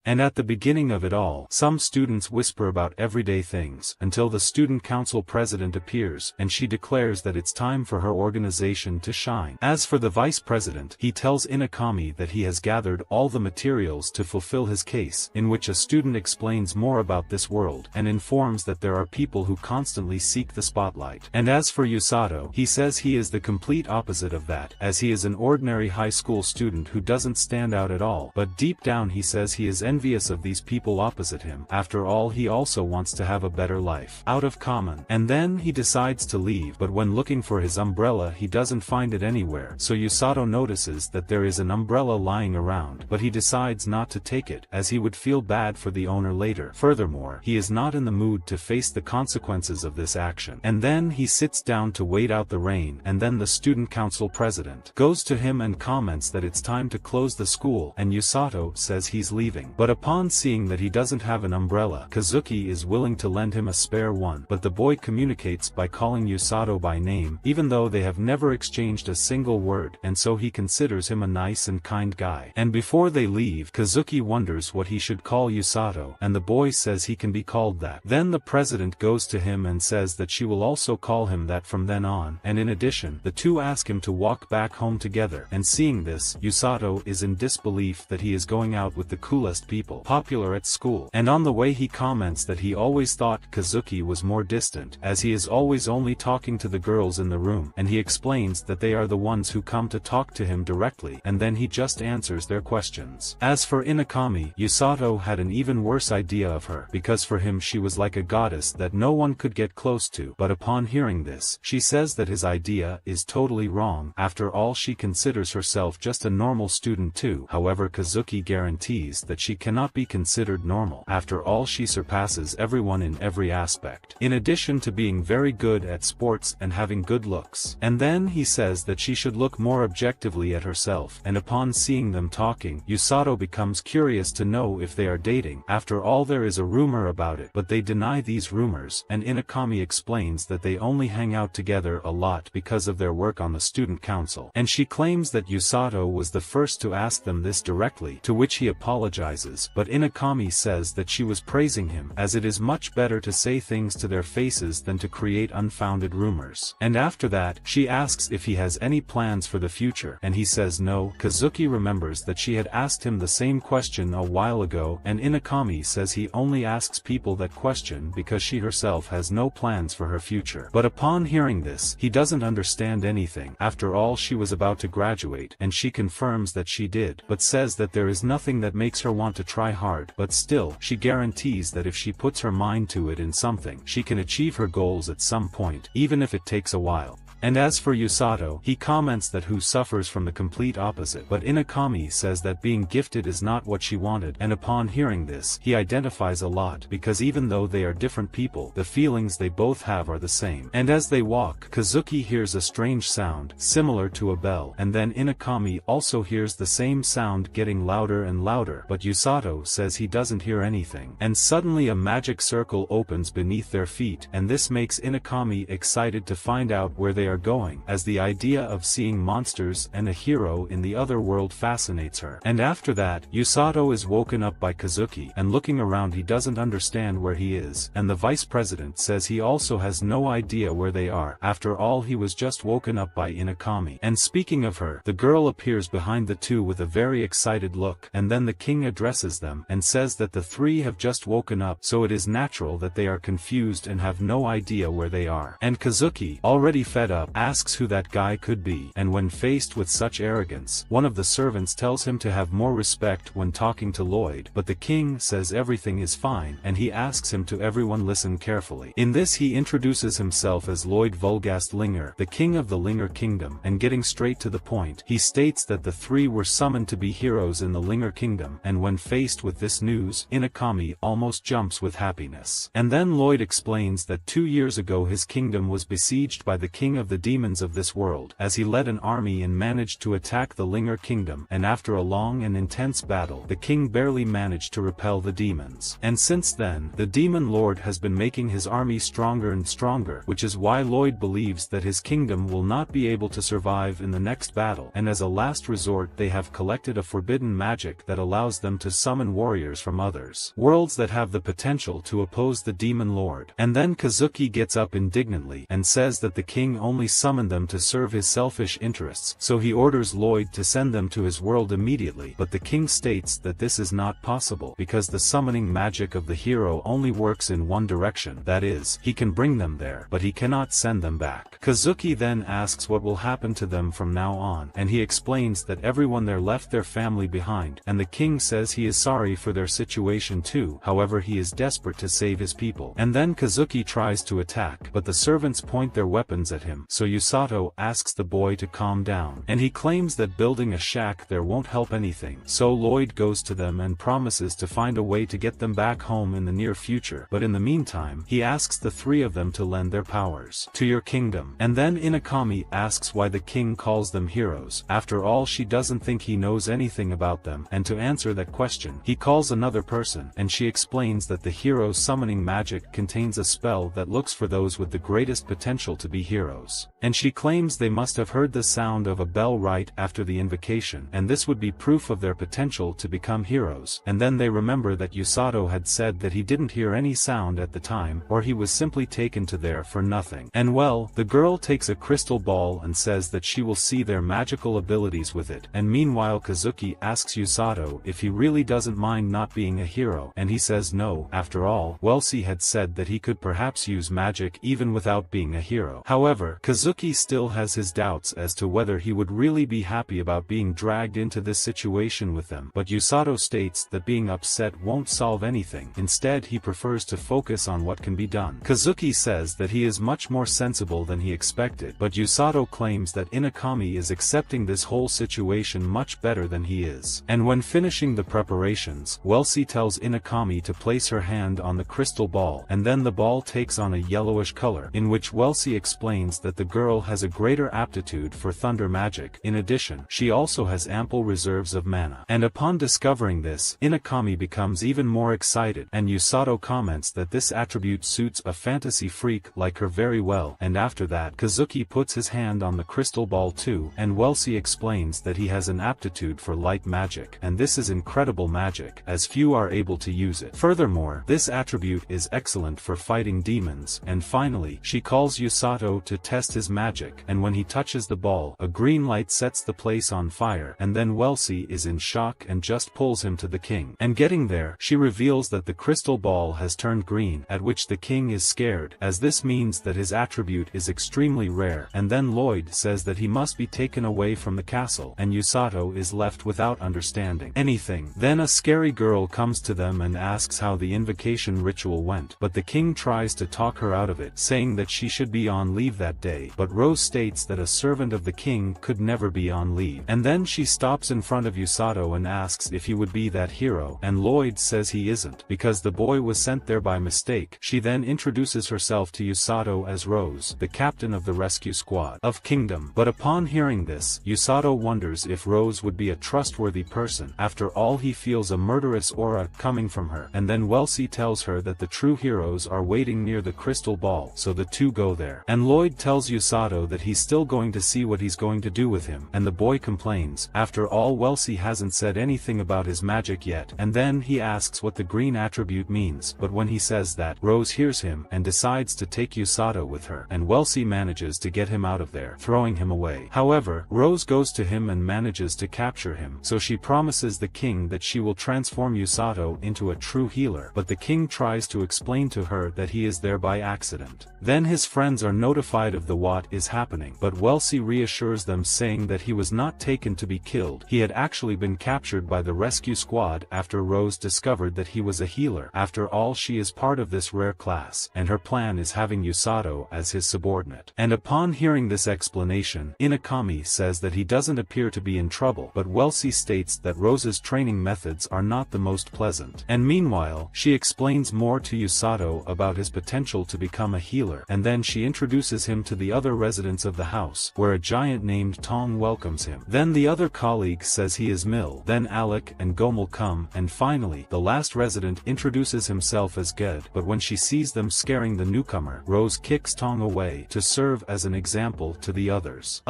And at the beginning of it all, some students whisper about everyday things, until the student council president appears, and she declares that it's time for her organization to shine. As for the vice president, he tells Inakami that he has gathered all the materials to fulfill his case, in which a student explains more about this world, and informs that there are people who constantly seek the spotlight. And as for Usato, he says he is the complete opposite of that, as he is an ordinary high school student who doesn't stand out at all, but deep down he says he is envious of these people opposite him. After all, he also wants to have a better life out of common. And then he decides to leave, but when looking for his umbrella he doesn't find it anywhere, so Usato notices that there is an umbrella lying around, but he decides not to take it, as he would feel bad for the owner later. Furthermore, he is not in the mood to face the consequences of this action. And then he sits down to wait out the rain, and then the student council president goes to him and comments that it's time to close the school, and Usato says he's leaving. But upon seeing that he doesn't have an umbrella, Kazuki is willing to lend him a spare one, but the boy communicates by calling Usato by name, even though they have never exchanged a single word, and so he considers him a nice and kind guy. And before they leave, Kazuki wonders what he should call Usato, and the boy says he can be called that. Then the president goes to him and says that she will also call him that from then on, and in addition, the two ask him to walk back home together. And seeing this, Usato is in disbelief that he is going out with the coolest people popular at school. And on the way he comments that he always thought Kazuki was more distant, as he is always only talking to the girls in the room, and he explains that they are the ones who come to talk to him directly, and then he just answers their questions. As for Inakami, Usato had an even worse idea of her, because for him she was like a goddess that no one could get close to, but upon hearing this, she says that his idea is totally wrong. After all, she considers herself just a normal student too. However, Kazuki guarantees that she cannot be considered normal. After all, she surpasses everyone in every aspect, in addition to being very good at sports and having good looks. And then he says that she should look more objectively at herself, and upon seeing them talking, Usato becomes curious to know if they are dating. After all, there is a rumor about it, but they deny these rumors, and Inakami explains that they only hang out together a lot because of their work on the student council. And she claims that Usato was the first to ask them this directly, to which he apologizes, but Inakami says that she was praising him, as it is much better to say things to their faces than to create unfounded rumors. And after that, she asks if he has any plans for the future, and he says no. Kazuki remembers that she had asked him the same question a while ago, and Inakami says he only asks people that question because she herself has no plans for her future. But upon hearing this, he doesn't understand anything. After all, she was about to graduate, and she confirms that she did, but says that there is nothing that makes her want to try hard, but still, she guarantees that if she puts her mind to it in something, she can achieve her goals at some point, even if it takes a while. And as for Usato, he comments that who suffers from the complete opposite, but Inakami says that being gifted is not what she wanted, and upon hearing this, he identifies a lot, because even though they are different people, the feelings they both have are the same. And as they walk, Kazuki hears a strange sound, similar to a bell, and then Inakami also hears the same sound getting louder and louder, but Usato says he doesn't hear anything. And suddenly a magic circle opens beneath their feet, and this makes Inakami excited to find out where they are going, as the idea of seeing monsters and a hero in the other world fascinates her. And after that, Usato is woken up by Kazuki, and looking around he doesn't understand where he is, and the vice president says he also has no idea where they are. After all, he was just woken up by Inakami. And speaking of her, the girl appears behind the two with a very excited look, and then the king addresses them, and says that the three have just woken up, so it is natural that they are confused and have no idea where they are. And Kazuki, already fed up, asks who that guy could be, and when faced with such arrogance, one of the servants tells him to have more respect when talking to Lloyd, but the king says everything is fine, and he asks him to everyone listen carefully. In this he introduces himself as Lloyd Vulgast Linger, the king of the Linger Kingdom, and getting straight to the point, he states that the three were summoned to be heroes in the Linger Kingdom, and when faced with this news, Inakami almost jumps with happiness. And then Lloyd explains that 2 years ago his kingdom was besieged by the king of the demons of this world, as he led an army and managed to attack the Linger kingdom, and after a long and intense battle, the king barely managed to repel the demons. And since then, the demon lord has been making his army stronger and stronger, which is why Lloyd believes that his kingdom will not be able to survive in the next battle, and as a last resort they have collected a forbidden magic that allows them to summon warriors from others worlds that have the potential to oppose the demon lord. And then Kazuki gets up indignantly and says that the king only summoned them to serve his selfish interests, so he orders Lloyd to send them to his world immediately, but the king states that this is not possible because the summoning magic of the hero only works in one direction, that is, he can bring them there, but he cannot send them back. Kazuki then asks what will happen to them from now on, and he explains that everyone there left their family behind, and the king says he is sorry for their situation too, however he is desperate to save his people. And then Kazuki tries to attack, but the servants point their weapons at him, so Usato asks the boy to calm down, and he claims that building a shack there won't help anything, so Lloyd goes to them and promises to find a way to get them back home in the near future, but in the meantime, he asks the three of them to lend their powers to your kingdom. And then Inakami asks why the king calls them heroes. After all, she doesn't think he knows anything about them, and to answer that question, he calls another person, and she explains that the hero's summoning magic contains a spell that looks for those with the greatest potential to be heroes. And she claims they must have heard the sound of a bell right after the invocation, and this would be proof of their potential to become heroes. And then they remember that Usato had said that he didn't hear any sound at the time, or he was simply taken to there for nothing. And well, the girl takes a crystal ball and says that she will see their magical abilities with it, and meanwhile Kazuki asks Usato if he really doesn't mind not being a hero, and he says no. After all, Welsi had said that he could perhaps use magic even without being a hero. However, Kazuki still has his doubts as to whether he would really be happy about being dragged into this situation with them, but Usato states that being upset won't solve anything. Instead, he prefers to focus on what can be done. Kazuki says that he is much more sensible than he expected, but Usato claims that Inakami is accepting this whole situation much better than he is. And when finishing the preparations, Welsi tells Inakami to place her hand on the crystal ball, and then the ball takes on a yellowish color, in which Welsi explains that the girl has a greater aptitude for thunder magic. In addition, she also has ample reserves of mana. And upon discovering this, Inakami becomes even more excited, and Usato comments that this attribute suits a fantasy freak like her very well. And after that, Kazuki puts his hand on the crystal ball too, and Welsi explains that he has an aptitude for light magic, and this is incredible magic, as few are able to use it. Furthermore, this attribute is excellent for fighting demons. And finally, she calls Usato to test his magic, and when he touches the ball, a green light sets the place on fire, and then Welsi is in shock and just pulls him to the king. And getting there, she reveals that the crystal ball has turned green, at which the king is scared, as this means that his attribute is extremely rare. And then Lloyd says that he must be taken away from the castle, and Usato is left without understanding anything. Then a scary girl comes to them and asks how the invocation ritual went, but the king tries to talk her out of it, saying that she should be on leave that day, but Rose states that a servant of the king could never be on leave. And then she stops in front of Usato and asks if he would be that hero, and Lloyd says he isn't, because the boy was sent there by mistake. She then introduces herself to Usato as Rose, the captain of the rescue squad of Kingdom. But upon hearing this, Usato wonders if Rose would be a trustworthy person. After all, he feels a murderous aura coming from her, and then Welsi tells her that the true heroes are waiting near the crystal ball, so the two go there. And Lloyd tells Usato that he's still going to see what he's going to do with him, and the boy complains. After all, Welsi hasn't said anything about his magic yet, and then he asks what the green attribute means, but when he says that, Rose hears him and decides to take Usato with her, and Welsi manages to get him out of there, throwing him away. However, Rose goes to him and manages to capture him, so she promises the king that she will transform Usato into a true healer, but the king tries to explain to her that he is there by accident. Then his friends are notified of what is happening, but Welsi reassures them, saying that he was not taken to be killed. He had actually been captured by the rescue squad after Rose discovered that he was a healer. After all, she is part of this rare class, and her plan is having Usato as his subordinate. And upon hearing this explanation, Inakami says that he doesn't appear to be in trouble, but Welsi states that Rose's training methods are not the most pleasant. And meanwhile, she explains more to Usato about his potential to become a healer, and then she introduces him to the other residents of the house, where a giant named Tong welcomes him. Then the other colleague says he is Mill. Then Alec and Gomel come, and finally, the last resident introduces himself as Ged, but when she sees them scaring the newcomer, Rose kicks Tong away to serve as an example to the others.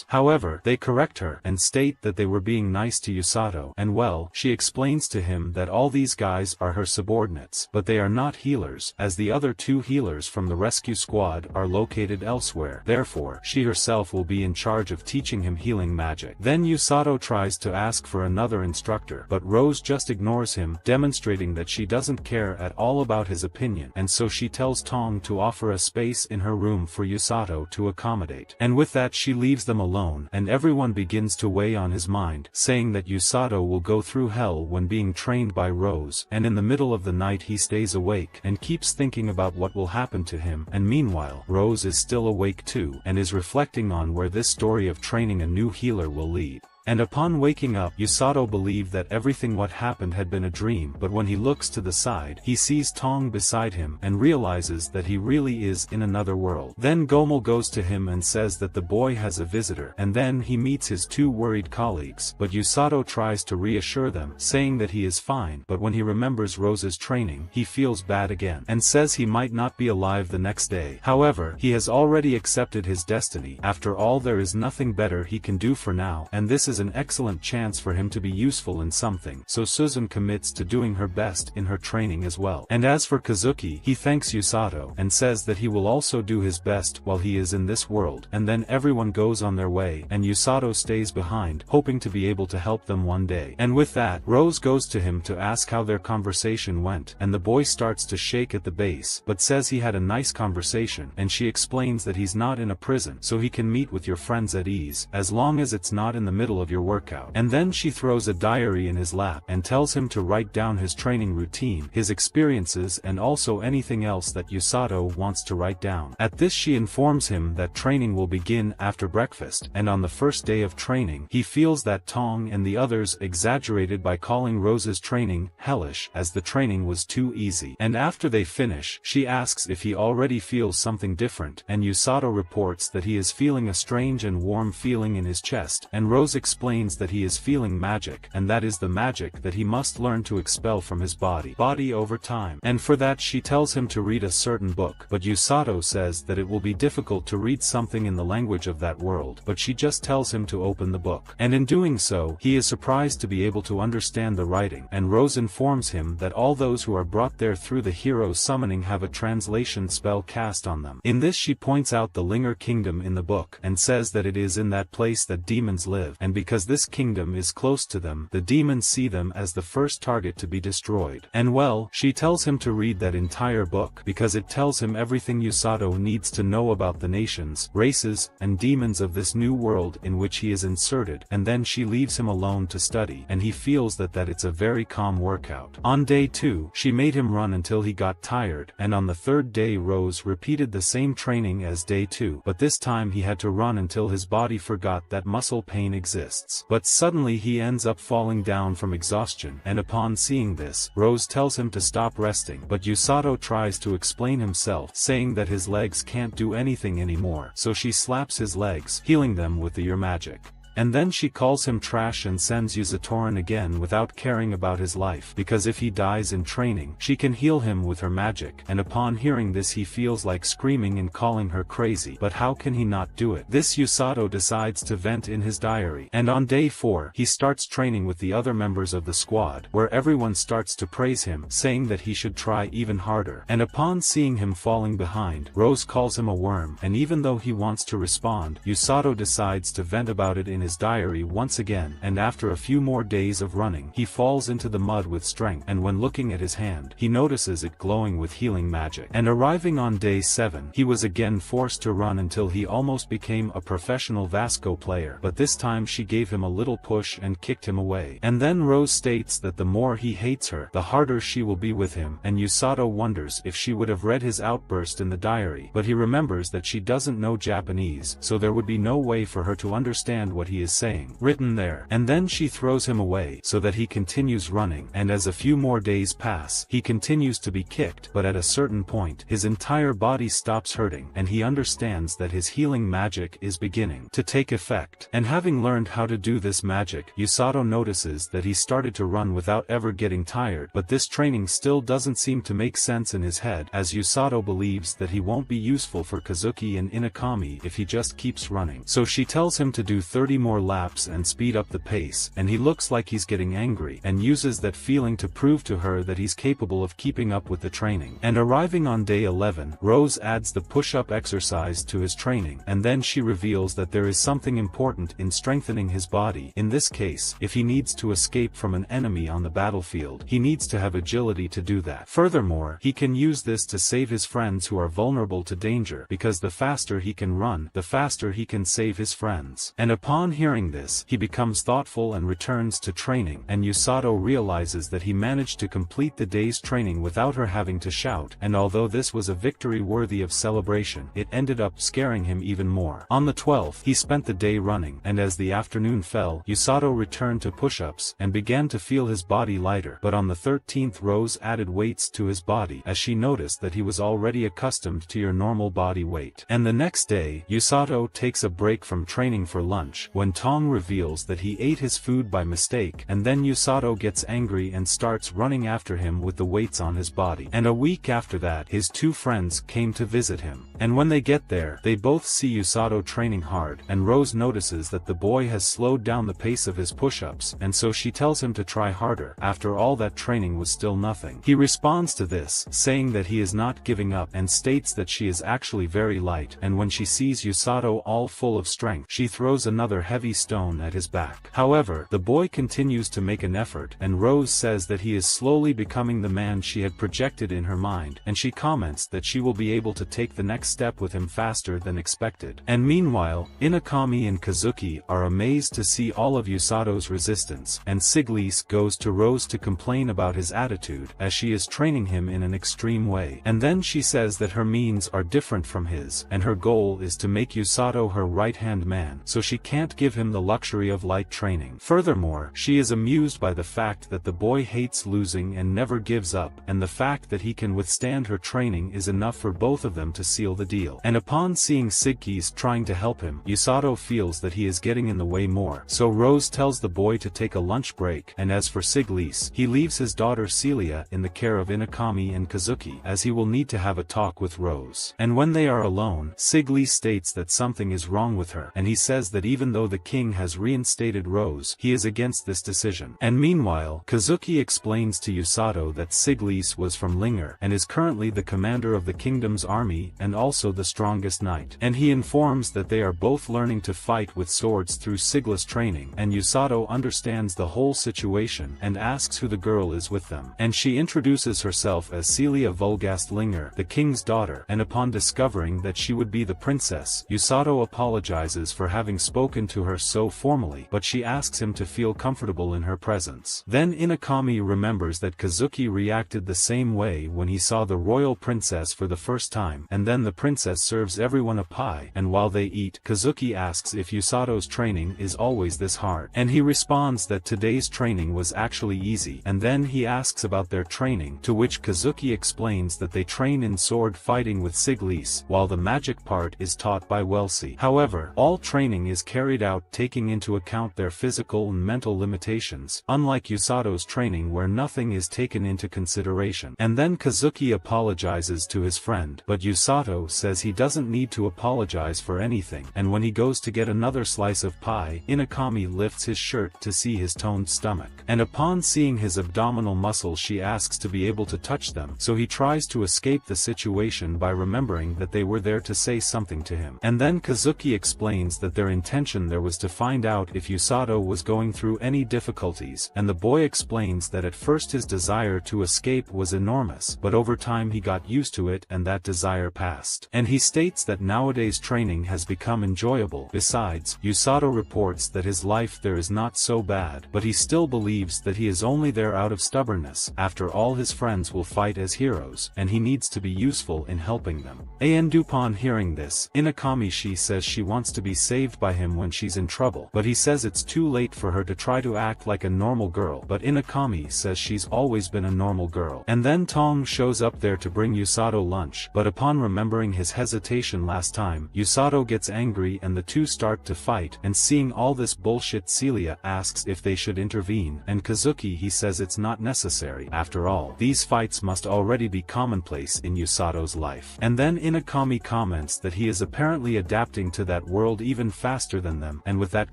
However, they correct her and state that they were being nice to Usato, and well, she explains to him that all these guys are her subordinates, but they are not healers, as the other two healers from the rescue squad are located elsewhere. Therefore, she herself will be in charge of teaching him healing magic. Then Usato tries to ask for another instructor, but Rose just ignores him, demonstrating that she doesn't care at all about his opinion, and so she tells Tong to offer a space in her room for Usato to accommodate. And with that she leaves them alone, and everyone begins to weigh on his mind, saying that Usato will go through hell when being trained by Rose, and in the middle of the night he stays awake and keeps thinking about what will happen to him, and meanwhile, Rose is still awake too, and is reflecting on where this story of training a new healer will lead. And upon waking up, Usato believed that everything what happened had been a dream, but when he looks to the side, he sees Tong beside him, and realizes that he really is in another world. Then Gomel goes to him and says that the boy has a visitor, and then he meets his two worried colleagues, but Usato tries to reassure them, saying that he is fine, but when he remembers Rose's training, he feels bad again, and says he might not be alive the next day. However, he has already accepted his destiny. After all, there is nothing better he can do for now, and this is an excellent chance for him to be useful in something, so Susan commits to doing her best in her training as well. And as for Kazuki, he thanks Usato, and says that he will also do his best while he is in this world, and then everyone goes on their way, and Usato stays behind, hoping to be able to help them one day. And with that, Rose goes to him to ask how their conversation went, and the boy starts to shake at the base, but says he had a nice conversation, and she explains that he's not in a prison, so he can meet with your friends at ease, as long as it's not in the middle of your workout. And then she throws a diary in his lap, and tells him to write down his training routine, his experiences, and also anything else that Usato wants to write down. At this she informs him that training will begin after breakfast, and on the first day of training, he feels that Tong and the others exaggerated by calling Rose's training hellish, as the training was too easy. And after they finish, she asks if he already feels something different, and Usato reports that he is feeling a strange and warm feeling in his chest, and Rose explains that he is feeling magic, and that is the magic that he must learn to expel from his body over time. And for that she tells him to read a certain book, but Usato says that it will be difficult to read something in the language of that world, but she just tells him to open the book. And in doing so, he is surprised to be able to understand the writing, and Rose informs him that all those who are brought there through the hero summoning have a translation spell cast on them. In this she points out the Linger Kingdom in the book, and says that it is in that place that demons live, and because this kingdom is close to them, the demons see them as the first target to be destroyed. And well, she tells him to read that entire book, because it tells him everything Usato needs to know about the nations, races, and demons of this new world in which he is inserted, and then she leaves him alone to study, and he feels that it's a very calm workout. On day 2, she made him run until he got tired, and on the third day Rose repeated the same training as day 2, but this time he had to run until his body forgot that muscle pain exists. But suddenly he ends up falling down from exhaustion, and upon seeing this, Rose tells him to stop resting, but Usato tries to explain himself, saying that his legs can't do anything anymore, so she slaps his legs, healing them with the magic. And then she calls him trash and sends Usatoran again without caring about his life, because if he dies in training, she can heal him with her magic, and upon hearing this he feels like screaming and calling her crazy, but how can he not do it? This Usato decides to vent in his diary, and on day 4, he starts training with the other members of the squad, where everyone starts to praise him, saying that he should try even harder. And upon seeing him falling behind, Rose calls him a worm, and even though he wants to respond, Usato decides to vent about it in his diary once again, and after a few more days of running, he falls into the mud with strength, and when looking at his hand, he notices it glowing with healing magic. And arriving on day 7, he was again forced to run until he almost became a professional Vasco player, but this time she gave him a little push and kicked him away. And then Rose states that the more he hates her, the harder she will be with him, and Usato wonders if she would have read his outburst in the diary, but he remembers that she doesn't know Japanese, so there would be no way for her to understand what he is saying, written there, and then she throws him away so that he continues running, and as a few more days pass, he continues to be kicked, but at a certain point, his entire body stops hurting, and he understands that his healing magic is beginning to take effect. And having learned how to do this magic, Usato notices that he started to run without ever getting tired, but this training still doesn't seem to make sense in his head, as Usato believes that he won't be useful for Kazuki and Inakami if he just keeps running. So she tells him to do 30 more laps and speed up the pace, and he looks like he's getting angry, and uses that feeling to prove to her that he's capable of keeping up with the training. And arriving on day 11, Rose adds the push-up exercise to his training, and then she reveals that there is something important in strengthening his body. In this case, if he needs to escape from an enemy on the battlefield, he needs to have agility to do that. Furthermore, he can use this to save his friends who are vulnerable to danger, because the faster he can run, the faster he can save his friends. And upon hearing this, he becomes thoughtful and returns to training, and Usato realizes that he managed to complete the day's training without her having to shout, and although this was a victory worthy of celebration, it ended up scaring him even more. On the 12th, he spent the day running, and as the afternoon fell, Usato returned to push-ups, and began to feel his body lighter. But on the 13th, Rose added weights to his body, as she noticed that he was already accustomed to your normal body weight. And the next day, Usato takes a break from training for lunch, when Tong reveals that he ate his food by mistake, and then Usato gets angry and starts running after him with the weights on his body. And a week after that, his two friends came to visit him. And when they get there, they both see Usato training hard, and Rose notices that the boy has slowed down the pace of his push-ups, and so she tells him to try harder. After all that training was still nothing. He responds to this, saying that he is not giving up, and states that she is actually very light, and when she sees Usato all full of strength, she throws another heavy stone at his back. However, the boy continues to make an effort, and Rose says that he is slowly becoming the man she had projected in her mind, and she comments that she will be able to take the next step with him faster than expected. And meanwhile, Inakami and Kazuki are amazed to see all of Usato's resistance, and Siglise goes to Rose to complain about his attitude, as she is training him in an extreme way. And then she says that her means are different from his, and her goal is to make Usato her right-hand man, so she can't give him the luxury of light training. Furthermore, she is amused by the fact that the boy hates losing and never gives up, and the fact that he can withstand her training is enough for both of them to seal the deal. And upon seeing Siglise trying to help him, Usato feels that he is getting in the way more, so Rose tells the boy to take a lunch break, and as for Siglise, he leaves his daughter Celia in the care of Inakami and Kazuki, as he will need to have a talk with Rose. And when they are alone, Siglise states that something is wrong with her, and he says that even though the king has reinstated Rose, he is against this decision. And meanwhile, Kazuki explains to Usato that Siglise was from Linger, and is currently the commander of the kingdom's army, and also the strongest knight. And he informs that they are both learning to fight with swords through Siglise training, and Usato understands the whole situation, and asks who the girl is with them. And she introduces herself as Celia Vulgast Linger, the king's daughter, and upon discovering that she would be the princess, Usato apologizes for having spoken to her so formally, but she asks him to feel comfortable in her presence. Then Inakami remembers that Kazuki reacted the same way when he saw the royal princess for the first time, and then the princess serves everyone a pie, and while they eat, Kazuki asks if Usato's training is always this hard, and he responds that today's training was actually easy, and then he asks about their training, to which Kazuki explains that they train in sword fighting with Siglise, while the magic part is taught by Welsi. However, all training is carried out taking into account their physical and mental limitations, unlike Usato's training where nothing is taken into consideration. And then Kazuki apologizes to his friend, but Usato says he doesn't need to apologize for anything, and when he goes to get another slice of pie, Inakami lifts his shirt to see his toned stomach. And upon seeing his abdominal muscles, she asks to be able to touch them, so he tries to escape the situation by remembering that they were there to say something to him. And then Kazuki explains that their intention there was to find out if Usato was going through any difficulties, and the boy explains that at first his desire to escape was enormous, but over time he got used to it and that desire passed. And he states that nowadays training has become enjoyable. Besides, Usato reports that his life there is not so bad, but he still believes that he is only there out of stubbornness. After all, his friends will fight as heroes, and he needs to be useful in helping them. And upon hearing this, Inakami she says she wants to be saved by him when she she's in trouble, but he says it's too late for her to try to act like a normal girl, but Inakami says she's always been a normal girl. And then Tong shows up there to bring Usato lunch, but upon remembering his hesitation last time, Usato gets angry and the two start to fight, and seeing all this bullshit Celia asks if they should intervene, and Kazuki he says it's not necessary. After all, these fights must already be commonplace in Usato's life. And then Inakami comments that he is apparently adapting to that world even faster than them, and with that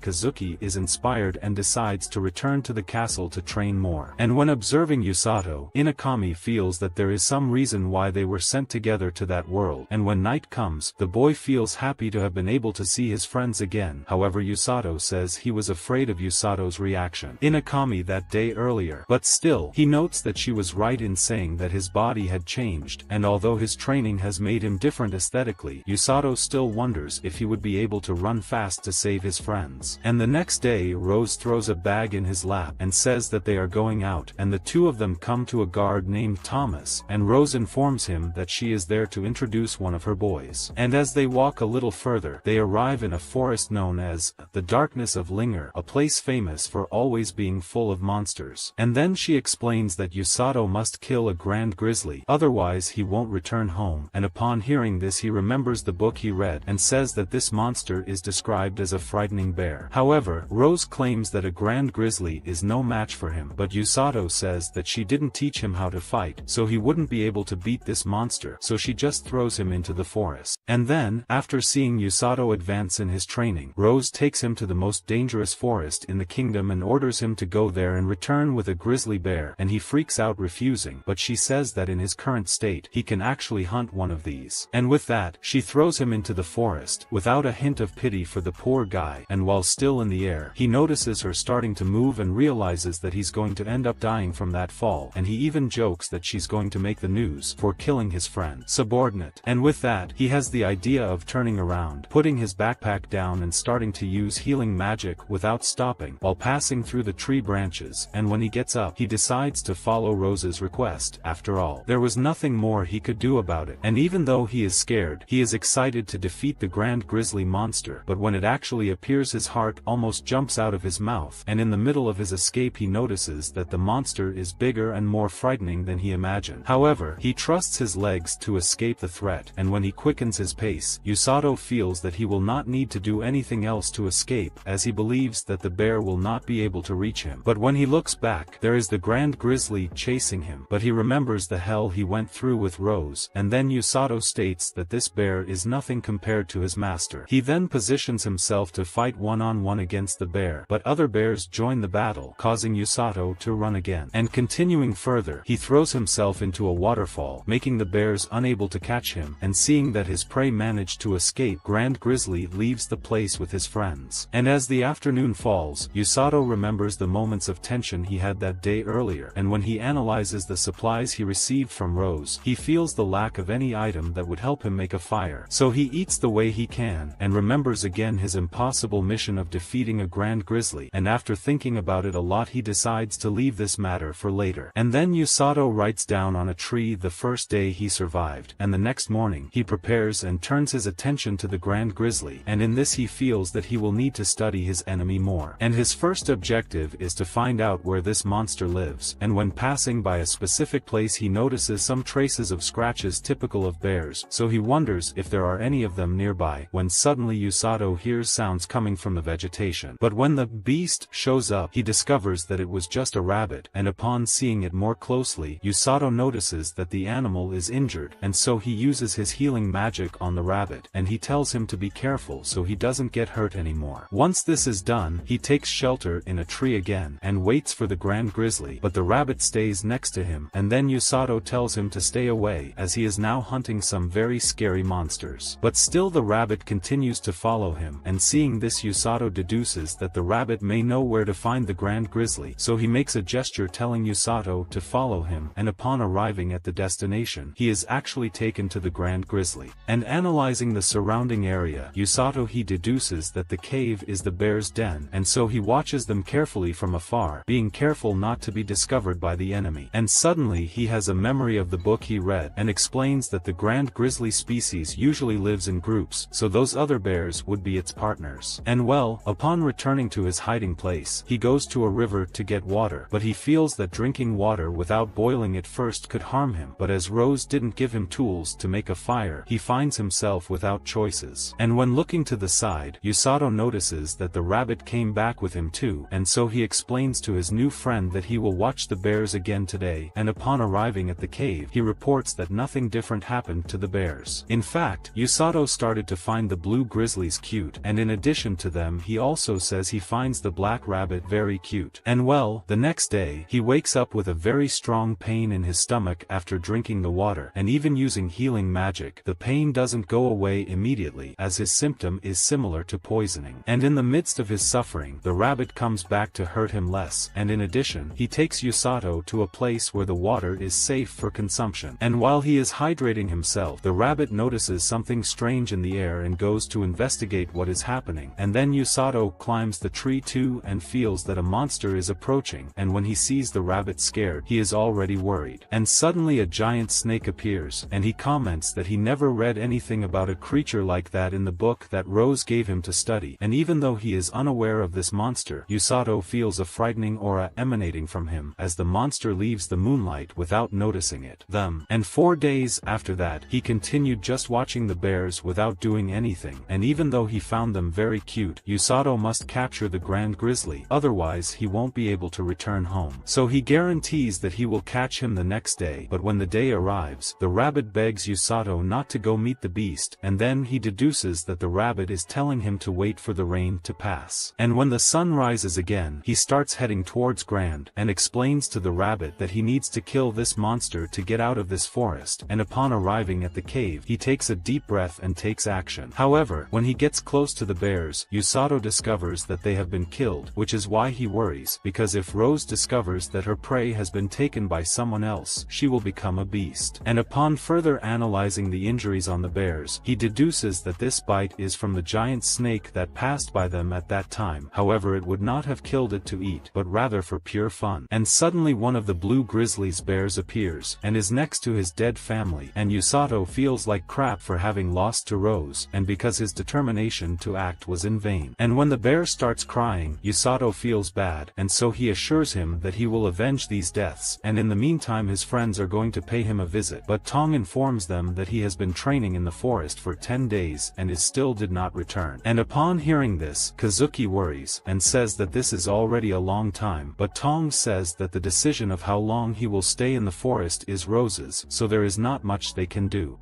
Kazuki is inspired and decides to return to the castle to train more. And when observing Usato, Inakami feels that there is some reason why they were sent together to that world, and when night comes, the boy feels happy to have been able to see his friends again. However, Usato says he was afraid of Usato's reaction Inakami that day earlier, but still, he notes that she was right in saying that his body had changed, and although his training has made him different aesthetically, Usato still wonders if he would be able to run fast to save his friends. And the next day Rose throws a bag in his lap and says that they are going out, and the two of them come to a guard named Thomas, and Rose informs him that she is there to introduce one of her boys. And as they walk a little further, they arrive in a forest known as the Darkness of Linger, a place famous for always being full of monsters. And then she explains that Usato must kill a grand grizzly, otherwise he won't return home, and upon hearing this he remembers the book he read and says that this monster is described as a frightening bear. However, Rose claims that a grand grizzly is no match for him, but Usato says that she didn't teach him how to fight, so he wouldn't be able to beat this monster, so she just throws him into the forest. And then, after seeing Usato advance in his training, Rose takes him to the most dangerous forest in the kingdom and orders him to go there and return with a grizzly bear, and he freaks out refusing, but she says that in his current state, he can actually hunt one of these. And with that, she throws him into the forest, without a hint of pity for the poor guy, and while still in the air, he notices her starting to move and realizes that he's going to end up dying from that fall, and he even jokes that she's going to make the news for killing his friend subordinate. And with that, he has the idea of turning around, putting his backpack down and starting to use healing magic without stopping, while passing through the tree branches, and when he gets up, he decides to follow Rose's request. After all, there was nothing more he could do about it, and even though he is scared, he is excited to defeat the grand grizzly monster, but when it actually appears his heart almost jumps out of his mouth, and in the middle of his escape he notices that the monster is bigger and more frightening than he imagined. However, he trusts his legs to escape the threat, and when he quickens his pace, Usato feels that he will not need to do anything else to escape, as he believes that the bear will not be able to reach him. But when he looks back, there is the grand grizzly chasing him, but he remembers the hell he went through with Rose, and then Usato states that this bear is nothing compared to his master. He then positions himself to fight one-on-one against the bear, but other bears join the battle, causing Usato to run again. And continuing further, he throws himself into a waterfall, making the bears unable to catch him, and seeing that his prey managed to escape, Grand Grizzly leaves the place with his friends. And as the afternoon falls, Usato remembers the moments of tension he had that day earlier, and when he analyzes the supplies he received from Rose, he feels the lack of any item that would help him make a fire. So he eats the way he can, and remembers again his impossible mission of defeating a Grand Grizzly, and after thinking about it a lot he decides to leave this matter for later. And then Usato writes down on a tree the first day he survived, and the next morning, he prepares and turns his attention to the Grand Grizzly, and in this he feels that he will need to study his enemy more. And his first objective is to find out where this monster lives, and when passing by a specific place he notices some traces of scratches typical of bears, so he wonders if there are any of them nearby, when suddenly Usato hears sounds coming from the vegetation. But when the beast shows up, he discovers that it was just a rabbit, and upon seeing it more closely, Usato notices that the animal is injured, and so he uses his healing magic on the rabbit, and he tells him to be careful so he doesn't get hurt anymore. Once this is done, he takes shelter in a tree again, and waits for the Grand Grizzly, but the rabbit stays next to him, and then Usato tells him to stay away, as he is now hunting some very scary monsters. But still the rabbit continues to follow him, and seeing this Usato deduces that the rabbit may know where to find the Grand Grizzly, so he makes a gesture telling Usato to follow him, and upon arriving at the destination, he is actually taken to the Grand Grizzly. And analyzing the surrounding area, Usato he deduces that the cave is the bear's den, and so he watches them carefully from afar, being careful not to be discovered by the enemy. And suddenly he has a memory of the book he read, and explains that the Grand Grizzly species usually lives in groups, so those other bears would be its partners. bears. And well, upon returning to his hiding place, he goes to a river to get water, but he feels that drinking water without boiling it first could harm him. But as Rose didn't give him tools to make a fire, he finds himself without choices. And when looking to the side, Usato notices that the rabbit came back with him too, and so he explains to his new friend that he will watch the bears again today, and upon arriving at the cave, he reports that nothing different happened to the bears. In fact, Usato started to find the blue grizzlies cute, and in addition to them he also says he finds the black rabbit very cute. And well, the next day, he wakes up with a very strong pain in his stomach after drinking the water, and even using healing magic, the pain doesn't go away immediately, as his symptom is similar to poisoning. And in the midst of his suffering, the rabbit comes back to hurt him less, and in addition, he takes Usato to a place where the water is safe for consumption. And while he is hydrating himself, the rabbit notices something strange in the air and goes to investigate what is happening. And then Usato climbs the tree too and feels that a monster is approaching, and when he sees the rabbit scared, he is already worried. And suddenly a giant snake appears, and he comments that he never read anything about a creature like that in the book that Rose gave him to study. And even though he is unaware of this monster, Usato feels a frightening aura emanating from him as the monster leaves the moonlight without noticing it. And 4 days after that, he continued just watching the bears without doing anything, and even though he found them very cute, Usato must capture the grand grizzly, otherwise he won't be able to return home. So he guarantees that he will catch him the next day, but when the day arrives, the rabbit begs Usato not to go meet the beast, and then he deduces that the rabbit is telling him to wait for the rain to pass. And when the sun rises again, he starts heading towards Grand, and explains to the rabbit that he needs to kill this monster to get out of this forest, and upon arriving at the cave, he takes a deep breath and takes action. However, when he gets close to the bears, Usato discovers that they have been killed, which is why he worries, because if Rose discovers that her prey has been taken by someone else, she will become a beast. And upon further analyzing the injuries on the bears, he deduces that this bite is from the giant snake that passed by them at that time. However, it would not have killed it to eat, but rather for pure fun. And suddenly one of the blue grizzly's bears appears, and is next to his dead family, and Usato feels like crap for having lost to Rose, and because his determination to act was in vain. And when the bear starts crying, Usato feels bad, and so he assures him that he will avenge these deaths, and in the meantime his friends are going to pay him a visit. But Tong informs them that he has been training in the forest for 10 days and still did not return. And upon hearing this, Kazuki worries, and says that this is already a long time, but Tong says that the decision of how long he will stay in the forest is Rose's, so there is not much they can do.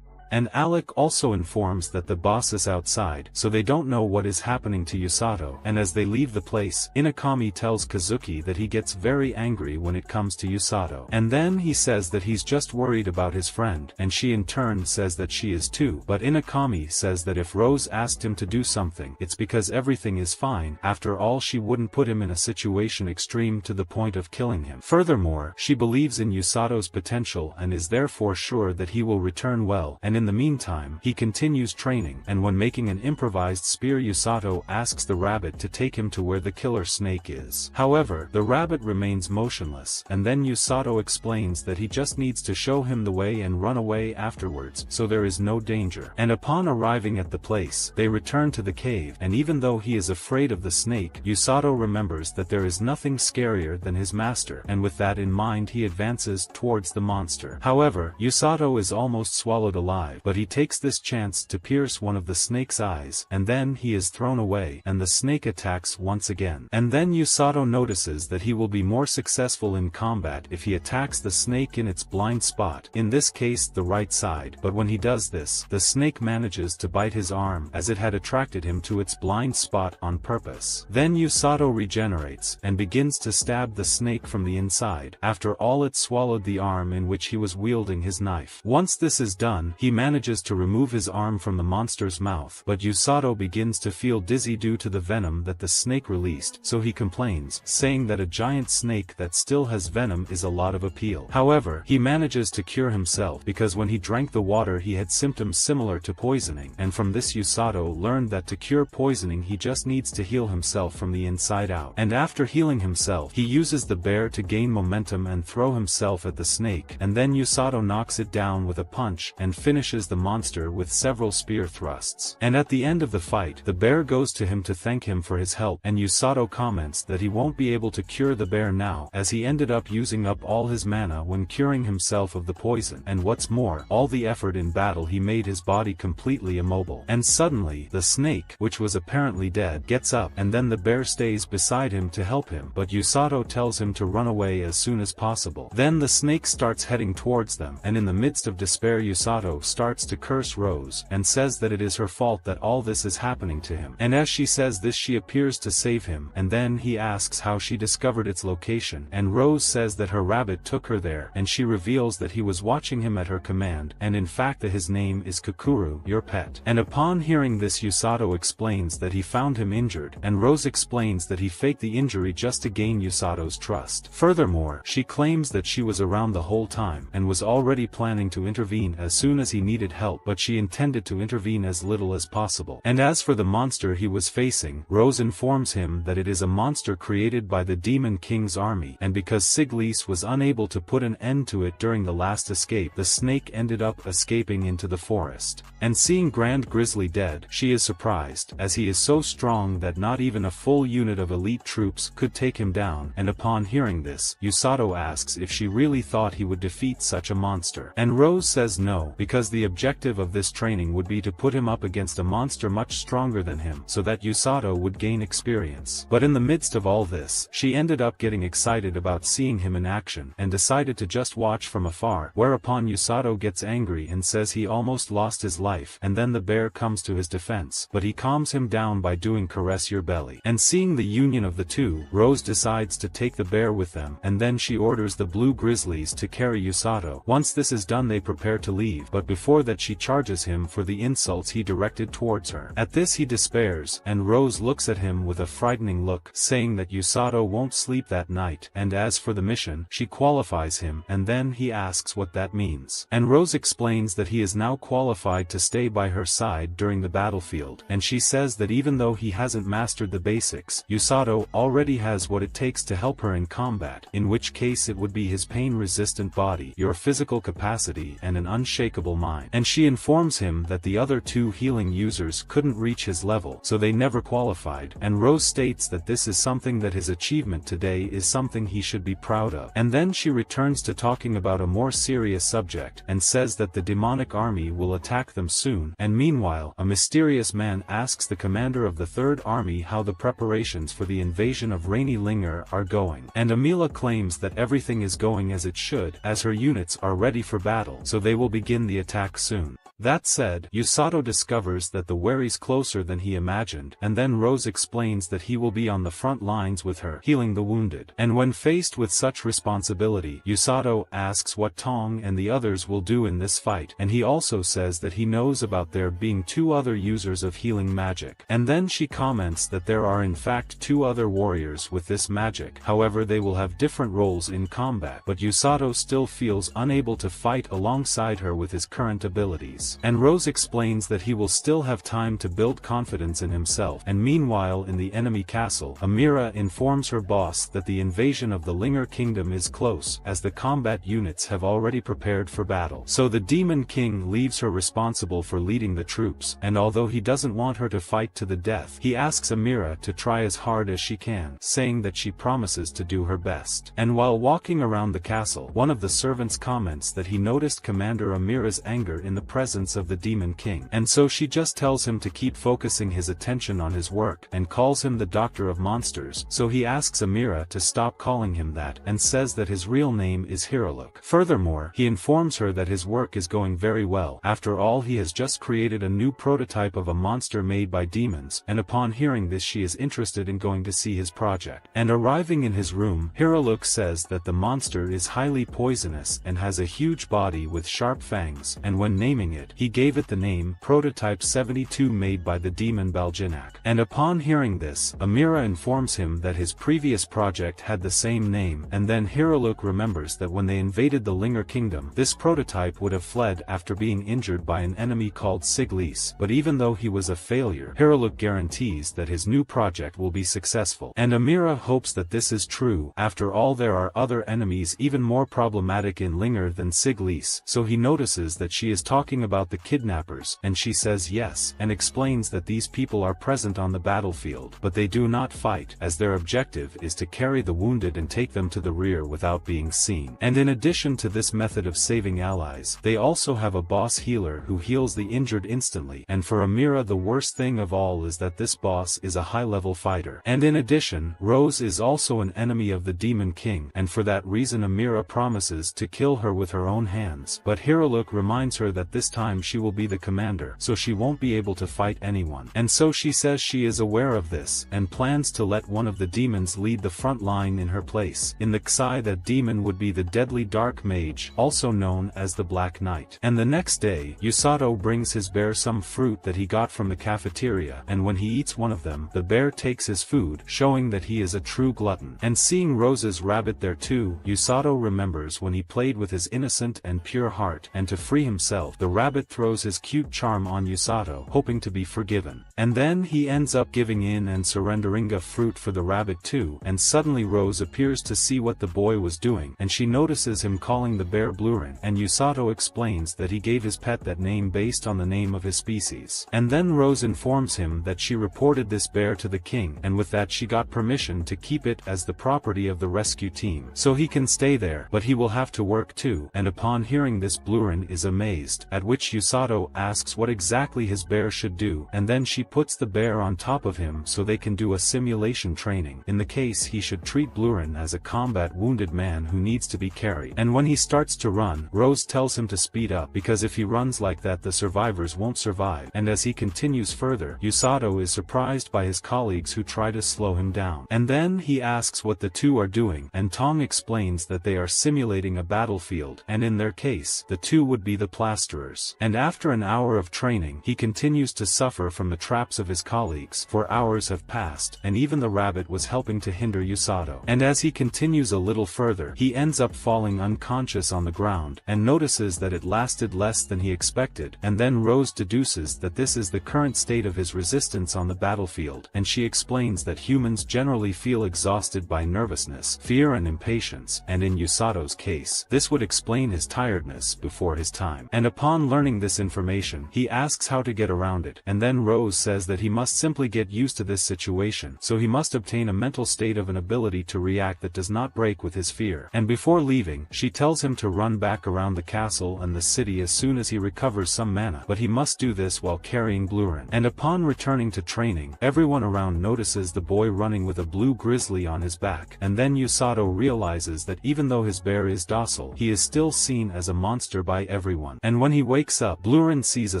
And Alec also informs that the boss is outside, so they don't know what is happening to Usato. And as they leave the place, Inakami tells Kazuki that he gets very angry when it comes to Usato. And then he says that he's just worried about his friend, and she in turn says that she is too. But Inakami says that if Rose asked him to do something, it's because everything is fine. After all, she wouldn't put him in a situation extreme to the point of killing him. Furthermore, she believes in Usato's potential and is therefore sure that he will return well. And in the meantime, he continues training, and when making an improvised spear, Usato asks the rabbit to take him to where the killer snake is. However, the rabbit remains motionless, and then Usato explains that he just needs to show him the way and run away afterwards, so there is no danger. And upon arriving at the place, they return to the cave, and even though he is afraid of the snake, Usato remembers that there is nothing scarier than his master, and with that in mind he advances towards the monster. However, Usato is almost swallowed alive, but he takes this chance to pierce one of the snake's eyes, and then he is thrown away, and the snake attacks once again. And then Usato notices that he will be more successful in combat if he attacks the snake in its blind spot, in this case the right side. But when he does this, the snake manages to bite his arm, as it had attracted him to its blind spot on purpose. Then Usato regenerates, and begins to stab the snake from the inside. After all, it swallowed the arm in which he was wielding his knife. Once this is done, he manages to remove his arm from the monster's mouth, but Usato begins to feel dizzy due to the venom that the snake released, so he complains, saying that a giant snake that still has venom is a lot of appeal. However, he manages to cure himself, because when he drank the water he had symptoms similar to poisoning, and from this Usato learned that to cure poisoning he just needs to heal himself from the inside out. And after healing himself, he uses the bear to gain momentum and throw himself at the snake, and then Usato knocks it down with a punch, and finishes finishes the monster with several spear thrusts. And at the end of the fight, the bear goes to him to thank him for his help, and Usato comments that he won't be able to cure the bear now, as he ended up using up all his mana when curing himself of the poison, and what's more, all the effort in battle he made his body completely immobile. And suddenly, the snake, which was apparently dead, gets up, and then the bear stays beside him to help him, but Usato tells him to run away as soon as possible. Then the snake starts heading towards them, and in the midst of despair Usato starts to curse Rose, and says that it is her fault that all this is happening to him. And as she says this she appears to save him, and then he asks how she discovered its location, and Rose says that her rabbit took her there, and she reveals that he was watching him at her command, and in fact that his name is Kukuru, your pet. And upon hearing this Usato explains that he found him injured, and Rose explains that he faked the injury just to gain Usato's trust. Furthermore, she claims that she was around the whole time, and was already planning to intervene as soon as he needed help, but she intended to intervene as little as possible. And as for the monster he was facing, Rose informs him that it is a monster created by the Demon King's army, and because Siglis was unable to put an end to it during the last escape, the snake ended up escaping into the forest. And seeing Grand Grizzly dead, she is surprised, as he is so strong that not even a full unit of elite troops could take him down, and upon hearing this, Usato asks if she really thought he would defeat such a monster. And Rose says no, because the objective of this training would be to put him up against a monster much stronger than him, so that Usato would gain experience. But in the midst of all this, she ended up getting excited about seeing him in action, and decided to just watch from afar, whereupon Usato gets angry and says he almost lost his life, and then the bear comes to his defense, but he calms him down by doing caress your belly. And seeing the union of the two, Rose decides to take the bear with them, and then she orders the blue grizzlies to carry Usato. Once this is done they prepare to leave, but before that she charges him for the insults he directed towards her. At this he despairs, and Rose looks at him with a frightening look, saying that Usato won't sleep that night, and as for the mission, she qualifies him, and then he asks what that means. And Rose explains that he is now qualified to stay by her side during the battlefield, and she says that even though he hasn't mastered the basics, Usato already has what it takes to help her in combat, in which case it would be his pain-resistant body, your physical capacity, and an unshakable mind. And she informs him that the other two healing users couldn't reach his level, so they never qualified, and Rose states that this is something that his achievement today is something he should be proud of. And then she returns to talking about a more serious subject, and says that the demonic army will attack them soon, and meanwhile, a mysterious man asks the commander of the Third Army how the preparations for the invasion of Rainy Linger are going. And Amila claims that everything is going as it should, as her units are ready for battle, so they will begin the attack soon. That said, Usato discovers that the worry's closer than he imagined, and then Rose explains that he will be on the front lines with her, healing the wounded. And when faced with such responsibility, Usato asks what Tong and the others will do in this fight, and he also says that he knows about there being two other users of healing magic. And then she comments that there are in fact two other warriors with this magic, however they will have different roles in combat, but Usato still feels unable to fight alongside her with his current abilities. And Rose explains that he will still have time to build confidence in himself. And meanwhile in the enemy castle, Amira informs her boss that the invasion of the Linger Kingdom is close, as the combat units have already prepared for battle. So the Demon King leaves her responsible for leading the troops, and although he doesn't want her to fight to the death, he asks Amira to try as hard as she can, saying that she promises to do her best. And while walking around the castle, one of the servants comments that he noticed Commander Amira's anger in the presence of the Demon King, and so she just tells him to keep focusing his attention on his work, and calls him the Doctor of Monsters, so he asks Amira to stop calling him that, and says that his real name is Hiraluk. Furthermore, he informs her that his work is going very well. After all, he has just created a new prototype of a monster made by demons, and upon hearing this she is interested in going to see his project. And arriving in his room, Hiraluk says that the monster is highly poisonous and has a huge body with sharp fangs, and when naming it, he gave it the name Prototype 72 made by the demon Baljinak. And upon hearing this, Amira informs him that his previous project had the same name, and then Hiraluk remembers that when they invaded the Linger Kingdom, this prototype would have fled after being injured by an enemy called Siglis, but even though he was a failure, Hiraluk guarantees that his new project will be successful. And Amira hopes that this is true. After all, there are other enemies even more problematic in Linger than Siglis, so he notices that she is talking about about the kidnappers, and she says yes, and explains that these people are present on the battlefield, but they do not fight, as their objective is to carry the wounded and take them to the rear without being seen. And in addition to this method of saving allies, they also have a boss healer who heals the injured instantly, and for Amira the worst thing of all is that this boss is a high-level fighter. And in addition, Rose is also an enemy of the Demon King, and for that reason Amira promises to kill her with her own hands, but Hiruluk reminds her that this time she will be the commander, so she won't be able to fight anyone. And so she says she is aware of this, and plans to let one of the demons lead the front line in her place. In the Ksai, that demon would be the deadly dark mage, also known as the Black Knight. And the next day, Usato brings his bear some fruit that he got from the cafeteria, and when he eats one of them, the bear takes his food, showing that he is a true glutton. And seeing Rose's rabbit there too, Usato remembers when he played with his innocent and pure heart, and to free himself, the rabbit throws his cute charm on Usato, hoping to be forgiven. And then he ends up giving in and surrendering a fruit for the rabbit too, and suddenly Rose appears to see what the boy was doing, and she notices him calling the bear Blurin, and Usato explains that he gave his pet that name based on the name of his species. And then Rose informs him that she reported this bear to the king, and with that she got permission to keep it as the property of the rescue team, so he can stay there, but he will have to work too. And upon hearing this, Blurin is amazed, at which Usato asks what exactly his bear should do, and then she puts the bear on top of him so they can do a simulation training, in the case he should treat Blurin as a combat wounded man who needs to be carried. And when he starts to run, Rose tells him to speed up, because if he runs like that the survivors won't survive. And as he continues further, Usato is surprised by his colleagues who try to slow him down. And then he asks what the two are doing, and Tong explains that they are simulating a battlefield, and in their case, the two would be the plasterers. And after an hour of training, he continues to suffer from the traps of his colleagues, for hours have passed, and even the rabbit was helping to hinder Usato. And as he continues a little further, he ends up falling unconscious on the ground, and notices that it lasted less than he expected, and then Rose deduces that this is the current state of his resistance on the battlefield, and she explains that humans generally feel exhausted by nervousness, fear and impatience, and in Usato's case, this would explain his tiredness before his time. And upon learning this information, he asks how to get around it, and then Rose says that he must simply get used to this situation, so he must obtain a mental state of an ability to react that does not break with his fear. And before leaving, she tells him to run back around the castle and the city as soon as he recovers some mana, but he must do this while carrying Blurin. And upon returning to training, everyone around notices the boy running with a blue grizzly on his back, and then Usato realizes that even though his bear is docile, he is still seen as a monster by everyone. And when he wakes up, Blurin sees a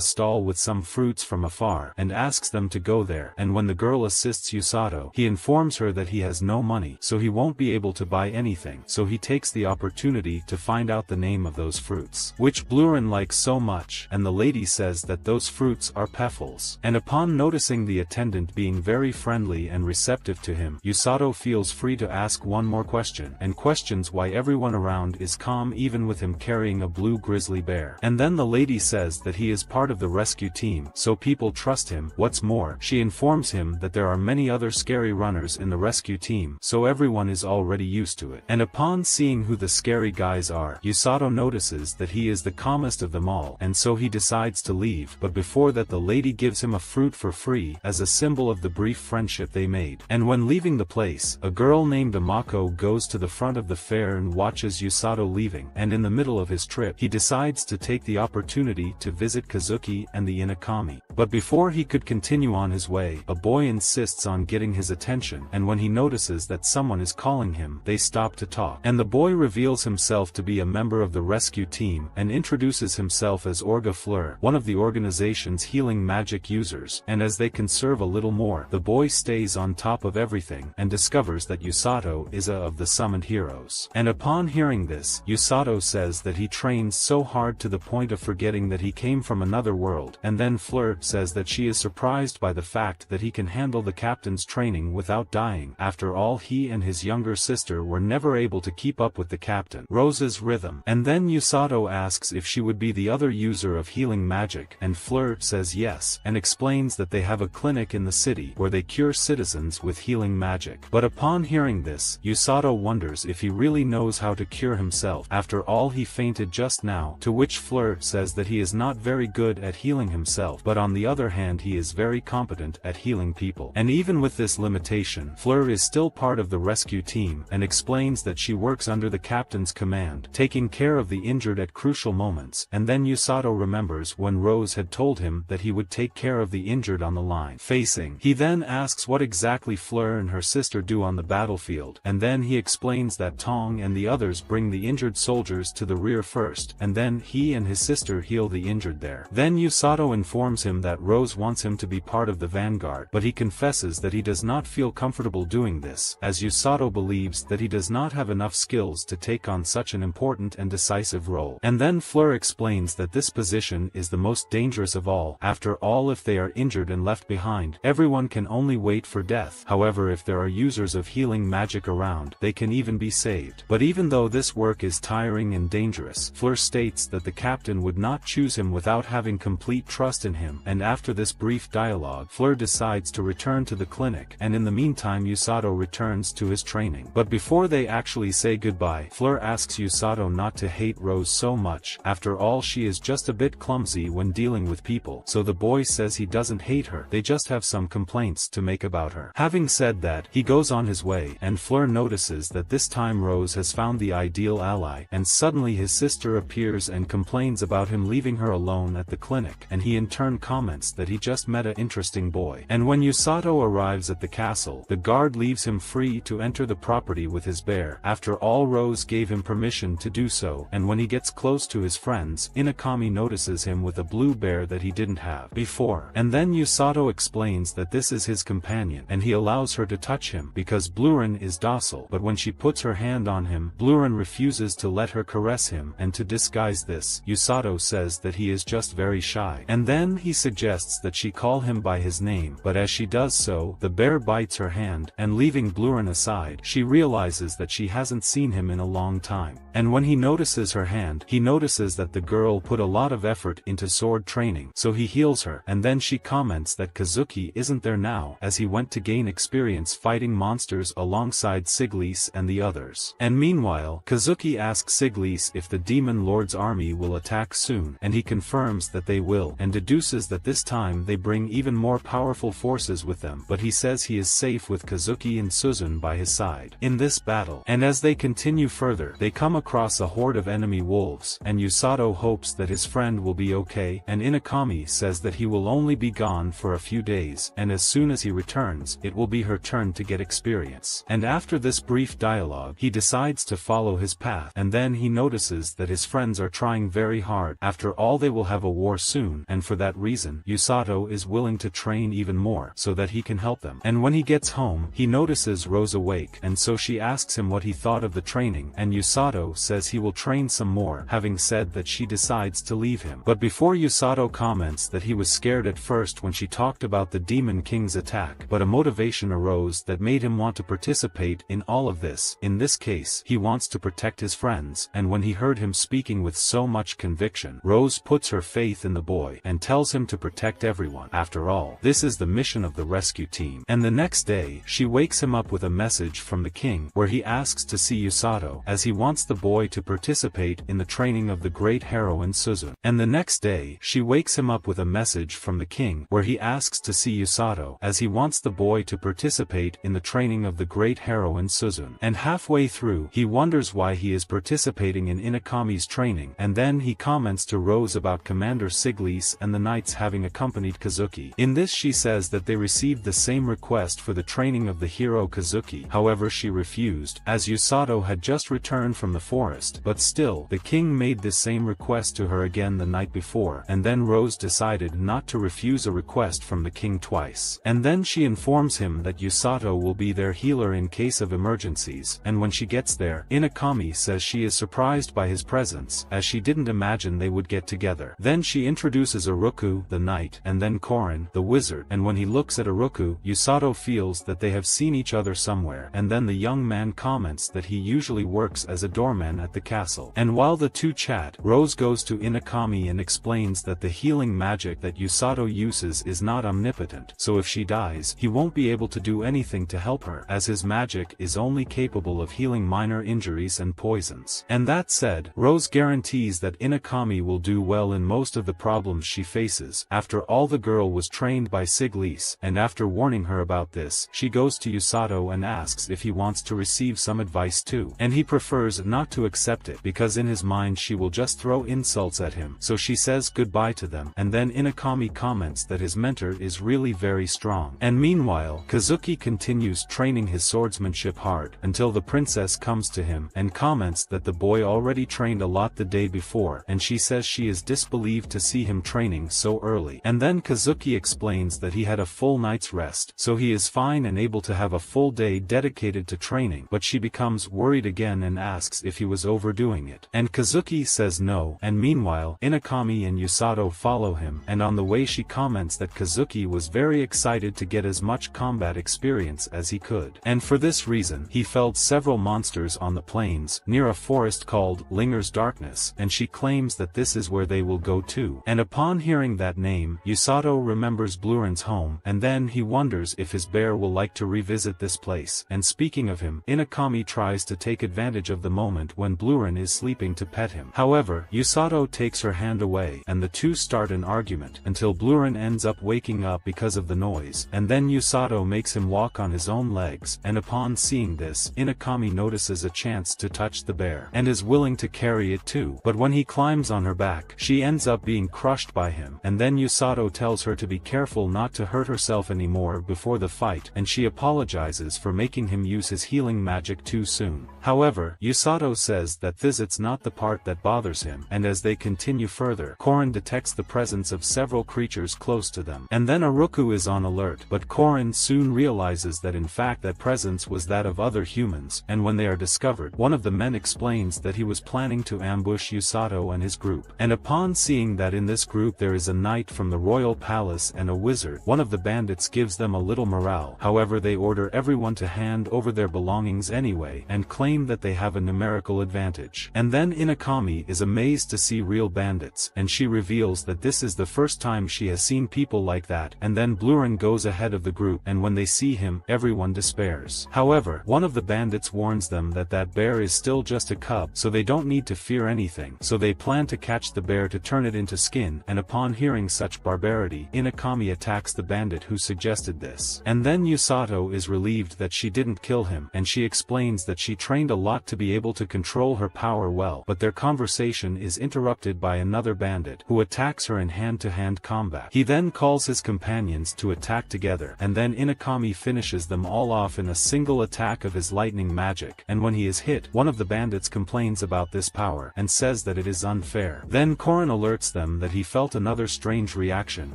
stall with some fruits from afar, and asks them to go there, and when the girl assists Usato, he informs her that he has no money, so he won't be able to buy anything, so he takes the opportunity to find out the name of those fruits, which Blurin likes so much, and the lady says that those fruits are peffles. And upon noticing the attendant being very friendly and receptive to him, Usato feels free to ask one more question, and questions why everyone around is calm even with him carrying a blue grizzly bear. And then the lady says that he is part of the rescue team, so people trust him. What's more, she informs him that there are many other scary runners in the rescue team, so everyone is already used to it. And upon seeing who the scary guys are, Usato notices that he is the calmest of them all, and so he decides to leave, but before that the lady gives him a fruit for free, as a symbol of the brief friendship they made. And when leaving the place, a girl named Amako goes to the front of the fair and watches Usato leaving, and in the middle of his trip, he decides to take the opportunity to visit Kazuki and the Inakami. But before he could continue on his way, a boy insists on getting his attention, and when he notices that someone is calling him, they stop to talk. And the boy reveals himself to be a member of the rescue team, and introduces himself as Orga Fleur, one of the organization's healing magic users, and as they conserve a little more, the boy stays on top of everything, and discovers that Usato is a of the summoned heroes. And upon hearing this, Usato says that he trains so hard to the point of forgetting that he came from another world, and then Fleur says that she is surprised by the fact that he can handle the captain's training without dying. After all, he and his younger sister were never able to keep up with the captain Rose's rhythm. And then Usato asks if she would be the other user of healing magic, and Fleur says yes, and explains that they have a clinic in the city where they cure citizens with healing magic. But upon hearing this, Usato wonders if he really knows how to cure himself. After all, he fainted just now, to which Fleur says that he is not very good at healing himself, but on the other hand he is very competent at healing people. And even with this limitation, Fleur is still part of the rescue team, and explains that she works under the captain's command, taking care of the injured at crucial moments. And then Usato remembers when Rose had told him that he would take care of the injured on the line facing. He then asks what exactly Fleur and her sister do on the battlefield, and then he explains that Tong and the others bring the injured soldiers to the rear first, and then he and his sister heal the injured there. Then Usato informs him that Rose wants him to be part of the vanguard, but he confesses that he does not feel comfortable doing this, as Usato believes that he does not have enough skills to take on such an important and decisive role. And then Fleur explains that this position is the most dangerous of all. After all, if they are injured and left behind, everyone can only wait for death. However, if there are users of healing magic around, they can even be saved. But even though this work is tiring and dangerous, Fleur states that the captain would not choose him without having complete trust in him. And after this brief dialogue, Fleur decides to return to the clinic, and in the meantime Usato returns to his training. But before they actually say goodbye, Fleur asks Usato not to hate Rose so much. After all, she is just a bit clumsy when dealing with people. So the boy says he doesn't hate her, they just have some complaints to make about her. Having said that, he goes on his way, and Fleur notices that this time Rose has found the ideal ally, and suddenly his sister appears and complains about him leaving her alone at the clinic, and he in turn comments that he just met an interesting boy. And when Usato arrives at the castle, the guard leaves him free to enter the property with his bear. After all, Rose gave him permission to do so, and when he gets close to his friends, Inakami notices him with a blue bear that he didn't have before. And then Usato explains that this is his companion, and he allows her to touch him because Blurin is docile, but when she puts her hand on him, Blurin refuses to let her caress him, and to disguise this, Usato says that he is just very shy. And then he suggests that she call him by his name, but as she does so, the bear bites her hand, and leaving Blurin aside, she realizes that she hasn't seen him in a long time. And when he notices her hand, he notices that the girl put a lot of effort into sword training, so he heals her. And then she comments that Kazuki isn't there now, as he went to gain experience fighting monsters alongside Siglis and the others. And meanwhile, Kazuki asks Siglis if the Demon Lord's army will attack soon, and he confirms that they will, and deduces that this time they bring even more powerful forces with them, but he says he is safe with Kazuki and Suzun by his side in this battle. And as they continue further, they come across a horde of enemy wolves, and Usato hopes that his friend will be okay, and Inakami says that he will only be gone for a few days, and as soon as he returns, it will be her turn to get experience. And after this brief dialogue, he decides to follow his path, and then he notices that his friends are trying very hard. After all, they will have a war soon, and for that reason, Usato is willing to train even more, so that he can help them. And when he gets home, he notices Rose awake, and so she asks him what he thought of the training, and Usato says he will train some more, having said that she decides to leave him. But before Usato comments that he was scared at first when she talked about the Demon King's attack, but a motivation arose that made him want to participate in all of this. In this case, he wants to protect his friends, and when he heard him speaking with so much conviction, Rose puts her faith in the boy, and tells him to protect everyone. After all, this is the mission of the rescue team. And the next day, she wakes him up with a message from the king, where he asks to see Usato, as he wants the boy to participate in the training of the great heroine Suzun. And the next day, she wakes him up with a message from the king, where he asks to see Usato, as he wants the boy to participate in the training of the great heroine Suzun. And halfway through, he wonders why he is participating in Inakami's training, and then he comments to Rose about Commander Siglis and the knights having accompanied Kazuki. In this, she says that they received the same request for the training of the hero Kazuki, however she refused, as Usato had just returned from the forest. But still, the king made this same request to her again the night before, and then Rose decided not to refuse a request from the king twice. And then she informs him that Usato will be their healer in case of emergencies, and when she gets there, Inakami says she is surprised by his presence, as she didn't imagine they would get together. Then she introduces Uruku, the knight, and then Korin, the wizard, and when he looks at Uruku, Usato feels that they have seen each other somewhere, and then the young man comments that he usually works as a doorman at the castle. And while the two chat, Rose goes to Inakami and explains that the healing magic that Usato uses is not omnipotent, so if she dies, he won't be able to do anything to help her, as his magic is only capable of healing minor injuries and poisons. And that said, Rose guarantees that Inakami will do well in most of the problems she faces. After all, the girl was trained by Siglise, and after warning her about this, she goes to Usato and asks if he wants to receive some advice too. And he prefers not to accept it because in his mind she will just throw insults at him. So she says goodbye to them, and then Inakami comments that his mentor is really very strong. And meanwhile, Kazuki continues training his swordsmanship hard until the princess comes to him and comments that the boy already trained a lot the day before, and she says she is disbelieved to see him training so early. And then Kazuki explains that he had a full night's rest, so he is fine and able to have a full day dedicated to training, but she becomes worried again and asks if he was overdoing it. And Kazuki says no, and meanwhile, Inakami and Usato follow him, and on the way she comments that Kazuki was very excited to get as much combat experience as he could. And for this reason, he felled several monsters on the plains, near a forest called Linger's Darkness, and she claims that this is where they will go to. And upon hearing that name, Usato remembers Bluren's home, and then he wonders if his bear will like to revisit this place. And speaking of him, Inakami tries to take advantage of the moment when Bluren is sleeping to pet him. However, Usato takes her hand away, and the two start an argument, until Bluren ends up waking up because of the noise, and then Usato makes him walk on his own legs, and upon seeing this, Inakami notices a chance to touch the bear, and is willing to carry it too. But when he climbs on her back, she ends up being crushed by him, and then Usato tells her to be careful not to hurt herself anymore before the fight, and she apologizes for making him use his healing magic too soon. However, Usato says that it's not the part that bothers him, and as they continue further, Korin detects the presence of several creatures close to them. And then Aruku is on alert, but Korin soon realizes that in fact that presence was that of other humans, and when they are discovered, one of the men explains that he was planning to ambush Usato and his group. And upon seeing that in this group there is a knight from the royal palace and a wizard, one of the bandits gives them a little morale. However, they order everyone to hand over their belongings anyway, and claim that they have a numerical advantage. And then Inakami is amazed to see real bandits, and she reveals that this is the first time she has seen people like that. And then Bluren goes ahead of the group, and when they see him, everyone despairs. However, one of the bandits warns them that that bear is still just a cub, so they don't need to fear anything. So they plan to catch the bear to turn it into skin, and upon hearing such barbarity, Inakami attacks the bandit who suggested this. And then Usato is relieved that she didn't kill him, and she explains that she trained a lot to be able to control her power well, but their conversation is interrupted by another bandit, who attacks her in hand-to-hand combat. He then calls his companions to attack together, and then Inakami finishes them all off in a single attack of his lightning magic, and when he is hit, one of the bandits complains about this power, and says that it is unfair. Then Korin alerts them that he felt another strange reaction,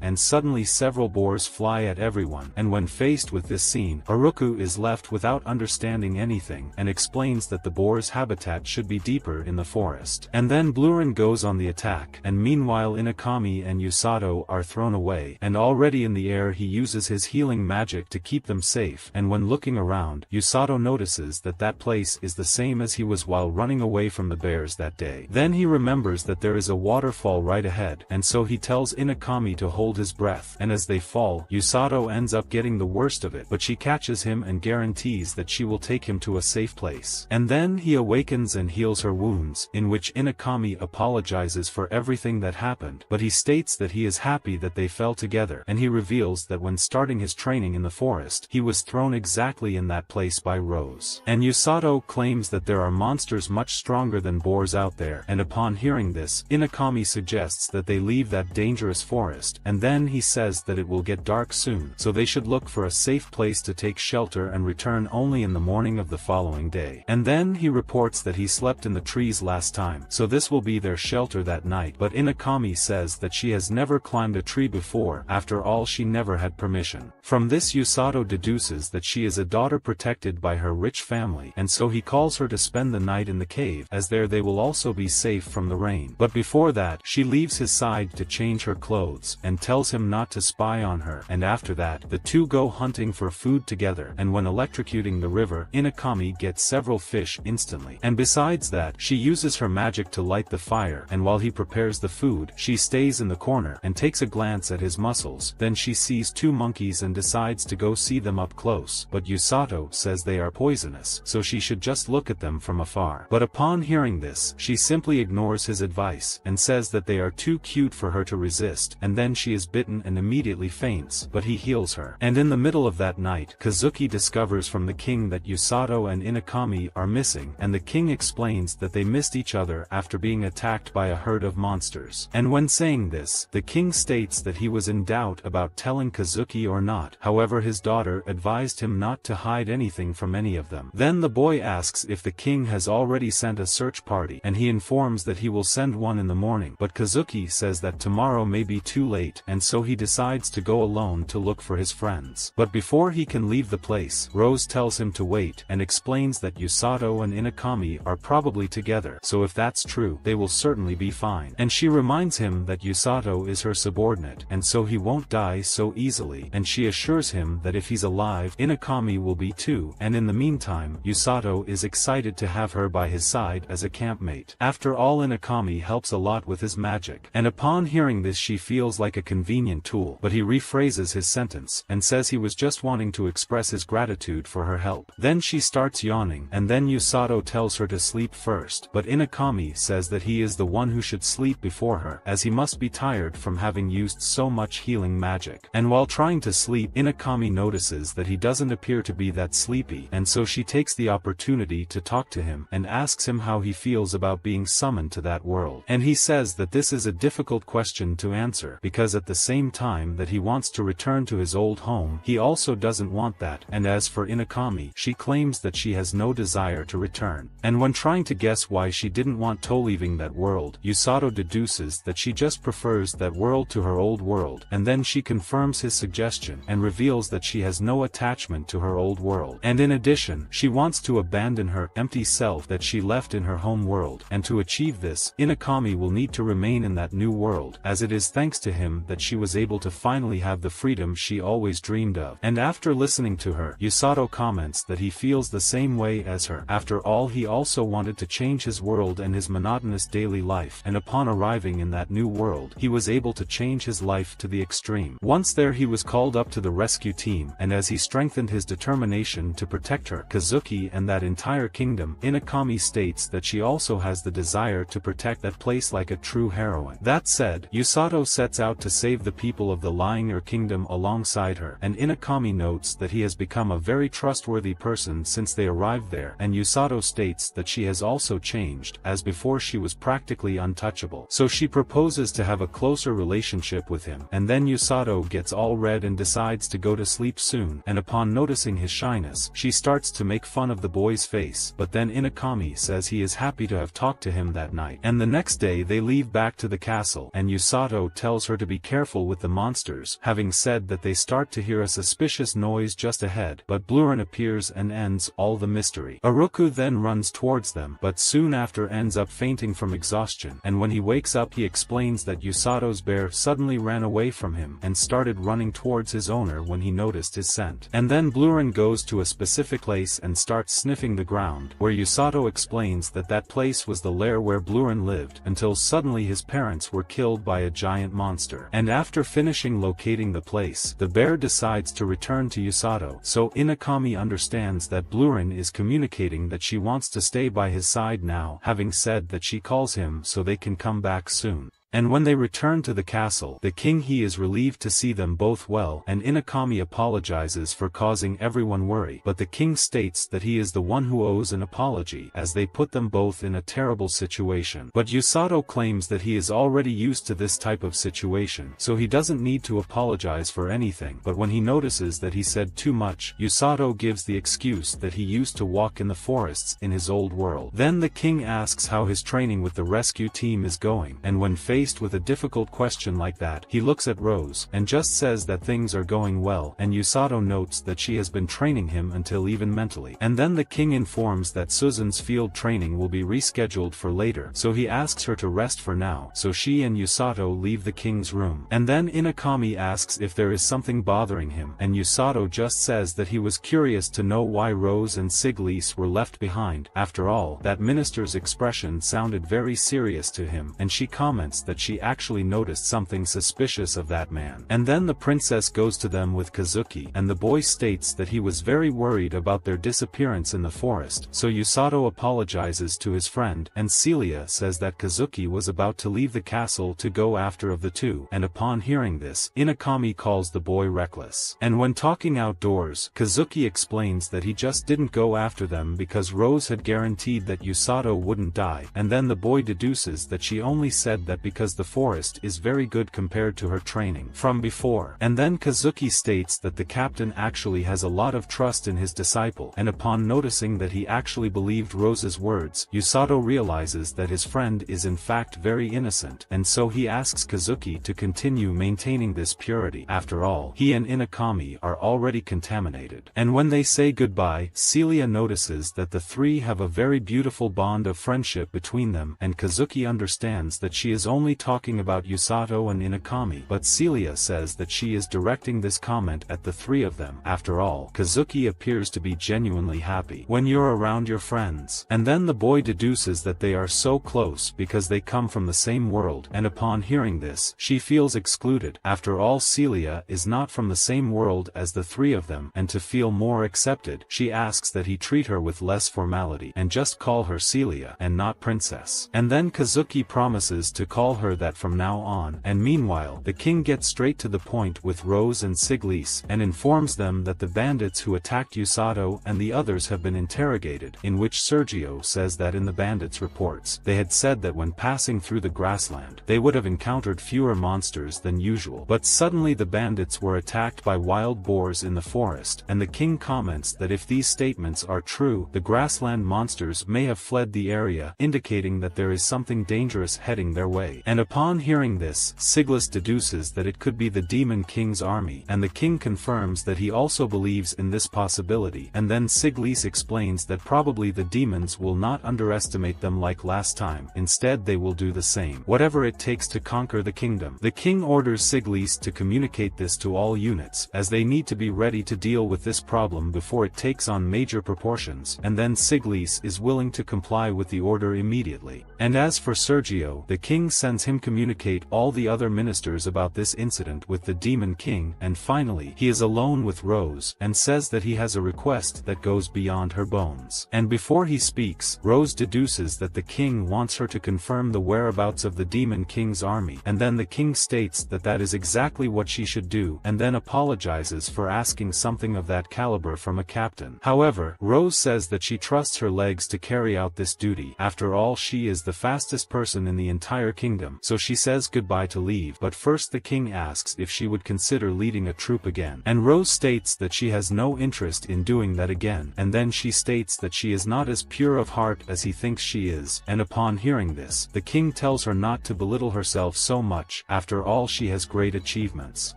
and suddenly several boars fly at everyone, and when faced with this scene, Aruku is left without understanding anything, and explains that the boar's habitat should be deeper in the forest. And then Bluren goes on the attack, and meanwhile Inakami and Usato are thrown away, and already in the air he uses his healing magic to keep them safe, and when looking around, Usato notices that that place is the same as he was while running away from the bears that day. Then he remembers that there is a waterfall right ahead, and so he tells Inakami to hold his breath, and as they fall, Usato ends up getting the worst of it, but she catches him and guarantees that she will take him to a safe place. And then he awakens and heals her wounds, in which Inakami apologizes for everything that happened, but he states that he is happy that they fell together, and he reveals that when starting his training in the forest, he was thrown exactly in that place by Rose. And Usato claims that there are monsters much stronger than boars out there, and upon hearing this, Inakami suggests that they leave that dangerous forest, and then he says that it will get dark soon, so they should look for a safe place to take shelter and return only in the morning of the following day. And then he reports that he slept in the trees last time, so this will be their shelter that night, but Inakami says that she has never climbed a tree before, after all she never had permission. From this Usato deduces that she is a daughter protected by her rich family, and so he calls her to spend the night in the cave, as there they will also be safe from the rain. But before that, she leaves his side to change her clothes, and tells him not to spy on her, and after that, the two go hunting for food together, and when electrocuting the river, Inakami gets several fish instantly. And besides that, she uses her magic to light the fire, and while he prepares the food, she stays in the corner, and takes a glance at his muscles. Then she sees two monkeys and decides to go see them up close, but Usato says they are poisonous, so she should just look at them from afar. But upon hearing this, she simply ignores his advice, face, and says that they are too cute for her to resist, and then she is bitten and immediately faints, but he heals her. And in the middle of that night, Kazuki discovers from the king that Usato and Inakami are missing, and the king explains that they missed each other after being attacked by a herd of monsters. And when saying this, the king states that he was in doubt about telling Kazuki or not. However, his daughter advised him not to hide anything from any of them. Then the boy asks if the king has already sent a search party, and he informs that he will send one in the morning, but Kazuki says that tomorrow may be too late, and so he decides to go alone to look for his friends. But before he can leave the place, Rose tells him to wait, and explains that Usato and Inakami are probably together, so if that's true, they will certainly be fine. And she reminds him that Usato is her subordinate, and so he won't die so easily, and she assures him that if he's alive, Inakami will be too, and in the meantime, Usato is excited to have her by his side as a campmate. After all, Inakami helps a lot with his magic, and upon hearing this she feels like a convenient tool, but he rephrases his sentence, and says he was just wanting to express his gratitude for her help. Then she starts yawning, and then Usato tells her to sleep first, but Inakami says that he is the one who should sleep before her, as he must be tired from having used so much healing magic. And while trying to sleep, Inakami notices that he doesn't appear to be that sleepy, and so she takes the opportunity to talk to him, and asks him how he feels about being summoned to that world. And he says that this is a difficult question to answer, because at the same time that he wants to return to his old home, he also doesn't want that. And as for Inakami, she claims that she has no desire to return. And when trying to guess why she didn't want to leaving that world, Usato deduces that she just prefers that world to her old world, and then she confirms his suggestion, and reveals that she has no attachment to her old world. And in addition, she wants to abandon her empty self that she left in her home world, and to achieve this, Inakami will need to remain in that new world, as it is thanks to him that she was able to finally have the freedom she always dreamed of. And after listening to her, Usato comments that he feels the same way as her. After all, he also wanted to change his world and his monotonous daily life, and upon arriving in that new world, he was able to change his life to the extreme. Once there, he was called up to the rescue team, and as he strengthened his determination to protect her, Kazuki, and that entire kingdom, Inakami states that she also has the desire to protect that place like a true heroine. That said, Usato sets out to save the people of the Lying Kingdom alongside her, and Inakami notes that he has become a very trustworthy person since they arrived there, and Usato states that she has also changed, as before she was practically untouchable. So she proposes to have a closer relationship with him, and then Usato gets all red and decides to go to sleep soon, and upon noticing his shyness, she starts to make fun of the boy's face, but then Inakami says he is happy to have talked to him that night. And the next day they leave back to the castle, and Usato tells her to be careful with the monsters, having said that they start to hear a suspicious noise just ahead, but Blurin appears and ends all the mystery. Aruku then runs towards them, but soon after ends up fainting from exhaustion, and when he wakes up he explains that Usato's bear suddenly ran away from him and started running towards his owner when he noticed his scent. And then Blurin goes to a specific place and starts sniffing the ground, where Usato explains that that place was the lair where Blurin lived, until suddenly his parents were killed by a giant monster. And after finishing locating the place, the bear decides to return to Usato, so Inakami understands that Blurin is communicating that she wants to stay by his side now, having said that she calls him so they can come back soon. And when they return to the castle, the king is relieved to see them both well, and Inakami apologizes for causing everyone worry, but the king states that he is the one who owes an apology, as they put them both in a terrible situation. But Usato claims that he is already used to this type of situation, so he doesn't need to apologize for anything. But when he notices that he said too much, Usato gives the excuse that he used to walk in the forests in his old world. Then the king asks how his training with the rescue team is going, and when faced with a difficult question like that, he looks at Rose, and just says that things are going well, and Usato notes that she has been training him until even mentally. And then the king informs that Suzan's field training will be rescheduled for later, so he asks her to rest for now, so she and Usato leave the king's room. And then Inakami asks if there is something bothering him, and Usato just says that he was curious to know why Rose and Siglise were left behind. After all, that minister's expression sounded very serious to him, and she comments that that she actually noticed something suspicious of that man. And then the princess goes to them with Kazuki, and the boy states that he was very worried about their disappearance in the forest, so Usato apologizes to his friend, and Celia says that Kazuki was about to leave the castle to go after of the two, and upon hearing this, Inakami calls the boy reckless. And when talking outdoors, Kazuki explains that he just didn't go after them because Rose had guaranteed that Usato wouldn't die, and then the boy deduces that she only said that because the forest is very good compared to her training from before. And then Kazuki states that the captain actually has a lot of trust in his disciple, and upon noticing that he actually believed Rose's words, Usato realizes that his friend is in fact very innocent, and so he asks Kazuki to continue maintaining this purity. After all, he and Inakami are already contaminated. And when they say goodbye, Celia notices that the three have a very beautiful bond of friendship between them, and Kazuki understands that she is only talking about Usato and Inakami, but Celia says that she is directing this comment at the three of them. After all, Kazuki appears to be genuinely happy when you're around your friends. And then the boy deduces that they are so close because they come from the same world, and upon hearing this, she feels excluded. After all, Celia is not from the same world as the three of them, and to feel more accepted, she asks that he treat her with less formality and just call her Celia and not princess. And then Kazuki promises to call her that from now on, and meanwhile, the king gets straight to the point with Rose and Siglis, and informs them that the bandits who attacked Usato and the others have been interrogated, in which Sergio says that in the bandits' reports, they had said that when passing through the grassland, they would have encountered fewer monsters than usual. But suddenly the bandits were attacked by wild boars in the forest, and the king comments that if these statements are true, the grassland monsters may have fled the area, indicating that there is something dangerous heading their way. And upon hearing this, Siglis deduces that it could be the Demon King's army, and the king confirms that he also believes in this possibility, and then Siglis explains that probably the demons will not underestimate them like last time, instead they will do the same, whatever it takes to conquer the kingdom. The king orders Siglis to communicate this to all units, as they need to be ready to deal with this problem before it takes on major proportions, and then Siglis is willing to comply with the order immediately. And as for Sergio, the king sends him communicate all the other ministers about this incident with the Demon King, and finally, he is alone with Rose, and says that he has a request that goes beyond her bones. And before he speaks, Rose deduces that the king wants her to confirm the whereabouts of the Demon King's army, and then the king states that that is exactly what she should do, and then apologizes for asking something of that caliber from a captain. However, Rose says that she trusts her legs to carry out this duty. After all, she is the fastest person in the entire kingdom, so she says goodbye to leave, but first the king asks if she would consider leading a troop again, and Rose states that she has no interest in doing that again, and then she states that she is not as pure of heart as he thinks she is, and upon hearing this, the king tells her not to belittle herself so much, after all she has great achievements.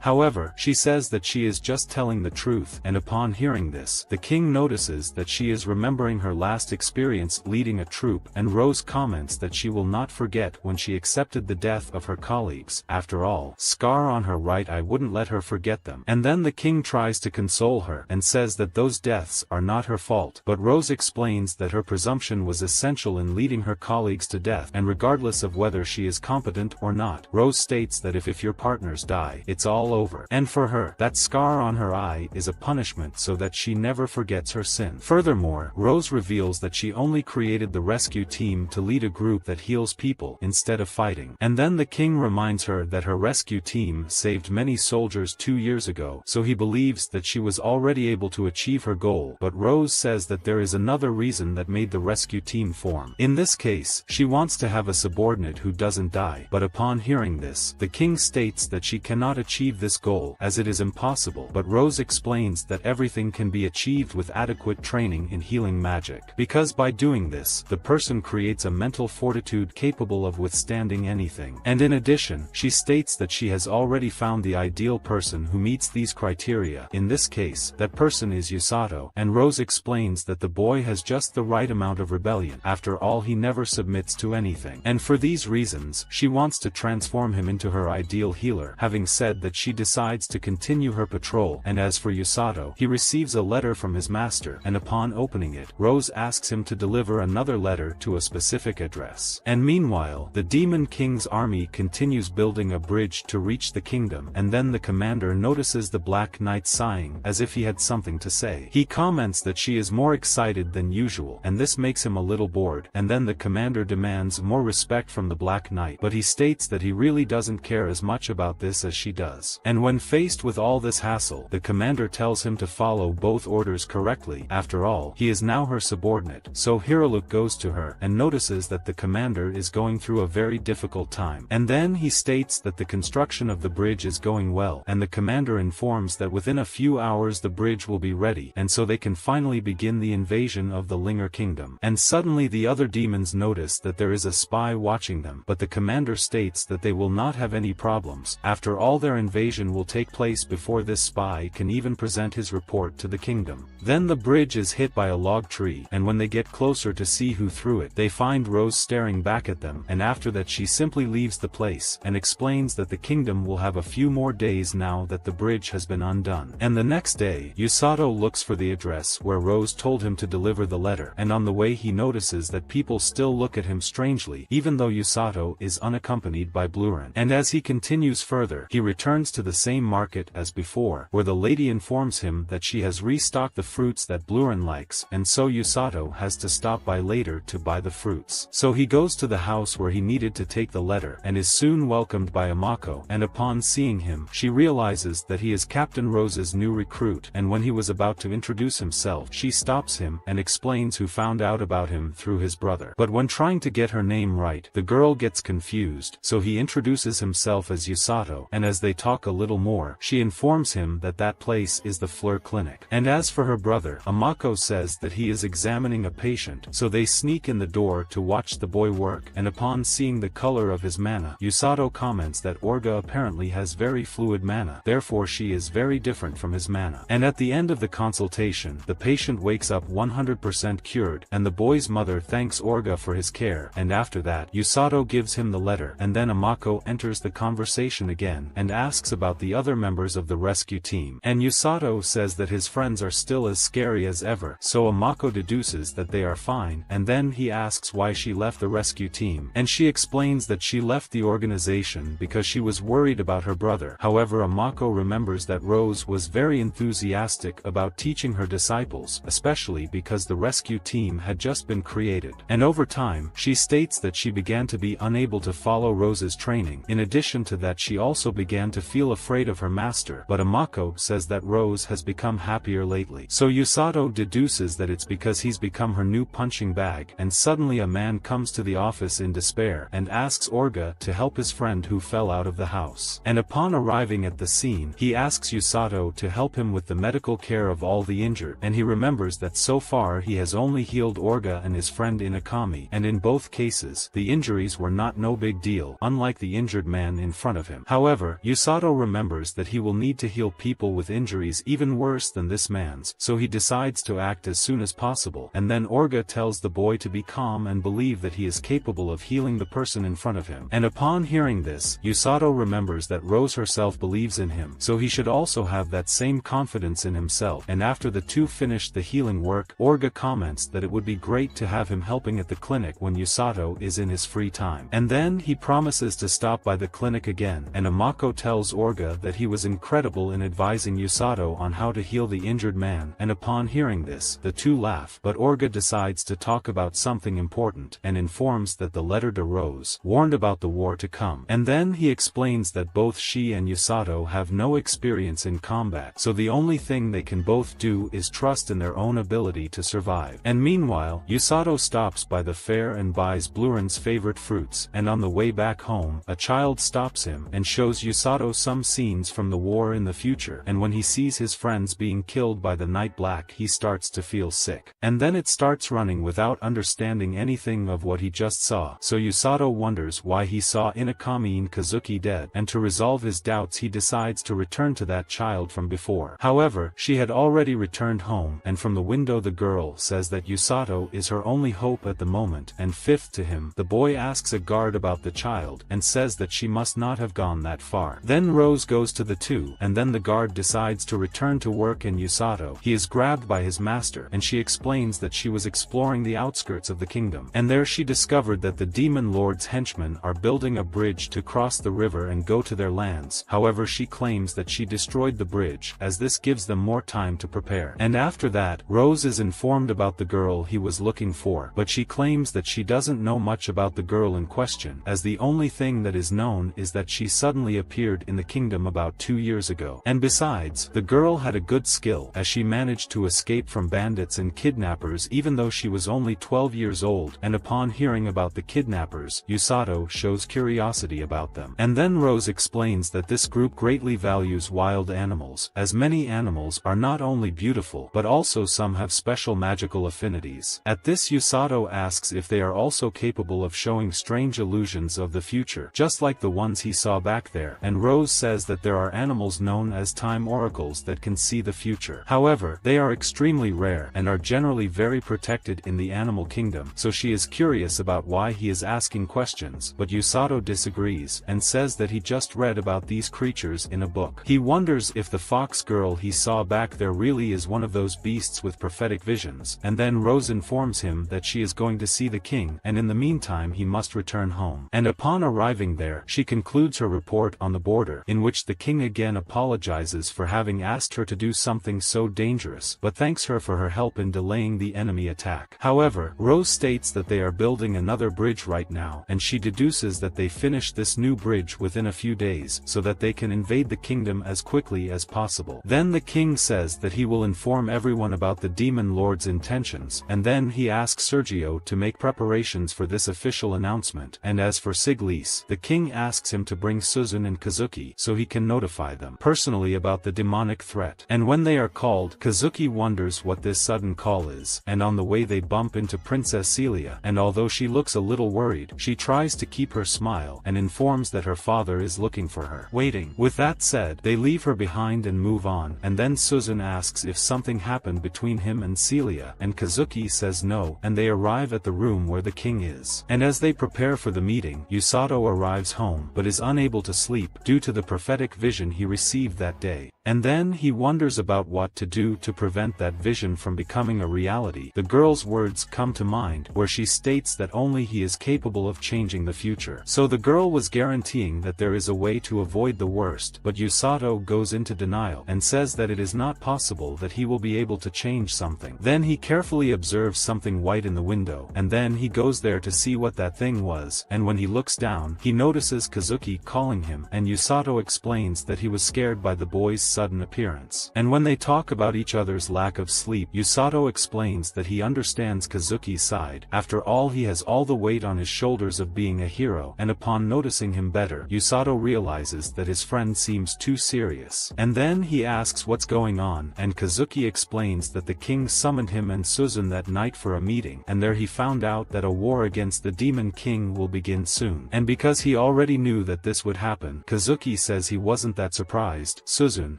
However, she says that she is just telling the truth, and upon hearing this, the king notices that she is remembering her last experience leading a troop, and Rose comments that she will not forget when she accepted the death of her colleagues. After all, scar on her right eye wouldn't let her forget them. And then the king tries to console her, and says that those deaths are not her fault, but Rose explains that her presumption was essential in leading her colleagues to death, and regardless of whether she is competent or not, Rose states that if your partners die, it's all over. And for her, that scar on her eye is a punishment so that she never forgets her sin. Furthermore, Rose reveals that she only created the rescue team to lead a group that heals people instead of fighting. And then the king reminds her that her rescue team saved many soldiers 2 years ago, so he believes that she was already able to achieve her goal, but Rose says that there is another reason that made the rescue team form. In this case, she wants to have a subordinate who doesn't die, but upon hearing this, the king states that she cannot achieve this goal as it is impossible, but Rose explains that everything can be achieved with adequate training in healing magic, because by doing this, the person creates a mental fortitude capable of withstanding anything. And in addition, she states that she has already found the ideal person who meets these criteria. In this case, that person is Usato, and Rose explains that the boy has just the right amount of rebellion. After all, he never submits to anything, and for these reasons, she wants to transform him into her ideal healer. Having said that, she decides to continue her patrol, and as for Usato, he receives a letter from his master, and upon opening it, Rose asks him to deliver another letter to a specific address. And meanwhile, the Demon King king's army continues building a bridge to reach the kingdom, and then the commander notices the Black Knight sighing as if he had something to say. He comments that she is more excited than usual, and this makes him a little bored, and then the commander demands more respect from the Black Knight, but he states that he really doesn't care as much about this as she does. And when faced with all this hassle, the commander tells him to follow both orders correctly. After all, he is now her subordinate. So HEALER goes to her and notices that the commander is going through a very difficult time. And then he states that the construction of the bridge is going well, and the commander informs that within a few hours the bridge will be ready, and so they can finally begin the invasion of the Linger Kingdom. And suddenly the other demons notice that there is a spy watching them, but the commander states that they will not have any problems. After all, their invasion will take place before this spy can even present his report to the kingdom. Then the bridge is hit by a log tree, and when they get closer to see who threw it, they find Rose staring back at them, and after that she simply leaves the place and explains that the kingdom will have a few more days now that the bridge has been undone. And the next day, Usato looks for the address where Rose told him to deliver the letter, and on the way he notices that people still look at him strangely, even though Usato is unaccompanied by Bluren. And as he continues further, he returns to the same market as before, where the lady informs him that she has restocked the fruits that Bluren likes, and so Usato has to stop by later to buy the fruits. So he goes to the house where he needed to take the letter, and is soon welcomed by Amako, and upon seeing him, she realizes that he is Captain Rose's new recruit, and when he was about to introduce himself, she stops him and explains who found out about him through his brother. But when trying to get her name right, the girl gets confused, so he introduces himself as Usato, and as they talk a little more, she informs him that that place is the Fleur Clinic. And as for her brother, Amako says that he is examining a patient, so they sneak in the door to watch the boy work, and upon seeing the color of his mana, Usato comments that Orga apparently has very fluid mana, therefore she is very different from his mana. And at the end of the consultation, the patient wakes up 100% cured, and the boy's mother thanks Orga for his care, and after that, Usato gives him the letter, and then Amako enters the conversation again, and asks about the other members of the rescue team, and Usato says that his friends are still as scary as ever, so Amako deduces that they are fine, and then he asks why she left the rescue team, and she explains that she left the organization because she was worried about her brother. However, Amako remembers that Rose was very enthusiastic about teaching her disciples, especially because the rescue team had just been created, and over time, she states that she began to be unable to follow Rose's training. In addition to that, she also began to feel afraid of her master, but Amako says that Rose has become happier lately. So Usato deduces that it's because he's become her new punching bag, and suddenly a man comes to the office in despair and asks Orga to help his friend who fell out of the house. And upon arriving at the scene, he asks Usato to help him with the medical care of all the injured, and he remembers that so far he has only healed Orga and his friend Inakami, and in both cases, the injuries were not no big deal, unlike the injured man in front of him. However, Usato remembers that he will need to heal people with injuries even worse than this man's, so he decides to act as soon as possible, and then Orga tells the boy to be calm and believe that he is capable of healing the person in front of him. And upon hearing this, Usato remembers that Rose herself believes in him, so he should also have that same confidence in himself, and after the two finish the healing work, Orga comments that it would be great to have him helping at the clinic when Usato is in his free time. And then he promises to stop by the clinic again, and Amako tells Orga that he was incredible in advising Usato on how to heal the injured man, and upon hearing this, the two laugh, but Orga decides to talk about something important, and informs that the letter to Rose warned about the war to come. And then he explains that both she and Usato have no experience in combat, so the only thing they can both do is trust in their own ability to survive. And meanwhile, Usato stops by the fair and buys Bluren's favorite fruits, and on the way back home, a child stops him and shows Usato some scenes from the war in the future, and when he sees his friends being killed by the Night Black, he starts to feel sick. And then it starts running without understanding anything of what he just saw, so Usato wonders why he saw Inakami and Kazuki dead, and to resolve his doubts he decides to return to that child from before. However, she had already returned home, and from the window the girl says that Usato is her only hope at the moment, and fifth to him, the boy asks a guard about the child, and says that she must not have gone that far. Then Rose goes to the two, and then the guard decides to return to work, and Usato, he is grabbed by his master, and she explains that she was exploring the outskirts of the kingdom, and there she discovered that the demon lord's henchman henchmen are building a bridge to cross the river and go to their lands. However, she claims that she destroyed the bridge, as this gives them more time to prepare. And after that, Rose is informed about the girl he was looking for, but she claims that she doesn't know much about the girl in question, as the only thing that is known is that she suddenly appeared in the kingdom about 2 years ago. And besides, the girl had a good skill, as she managed to escape from bandits and kidnappers even though she was only 12 years old, and upon hearing about the kidnappers, Usato shows curiosity about them. And then Rose explains that this group greatly values wild animals, as many animals are not only beautiful but also some have special magical affinities. At this, Usato asks if they are also capable of showing strange illusions of the future, just like the ones he saw back there, and Rose says that there are animals known as time oracles that can see the future. However, they are extremely rare and are generally very protected in the animal kingdom, so she is curious about why he is asking questions, but Usato disagrees, and says that he just read about these creatures in a book. He wonders if the fox girl he saw back there really is one of those beasts with prophetic visions, and then Rose informs him that she is going to see the king, and in the meantime he must return home. And upon arriving there, she concludes her report on the border, in which the king again apologizes for having asked her to do something so dangerous, but thanks her for her help in delaying the enemy attack. However, Rose states that they are building another bridge right now, and she deduces that they finish this new bridge within a few days, so that they can invade the kingdom as quickly as possible. Then the king says that he will inform everyone about the demon lord's intentions, and then he asks Sergio to make preparations for this official announcement. And as for Siglise, the king asks him to bring Suzun and Kazuki so he can notify them personally about the demonic threat. And when they are called, Kazuki wonders what this sudden call is, and on the way they bump into Princess Celia, and although she looks a little worried, she tries to keep her smile and informs that her father is looking for her, waiting. With that said, they leave her behind and move on, and then Suzun asks if something happened between him and Celia, and Kazuki says no, and they arrive at the room where the king is. And as they prepare for the meeting, Usato arrives home but is unable to sleep due to the prophetic vision he received that day. And then he wonders about what to do to prevent that vision from becoming a reality. The girl's words come to mind, where she states that only he is capable of changing the future. So the girl was guaranteeing that there is a way to avoid the worst, but Usato goes into denial and says that it is not possible that he will be able to change something. Then he carefully observes something white in the window, and then he goes there to see what that thing was, and when he looks down, he notices Kazuki calling him, and Usato explains that he was scared by the boy's sudden appearance. And when they talk about each other's lack of sleep, Usato explains that he understands Kazuki's side. After all, he has all the weight on his shoulders of being a hero, and upon noticing him better, Usato realizes that his friend seems too serious. And then he asks what's going on, and Kazuki explains that the king summoned him and Suzun that night for a meeting, and there he found out that a war against the demon king will begin soon. And because he already knew that this would happen, Kazuki says he wasn't that surprised. Suzun,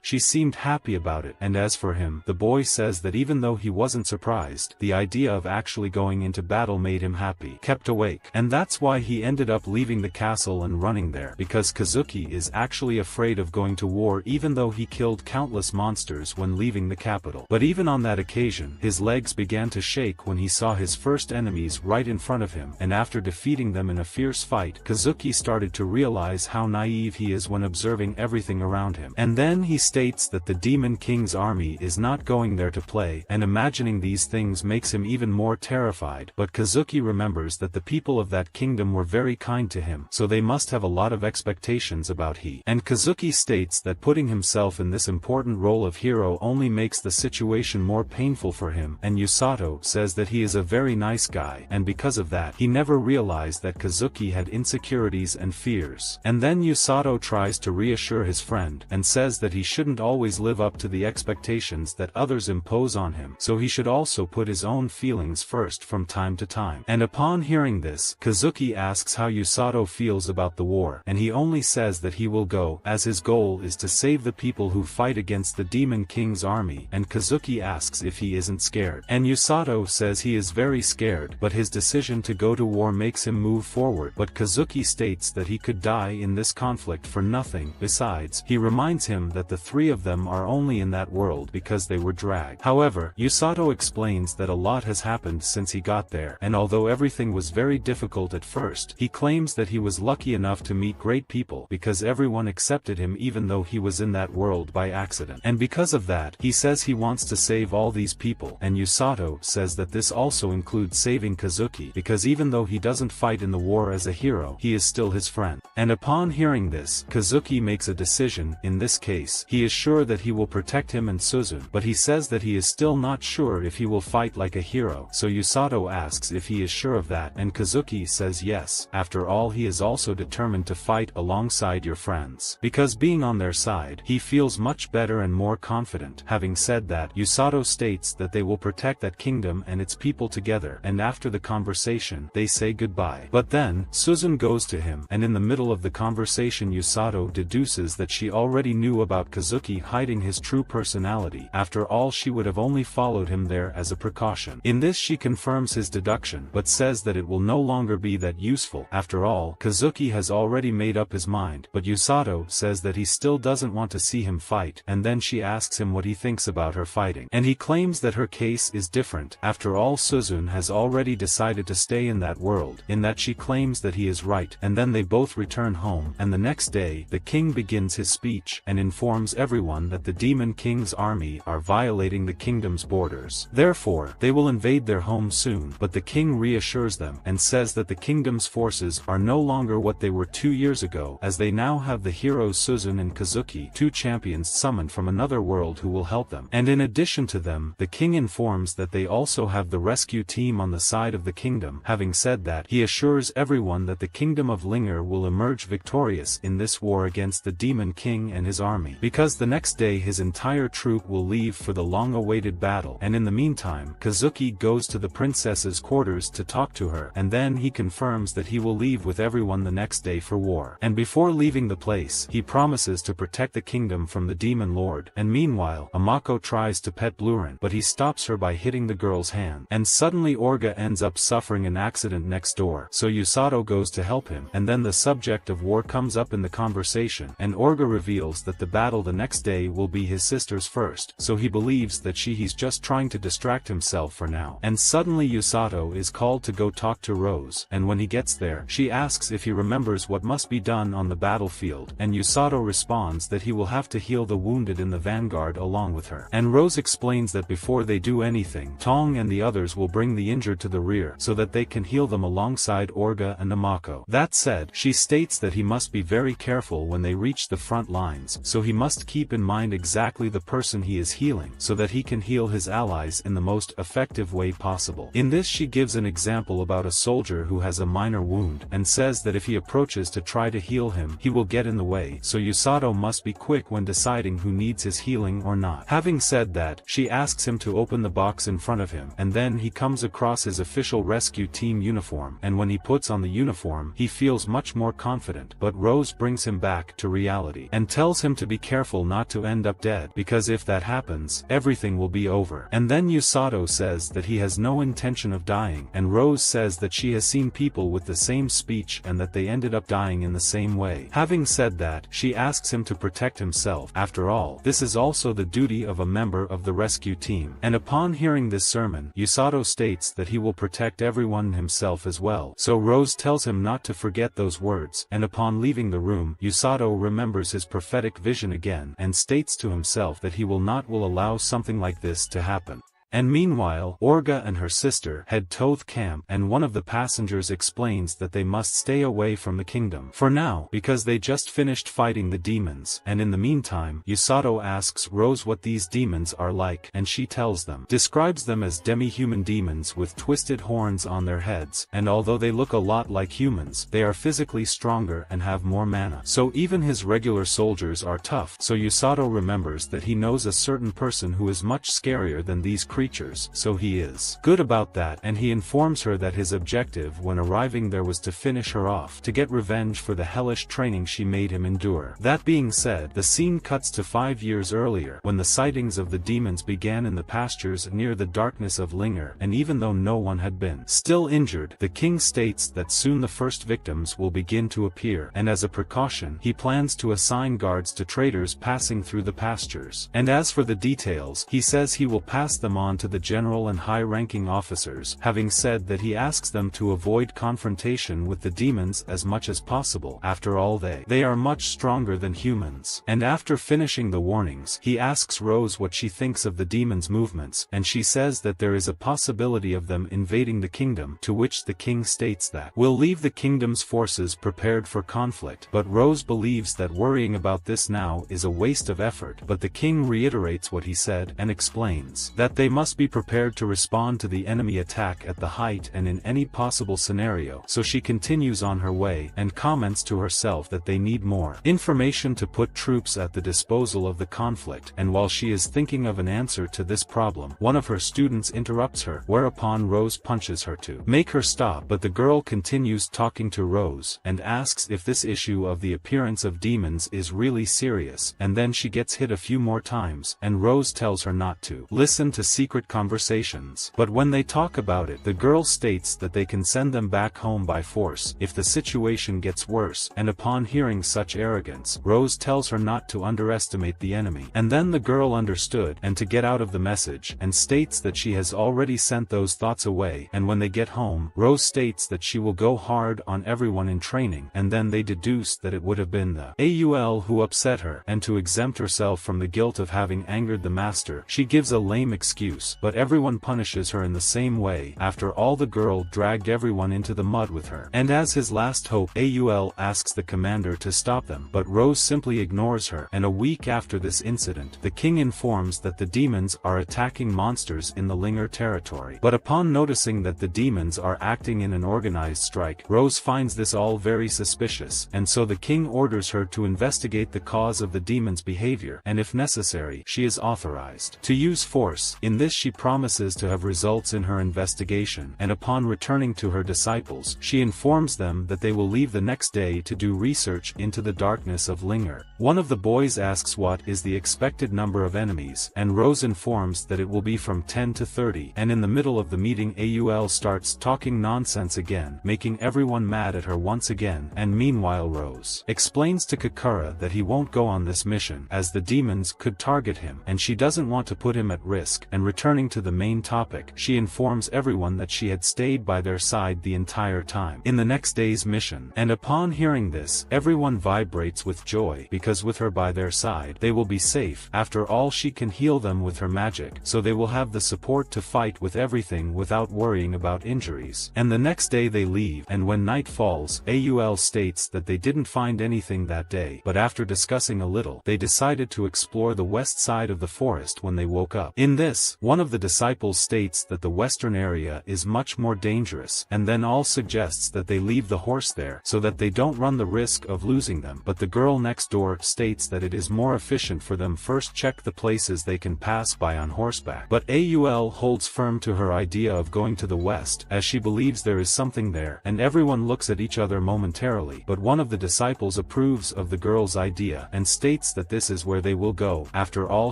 she seemed happy about it, and as for him, the boy says that even though he wasn't surprised, the idea of actually going into battle made him happy, kept awake, and that's why he ended up leaving the castle and running there, because Kazuki is actually afraid of going to war even though he killed countless monsters when leaving the capital. But even on that occasion, his legs began to shake when he saw his first enemies right in front of him, and after defeating them in a fierce fight, Kazuki started to realize how naive he is when observing everything around him. And then he states that the Demon King's army is not going there to play, and imagining these things makes him even more terrified. But Kazuki remembers that the people of that kingdom were very kind to him, so they must have a lot of expectations about he. And Kazuki states that putting himself in this important role of hero only makes the situation more painful for him, and Usato says that he is a very nice guy, and because of that, he never realized that Kazuki had insecurities and fears. And then Usato tries to reassure his friend, and says that he shouldn't always live up to the expectations that others impose on him, so he should also put his own feelings first from time to time. And upon hearing this, Kazuki asks how Usato feels about the war, and he only says that he will go, as his goal is to save the people who fight against the Demon King's army, and Kazuki asks if he isn't scared. And Usato says he is very scared, but his decision to go to war makes him move forward. But Kazuki states that he could die in this conflict for nothing. Besides, he reminds him that the three of them are only in that world because they were dragged. However, Usato explains that a lot has happened since he got there, and although everything was very difficult at first, first. He claims that he was lucky enough to meet great people because everyone accepted him even though he was in that world by accident. And because of that, he says he wants to save all these people, and Usato says that this also includes saving Kazuki because even though he doesn't fight in the war as a hero, he is still his friend. And upon hearing this, Kazuki makes a decision. In this case, he is sure that he will protect him and Suzune, but he says that he is still not sure if he will fight like a hero, so Usato asks if he is sure of that, and Kazuki says yes. After all, he is also determined to fight alongside your friends, because being on their side, he feels much better and more confident. Having said that, Usato states that they will protect that kingdom and its people together, and after the conversation, they say goodbye. But then, Suzune goes to him, and in the middle of the conversation Usato deduces that she already knew about Kazuki hiding his true personality. After all, she would have only followed him there as a precaution. In this she confirms his deduction, but says that it will no longer be that useful. After all, Kazuki has already made up his mind, but Usato says that he still doesn't want to see him fight, and then she asks him what he thinks about her fighting. And he claims that her case is different. After all, Suzune has already decided to stay in that world, in that she claims that he is right, and then they both return home, and the next day, the king begins his speech, and informs everyone that the Demon King's army are violating the kingdom's borders. Therefore, they will invade their home soon, but the king reassures them, and says that the kingdom's forces are no longer what they were 2 years ago, as they now have the heroes Suzune and Kazuki, two champions summoned from another world who will help them. And in addition to them, the king informs that they also have the rescue team on the side of the kingdom. Having said that, he assures everyone that the kingdom of Linger will emerge victorious in this war against the Demon King and his army, because the next day his entire troop will leave for the long-awaited battle. And in the meantime, Kazuki goes to the princess's quarters to talk to her, and then he confirms that he will leave with everyone the next day for war. And before leaving the place, he promises to protect the kingdom from the Demon Lord. And meanwhile, Amako tries to pet Blurin, but he stops her by hitting the girl's hand. And suddenly Orga ends up suffering an accident next door, so Usato goes to help him, and then the subject of war comes up in the conversation, and Orga reveals that the battle the next day will be his sister's first, so he believes that he's just trying to distract himself for now. And suddenly Usato is called to go talk to Rose, and when he gets there, she asks if he remembers what must be done on the battlefield, and Usato responds that he will have to heal the wounded in the vanguard along with her. And Rose explains that before they do anything, Tong and the others will bring the injured to the rear so that they can heal them alongside Orga and Amako. That said, she states that he must be very careful when they reach the front lines, so he must keep in mind exactly the person he is healing so that he can heal his allies in the most effective way possible. In this she gives an example about a soldier who has a minor wound, and says that if he approaches to try to heal him, he will get in the way, so Usato must be quick when deciding who needs his healing or not. Having said that, she asks him to open the box in front of him, and then he comes across his official rescue team uniform, and when he puts on the uniform, he feels much more confident. But Rose brings him back to reality, and tells him to be careful not to end up dead, because if that happens, everything will be over. And then Usato says that he has no intention of dying, and Rose says that she has seen people with the same speech and that they ended up dying in the same way. Having said that, she asks him to protect himself. After all, this is also the duty of a member of the rescue team. And upon hearing this sermon, Usato states that he will protect everyone himself as well. So Rose tells him not to forget those words, and upon leaving the room, Usato remembers his prophetic vision again, and states to himself that he will allow something like this to happen. And meanwhile, Orga and her sister head to the camp, and one of the passengers explains that they must stay away from the kingdom for now, because they just finished fighting the demons. And in the meantime, Usato asks Rose what these demons are like, and she tells them, describes them as demi-human demons with twisted horns on their heads, and although they look a lot like humans, they are physically stronger and have more mana. So even his regular soldiers are tough, so Usato remembers that he knows a certain person who is much scarier than these creatures, so he is good about that, and he informs her that his objective when arriving there was to finish her off, to get revenge for the hellish training she made him endure. That being said, the scene cuts to 5 years earlier, when the sightings of the demons began in the pastures near the darkness of Linger, and even though no one had been still injured, the king states that soon the first victims will begin to appear, and as a precaution, he plans to assign guards to traders passing through the pastures. And as for the details, he says he will pass them on on to the general and high-ranking officers, having said that he asks them to avoid confrontation with the demons as much as possible. After all, they are much stronger than humans. And after finishing the warnings, he asks Rose what she thinks of the demons' movements, and she says that there is a possibility of them invading the kingdom, to which the king states that will leave the kingdom's forces prepared for conflict. But Rose believes that worrying about this now is a waste of effort, but the king reiterates what he said and explains that they must be prepared to respond to the enemy attack at the height and in any possible scenario. So she continues on her way and comments to herself that they need more information to put troops at the disposal of the conflict. And while she is thinking of an answer to this problem, one of her students interrupts her, whereupon Rose punches her to make her stop. But the girl continues talking to Rose and asks if this issue of the appearance of demons is really serious, and then she gets hit a few more times, and Rose tells her not to listen to secret conversations. But when they talk about it, the girl states that they can send them back home by force if the situation gets worse, and upon hearing such arrogance, Rose tells her not to underestimate the enemy. And then the girl understood and to get out of the message, and states that she has already sent those thoughts away. And when they get home, Rose states that she will go hard on everyone in training, and then they deduce that it would have been the AUL who upset her, and to exempt herself from the guilt of having angered the master, she gives a lame excuse, but everyone punishes her in the same way. After all, the girl dragged everyone into the mud with her, and as his last hope, AUL asks the commander to stop them, but Rose simply ignores her. And a week after this incident, the king informs that the demons are attacking monsters in the Linger territory. But upon noticing that the demons are acting in an organized strike, Rose finds this all very suspicious, and so the king orders her to investigate the cause of the demons' behavior, and if necessary, she is authorized to use force. In this she promises to have results in her investigation, and upon returning to her disciples, she informs them that they will leave the next day to do research into the darkness of Linger. One of the boys asks what is the expected number of enemies, and Rose informs that it will be from 10 to 30, and in the middle of the meeting AUL starts talking nonsense again, making everyone mad at her once again. And meanwhile Rose explains to Kakura that he won't go on this mission as the demons could target him, and she doesn't want to put him at risk. And returning to the main topic, she informs everyone that she had stayed by their side the entire time in the next day's mission. And upon hearing this, everyone vibrates with joy, because with her by their side, they will be safe. After all, she can heal them with her magic, so they will have the support to fight with everything without worrying about injuries. And the next day they leave, and when night falls, AUL states that they didn't find anything that day, but after discussing a little, they decided to explore the west side of the forest when they woke up. In this, one of the disciples states that the western area is much more dangerous, and then all suggests that they leave the horse there so that they don't run the risk of losing them. But the girl next door states that it is more efficient for them first check the places they can pass by on horseback. But AUL holds firm to her idea of going to the west, as she believes there is something there, and everyone looks at each other momentarily. But one of the disciples approves of the girl's idea and states that this is where they will go. After all,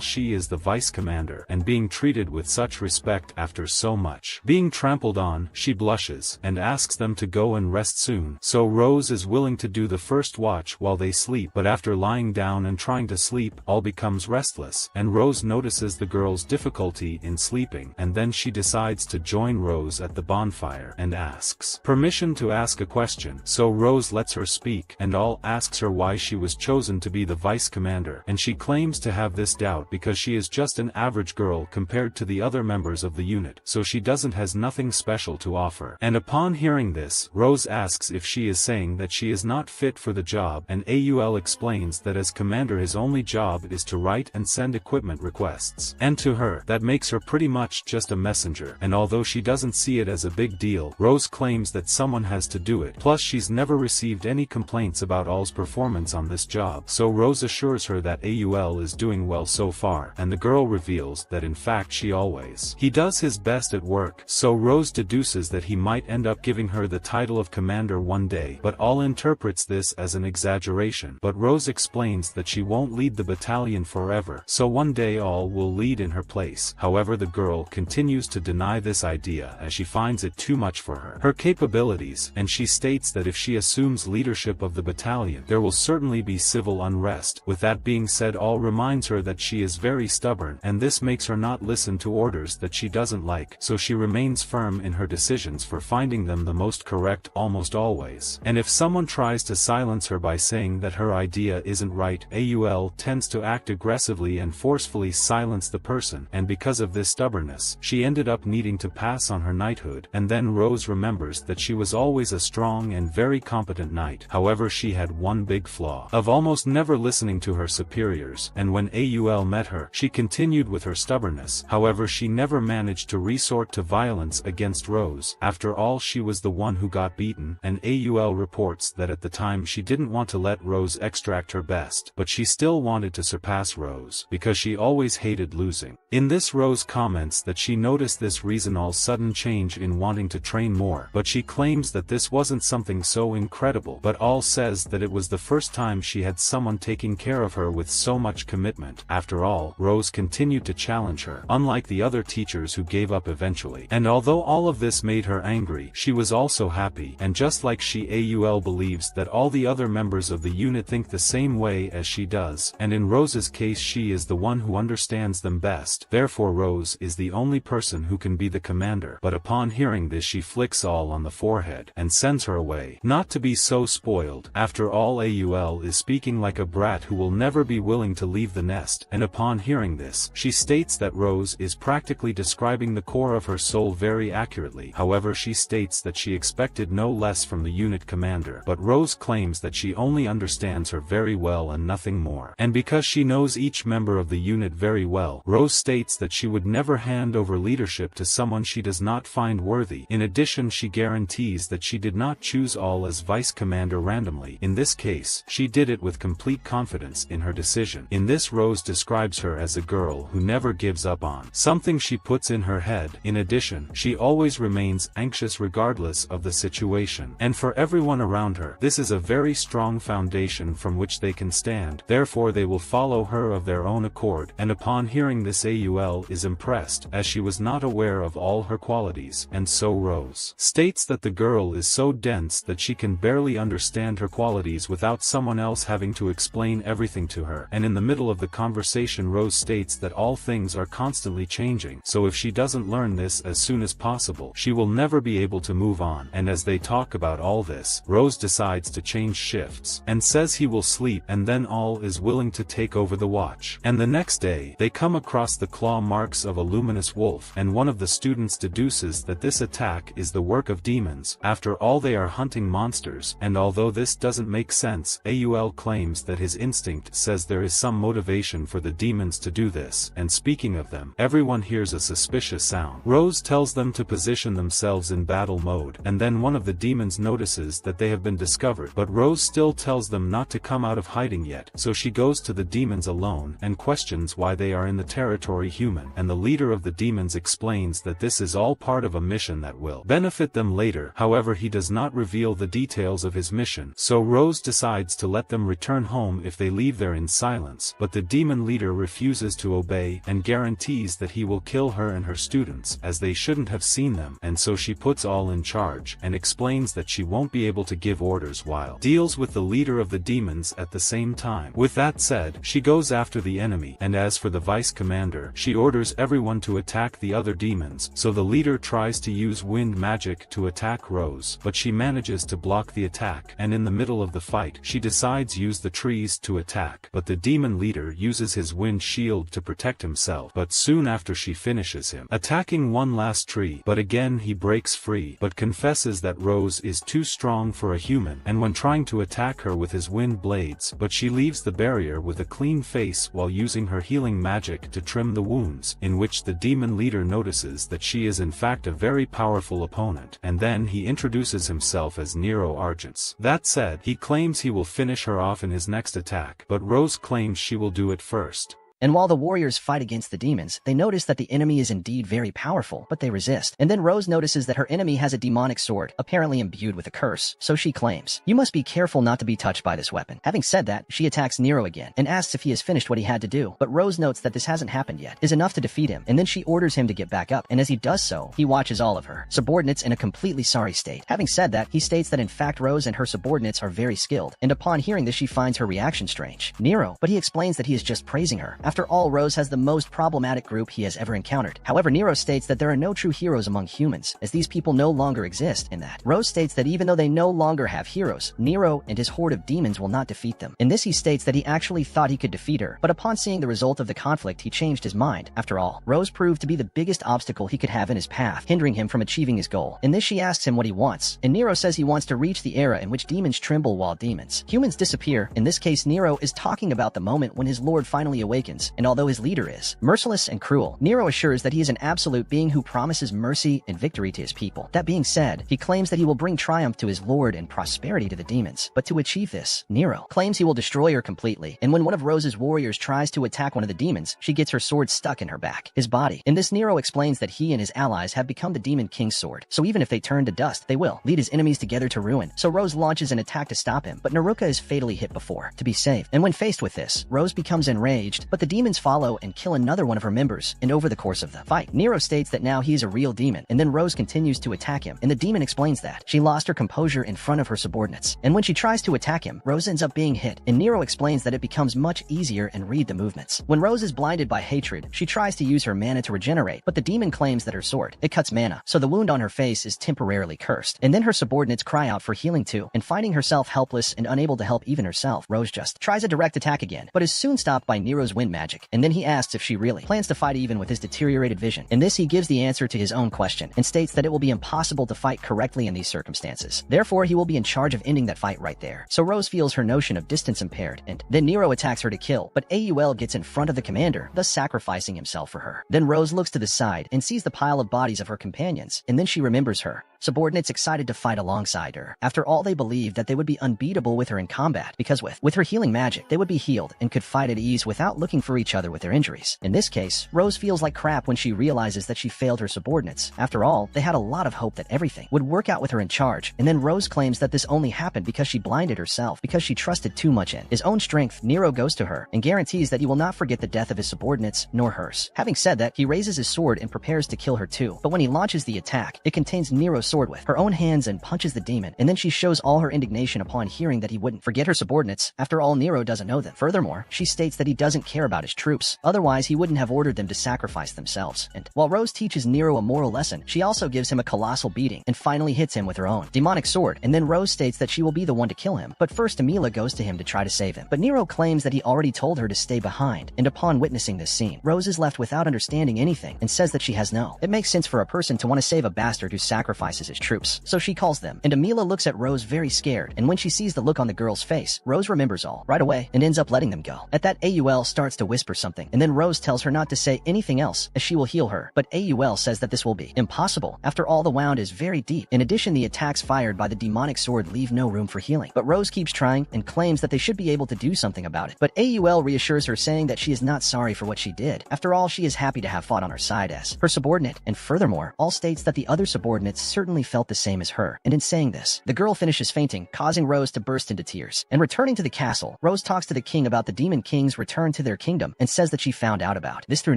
she is the vice commander, and being treated with such respect after so much being trampled on, she blushes and asks them to go and rest soon. So Rose is willing to do the first watch while they sleep, but after lying down and trying to sleep, all becomes restless, and Rose notices the girl's difficulty in sleeping, and then she decides to join Rose at the bonfire and asks permission to ask a question. So Rose lets her speak, and all asks her why she was chosen to be the vice commander, and she claims to have this doubt because she is just an average girl compared to the other members of the unit, so she has nothing special to offer. And upon hearing this, Rose asks if she is saying that she is not fit for the job, and AUL explains that as commander his only job is to write and send equipment requests, and to her, that makes her pretty much just a messenger. And although she doesn't see it as a big deal, Rose claims that someone has to do it, plus she's never received any complaints about All's performance on this job. So Rose assures her that AUL is doing well so far, and the girl reveals that in fact he does his best at work. So Rose deduces that he might end up giving her the title of commander one day, but All interprets this as an exaggeration. But Rose explains that she won't lead the battalion forever, so one day All will lead in her place. However, the girl continues to deny this idea as she finds it too much for her capabilities, and she states that if she assumes leadership of the battalion, there will certainly be civil unrest. With that being said, All reminds her that she is very stubborn, and this makes her not listen listen to orders that she doesn't like, so she remains firm in her decisions for finding them the most correct almost always. And if someone tries to silence her by saying that her idea isn't right, AUL tends to act aggressively and forcefully silence the person, and because of this stubbornness, she ended up needing to pass on her knighthood. And then Rose remembers that she was always a strong and very competent knight. However, she had one big flaw of almost never listening to her superiors, and when AUL met her, she continued with her stubbornness. However, she never managed to resort to violence against Rose. After all, she was the one who got beaten, and AUL reports that at the time she didn't want to let Rose extract her best, but she still wanted to surpass Rose, because she always hated losing. In this, Rose comments that she noticed this reason all sudden change in wanting to train more, but she claims that this wasn't something so incredible, but all says that it was the first time she had someone taking care of her with so much commitment. After all, Rose continued to challenge her, unlike the other teachers who gave up eventually. And although all of this made her angry, she was also happy, and just like she, AUL believes that all the other members of the unit think the same way as she does, and in Rose's case she is the one who understands them best. Therefore Rose is the only person who can be the commander. But upon hearing this, she flicks all on the forehead and sends her away. Not to be so spoiled. After all, AUL is speaking like a brat who will never be willing to leave the nest, and upon hearing this, she states that Rose is practically describing the core of her soul very accurately. However, she states that she expected no less from the unit commander, but Rose claims that she only understands her very well and nothing more. And because she knows each member of the unit very well, Rose states that she would never hand over leadership to someone she does not find worthy. In addition, she guarantees that she did not choose all as vice commander randomly. In this case, she did it with complete confidence in her decision. In this, Rose describes her as a girl who never gives up on something she puts in her head. In addition, she always remains anxious regardless of the situation. And for everyone around her, this is a very strong foundation from which they can stand. Therefore they will follow her of their own accord. And upon hearing this, AUL is impressed, as she was not aware of all her qualities. And so Rose states that the girl is so dense that she can barely understand her qualities without someone else having to explain everything to her. And in the middle of the conversation, Rose states that all things are constantly changing, so if she doesn't learn this as soon as possible, she will never be able to move on. And as they talk about all this, Rose decides to change shifts, and says he will sleep, and then all is willing to take over the watch. And the next day, they come across the claw marks of a luminous wolf, and one of the students deduces that this attack is the work of demons. After all, they are hunting monsters, and although this doesn't make sense, AUL claims that his instinct says there is some motivation for the demons to do this. And speaking of them, everyone hears a suspicious sound. Rose tells them to position themselves in battle mode, and then one of the demons notices that they have been discovered, but Rose still tells them not to come out of hiding yet, so she goes to the demons alone and questions why they are in the territory human, and the leader of the demons explains that this is all part of a mission that will benefit them later. However, he does not reveal the details of his mission, so Rose decides to let them return home if they leave there in silence, but the demon leader refuses to obey and guarantees that he will kill her and her students, as they shouldn't have seen them. And so she puts all in charge and explains that she won't be able to give orders while deals with the leader of the demons at the same time. With that said, she goes after the enemy, and as for the vice commander, she orders everyone to attack the other demons. So the leader tries to use wind magic to attack Rose, but she manages to block the attack, and in the middle of the fight, she decides use the trees to attack, but the demon leader uses his wind shield to protect himself. But soon after, she finishes him, attacking one last tree, but again he breaks free, but confesses that Rose is too strong for a human, and when trying to attack her with his wind blades, but she leaves the barrier with a clean face while using her healing magic to trim the wounds, in which the demon leader notices that she is in fact a very powerful opponent, and then he introduces himself as Nero Argents. That said, he claims he will finish her off in his next attack, but Rose claims she will do it first. And while the warriors fight against the demons, they notice that the enemy is indeed very powerful, but they resist. And then Rose notices that her enemy has a demonic sword, apparently imbued with a curse, so she claims, "You must be careful not to be touched by this weapon." Having said that, she attacks Nero again, and asks if he has finished what he had to do, but Rose notes that this hasn't happened yet, is enough to defeat him, and then she orders him to get back up, and as he does so, he watches all of her subordinates in a completely sorry state. Having said that, he states that in fact Rose and her subordinates are very skilled, and upon hearing this she finds her reaction strange. Nero, but he explains that he is just praising her. After all, Rose has the most problematic group he has ever encountered. However, Nero states that there are no true heroes among humans, as these people no longer exist in that. Rose states that even though they no longer have heroes, Nero and his horde of demons will not defeat them. In this, he states that he actually thought he could defeat her, but upon seeing the result of the conflict, he changed his mind. After all, Rose proved to be the biggest obstacle he could have in his path, hindering him from achieving his goal. In this, she asks him what he wants, and Nero says he wants to reach the era in which demons tremble while humans disappear. In this case, Nero is talking about the moment when his lord finally awakens, and although his leader is merciless and cruel, Nero assures that he is an absolute being who promises mercy and victory to his people. That being said, he claims that he will bring triumph to his lord and prosperity to the demons. But to achieve this, Nero claims he will destroy her completely, and when one of Rose's warriors tries to attack one of the demons, she gets her sword stuck in her back, his body. In this, Nero explains that he and his allies have become the Demon King's sword, so even if they turn to dust, they will lead his enemies together to ruin. So Rose launches an attack to stop him, but Naruka is fatally hit before to be saved. And when faced with this, Rose becomes enraged, but the demons follow and kill another one of her members. And over the course of the fight, Nero states that now he is a real demon, and then Rose continues to attack him, and the demon explains that she lost her composure in front of her subordinates. And when she tries to attack him, Rose ends up being hit, and Nero explains that it becomes much easier and read the movements. When Rose is blinded by hatred, she tries to use her mana to regenerate, but the demon claims that her sword, it cuts mana, so the wound on her face is temporarily cursed. And then her subordinates cry out for healing too, and finding herself helpless and unable to help even herself, Rose just tries a direct attack again, but is soon stopped by Nero's wind magic. And then he asks if she really plans to fight even with his deteriorated vision. In this, he gives the answer to his own question, and states that it will be impossible to fight correctly in these circumstances. Therefore, he will be in charge of ending that fight right there. So Rose feels her notion of distance impaired, and then Nero attacks her to kill, but Aul gets in front of the commander, thus sacrificing himself for her. Then Rose looks to the side and sees the pile of bodies of her companions, and then she remembers her subordinates excited to fight alongside her. After all, they believed that they would be unbeatable with her in combat, because with her healing magic, they would be healed and could fight at ease without looking for each other with their injuries. In this case, Rose feels like crap when she realizes that she failed her subordinates. After all, they had a lot of hope that everything would work out with her in charge, and then Rose claims that this only happened because she blinded herself, because she trusted too much in his own strength. Nero goes to her and guarantees that he will not forget the death of his subordinates, nor hers. Having said that, he raises his sword and prepares to kill her too, but when he launches the attack, it contains Nero's sword with her own hands and punches the demon, and then she shows all her indignation upon hearing that he wouldn't forget her subordinates. After all, Nero doesn't know them. Furthermore, she states that he doesn't care about his troops, otherwise he wouldn't have ordered them to sacrifice themselves. And while Rose teaches Nero a moral lesson, she also gives him a colossal beating and finally hits him with her own demonic sword, and then Rose states that she will be the one to kill him. But first, Emila goes to him to try to save him, but Nero claims that he already told her to stay behind, and upon witnessing this scene, Rose is left without understanding anything and says that she has no. It makes sense for a person to want to save a bastard who sacrifices his troops, so she calls them, and Emila looks at Rose very scared, and when she sees the look on the girl's face, Rose remembers all right away and ends up letting them go. At that, Aul starts to whisper something, and then Rose tells her not to say anything else as she will heal her, but Aul says that this will be impossible. After all, the wound is very deep. In addition, the attacks fired by the demonic sword leave no room for healing, but Rose keeps trying and claims that they should be able to do something about it. But Aul reassures her, saying that she is not sorry for what she did. After all, she is happy to have fought on her side as her subordinate, and furthermore, all states that the other subordinates certainly felt the same as her. And in saying this, the girl finishes fainting, causing Rose to burst into tears. And returning to the castle, Rose talks to the king about the Demon King's return to their kingdom and says that she found out about this through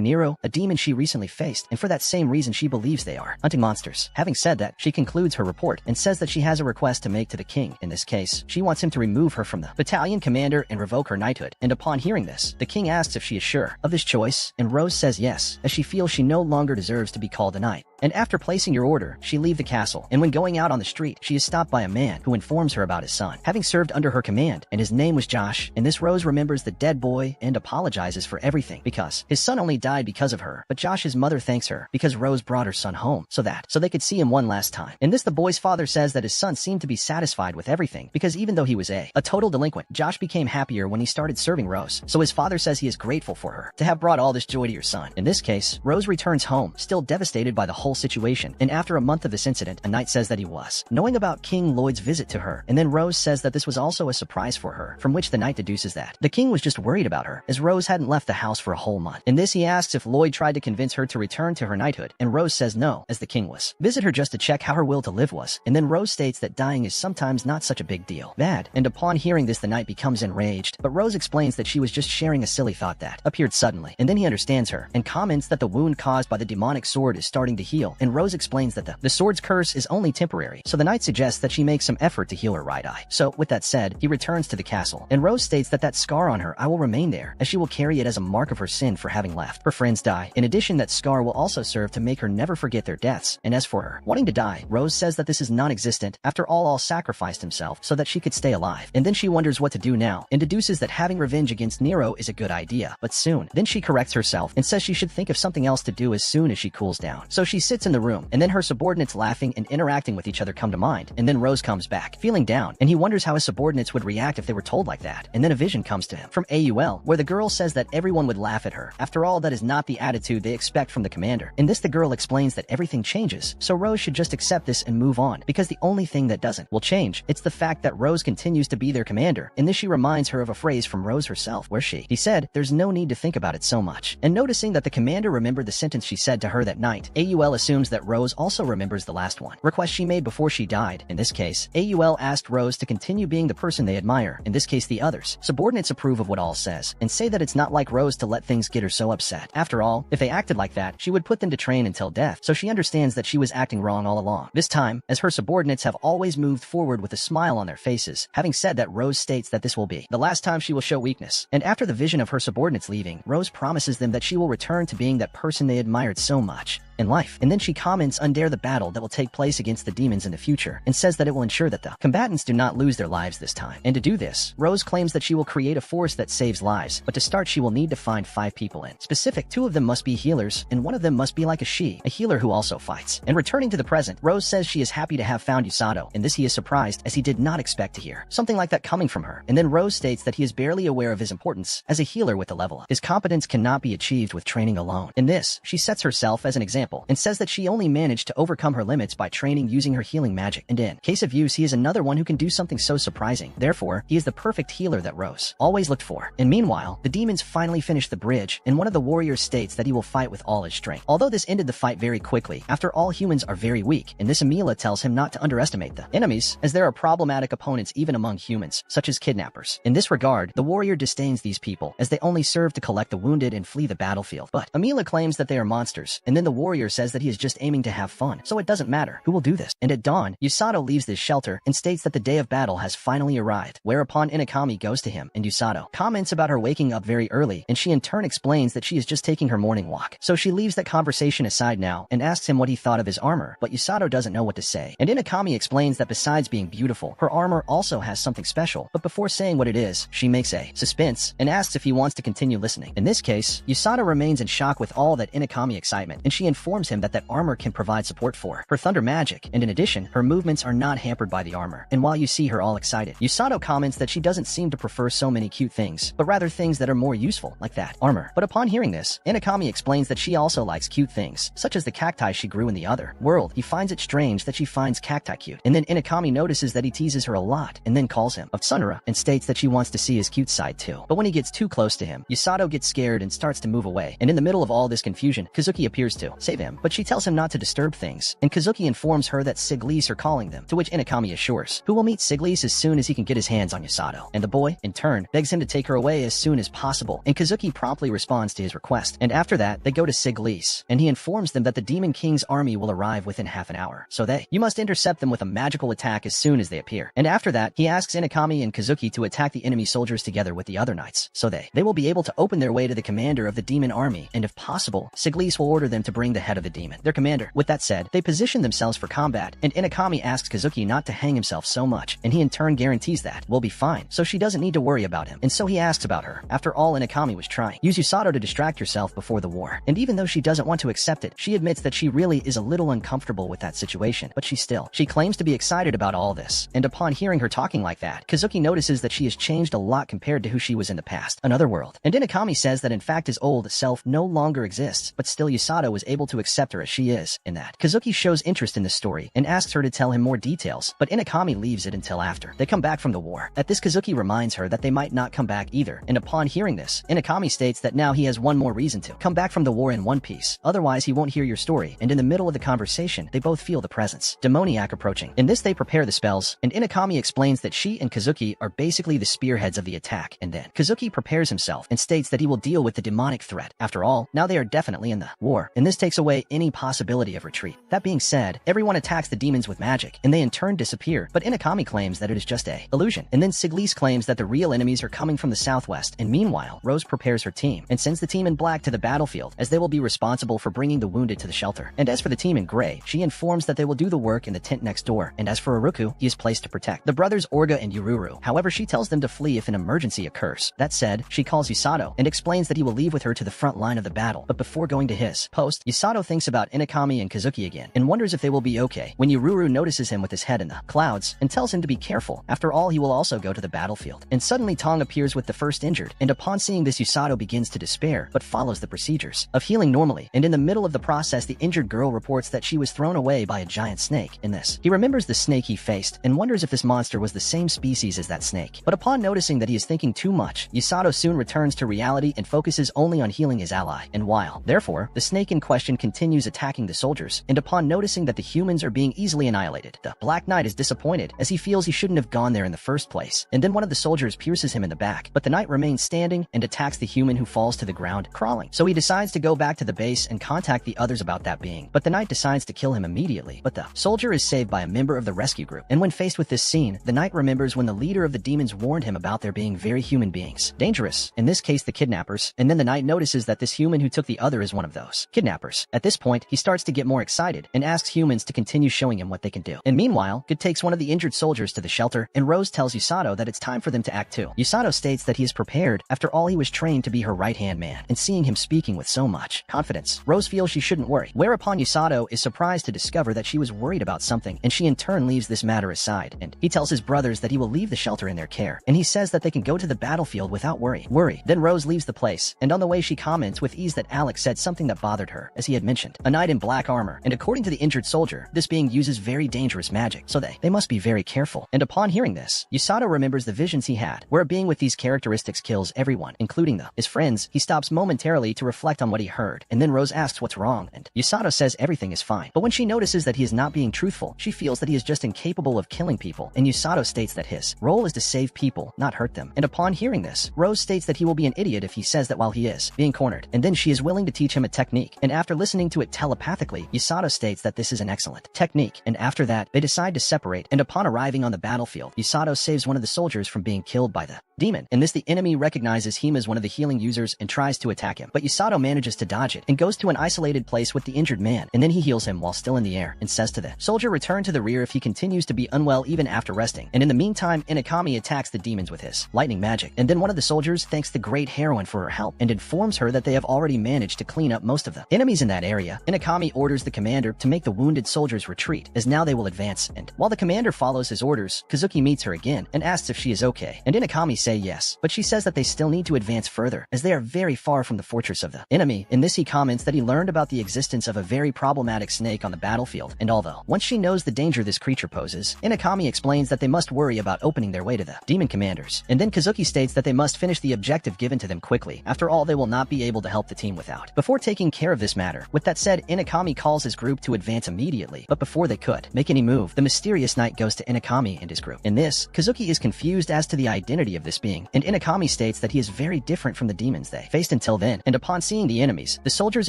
Nero, a demon she recently faced, and for that same reason she believes they are hunting monsters. Having said that, she concludes her report and says that she has a request to make to the king. In this case, she wants him to remove her from the battalion commander and revoke her knighthood. And upon hearing this, the king asks if she is sure of this choice, and Rose says yes, as she feels she no longer deserves to be called a knight. And after placing your order, she leaves the castle, and when going out on the street, she is stopped by a man who informs her about his son, having served under her command, and his name was Josh. And this Rose remembers the dead boy and apologizes for everything, because his son only died because of her. But Josh's mother thanks her because Rose brought her son home so they could see him one last time. In this, the boy's father says that his son seemed to be satisfied with everything, because even though he was a total delinquent, Josh became happier when he started serving Rose. So his father says he is grateful for her to have brought all this joy to your son. In this case, Rose returns home, still devastated by the whole situation, and after a month of this incident, a knight says that he was knowing about King Lloyd's visit to her, and then Rose says that this was also a surprise for her, from which the knight deduces that the king was just worried about her, as Rose hadn't left the house for a whole month. In this, he asks if Lloyd tried to convince her to return to her knighthood, and Rose says no, as the king was visit her just to check how her will to live was. And then Rose states that dying is sometimes not such a big deal. Bad. And upon hearing this, the knight becomes enraged, but Rose explains that she was just sharing a silly thought that appeared suddenly, and then he understands her and comments that the wound caused by the demonic sword is starting to heal heal, and Rose explains that the sword's curse is only temporary, so the knight suggests that she make some effort to heal her right eye. So, with that said, he returns to the castle, and Rose states that that scar on her eye will remain there, as she will carry it as a mark of her sin for having left her friends die. In addition, that scar will also serve to make her never forget their deaths, and as for her wanting to die, Rose says that this is non-existent. After all sacrificed himself so that she could stay alive, and then she wonders what to do now, and deduces that having revenge against Nero is a good idea, but soon. Then she corrects herself and says she should think of something else to do as soon as she cools down. So she sits in the room, and then her subordinates laughing and interacting with each other come to mind, and then Rose comes back, feeling down, and he wonders how his subordinates would react if they were told like that, and then a vision comes to him from AUL, where the girl says that everyone would laugh at her. After all, that is not the attitude they expect from the commander. In this, the girl explains that everything changes, so Rose should just accept this and move on, because the only thing that doesn't will change. It's the fact that Rose continues to be their commander. In this, she reminds her of a phrase from Rose herself, where he said, "There's no need to think about it so much." And noticing that the commander remembered the sentence she said to her that night, AUL assumes that Rose also remembers the last one request she made before she died. In this case, AUL asked Rose to continue being the person they admire, in this case the others. Subordinates approve of what all says, and say that it's not like Rose to let things get her so upset. After all, if they acted like that, she would put them to train until death, so she understands that she was acting wrong all along. This time, as her subordinates have always moved forward with a smile on their faces, having said that, Rose states that this will be the last time she will show weakness. And after the vision of her subordinates leaving, Rose promises them that she will return to being that person they admired so much in life. And then she comments on the battle that will take place against the demons in the future, and says that it will ensure that the combatants do not lose their lives this time. And to do this, Rose claims that she will create a force that saves lives, but to start she will need to find 5 people in specific. 2 of them must be healers, and 1 of them must be like a healer who also fights. And returning to the present, Rose says she is happy to have found Usato, and this he is surprised, as he did not expect to hear something like that coming from her. And then Rose states that he is barely aware of his importance as a healer with the level up. His competence cannot be achieved with training alone. In this, she sets herself as an example, and says that she only managed to overcome her limits by training using her healing magic, and in case of use, he is another one who can do something so surprising. Therefore, he is the perfect healer that Rose always looked for. And meanwhile, the demons finally finish the bridge, and one of the warriors states that he will fight with all his strength. Although this ended the fight very quickly, after all humans are very weak, and this Amila tells him not to underestimate the enemies, as there are problematic opponents even among humans, such as kidnappers. In this regard, the warrior disdains these people, as they only serve to collect the wounded and flee the battlefield. But Amila claims that they are monsters, and then the warrior says that he is just aiming to have fun, so it doesn't matter who will do this. And at dawn, Usato leaves this shelter and states that the day of battle has finally arrived, whereupon Inakami goes to him, and Usato comments about her waking up very early, and she in turn explains that she is just taking her morning walk. So she leaves that conversation aside now, and asks him what he thought of his armor, but Usato doesn't know what to say. And Inakami explains that besides being beautiful, her armor also has something special, but before saying what it is, she makes a suspense, and asks if he wants to continue listening. In this case, Usato remains in shock with all that Inakami excitement, and she informs him that armor can provide support for her thunder magic, and in addition, her movements are not hampered by the armor. And while you see her all excited, Usato comments that she doesn't seem to prefer so many cute things, but rather things that are more useful, like that armor. But upon hearing this, Inakami explains that she also likes cute things, such as the cacti she grew in the other world. He finds it strange that she finds cacti cute, and then Inakami notices that he teases her a lot, and then calls him of Sunra, and states that she wants to see his cute side too. But when he gets too close to him, Usato gets scared and starts to move away, and in the middle of all this confusion, Kazuki appears to save him, but she tells him not to disturb things, and Kazuki informs her that Siglis are calling them, to which Inakami assures who will meet Siglis as soon as he can get his hands on Usato. And the boy, in turn, begs him to take her away as soon as possible, and Kazuki promptly responds to his request. And after that, they go to Siglis, and he informs them that the Demon King's army will arrive within half an hour, so you must intercept them with a magical attack as soon as they appear. And after that, he asks Inakami and Kazuki to attack the enemy soldiers together with the other knights, so they will be able to open their way to the commander of the demon army, and if possible, Siglis will order them to bring the head of the demon, their commander. With that said, they position themselves for combat, and Inakami asks Kazuki not to hang himself so much, and he in turn guarantees that will be fine, so she doesn't need to worry about him. And so he asks about her. After all, Inakami was trying use Usato to distract herself before the war, and even though she doesn't want to accept it, she admits that she really is a little uncomfortable with that situation, but she claims to be excited about all this. And upon hearing her talking like that, Kazuki notices that she has changed a lot compared to who she was in the past, another world. And Inakami says that in fact his old self no longer exists, but still Usato was able to accept her as she is, in that. Kazuki shows interest in this story, and asks her to tell him more details, but Inakami leaves it until after they come back from the war. At this, Kazuki reminds her that they might not come back either, and upon hearing this, Inakami states that now he has one more reason to come back from the war in one piece, otherwise he won't hear your story. And in the middle of the conversation, they both feel the presence demoniac approaching. In this, they prepare the spells, and Inakami explains that she and Kazuki are basically the spearheads of the attack, and then Kazuki prepares himself and states that he will deal with the demonic threat. After all, now they are definitely in the war, and this takes away any possibility of retreat. That being said, everyone attacks the demons with magic, and they in turn disappear, but Inakami claims that it is just a illusion. And then Siglise claims that the real enemies are coming from the southwest, and meanwhile, Rose prepares her team and sends the team in black to the battlefield, as they will be responsible for bringing the wounded to the shelter. And as for the team in gray, she informs that they will do the work in the tent next door, and as for Iruku, he is placed to protect the brothers Orga and Yururu. However, she tells them to flee if an emergency occurs. That said, she calls Usato and explains that he will leave with her to the front line of the battle, but before going to his post, Usato thinks about Inakami and Kazuki again, and wonders if they will be okay, when Yururu notices him with his head in the clouds, and tells him to be careful. After all, he will also go to the battlefield. And suddenly Tong appears with the first injured, and upon seeing this, Usato begins to despair, but follows the procedures of healing normally, and in the middle of the process, the injured girl reports that she was thrown away by a giant snake. In this, he remembers the snake he faced, and wonders if this monster was the same species as that snake. But upon noticing that he is thinking too much, Usato soon returns to reality and focuses only on healing his ally. And while, therefore, the snake in question continues attacking the soldiers, and upon noticing that the humans are being easily annihilated, the Black Knight is disappointed, as he feels he shouldn't have gone there in the first place. And then one of the soldiers pierces him in the back, but the knight remains standing and attacks the human, who falls to the ground, crawling. So he decides to go back to the base and contact the others about that being, but the knight decides to kill him immediately. But the soldier is saved by a member of the rescue group, and when faced with this scene, the knight remembers when the leader of the demons warned him about there being very human beings, dangerous, in this case the kidnappers, and then the knight notices that this human who took the other is one of those kidnappers. At this point, he starts to get more excited and asks humans to continue showing him what they can do. And meanwhile, Good takes one of the injured soldiers to the shelter, and Rose tells Usato that it's time for them to act too. Usato states that he is prepared. After all, he was trained to be her right-hand man, and seeing him speaking with so much confidence, Rose feels she shouldn't worry, whereupon Usato is surprised to discover that she was worried about something, and she in turn leaves this matter aside, and he tells his brothers that he will leave the shelter in their care, and he says that they can go to the battlefield without worry. Then Rose leaves the place, and on the way she comments with ease that Alex said something that bothered her, as he had mentioned a knight in black armor, and according to the injured soldier, this being uses very dangerous magic, so they must be very careful. And upon hearing this, Usato remembers the visions he had, where a being with these characteristics kills everyone, including his friends. He stops momentarily to reflect on what he heard, and then Rose asks what's wrong, and Usato says everything is fine. But when she notices that he is not being truthful, she feels that he is just incapable of killing people, and Usato states that his role is to save people, not hurt them. And upon hearing this, Rose states that he will be an idiot if he says that while he is being cornered, and then she is willing to teach him a technique, and after listening to it telepathically, Usato states that this is an excellent technique, and after that, they decide to separate, and upon arriving on the battlefield, Usato saves one of the soldiers from being killed by the demon. In this, the enemy recognizes him as one of the healing users and tries to attack him, but Usato manages to dodge it and goes to an isolated place with the injured man, and then he heals him while still in the air and says to the soldier return to the rear if he continues to be unwell even after resting. And in the meantime, Inakami attacks the demons with his lightning magic, and then one of the soldiers thanks the great heroine for her help and informs her that they have already managed to clean up most of the enemies in that area. Inakami orders the commander to make the wounded soldiers retreat, as now they will advance, and while the commander follows his orders, Kazuki meets her again and asks if she is okay, and Inakami say yes, but she says that they still need to advance further, as they are very far from the fortress of the enemy. In this, he comments that he learned about the existence of a very problematic snake on the battlefield, and although once she knows the danger this creature poses, Inakami explains that they must worry about opening their way to the demon commanders, and then Kazuki states that they must finish the objective given to them quickly. After all, they will not be able to help the team without before taking care of this matter. With that said, Inakami calls his group to advance immediately, but before they could make any move, the mysterious knight goes to Inakami and his group. In this, Kazuki is confused as to the identity of this being, and Inakami states that he is very different from the demons they faced until then, and upon seeing the enemies, the soldiers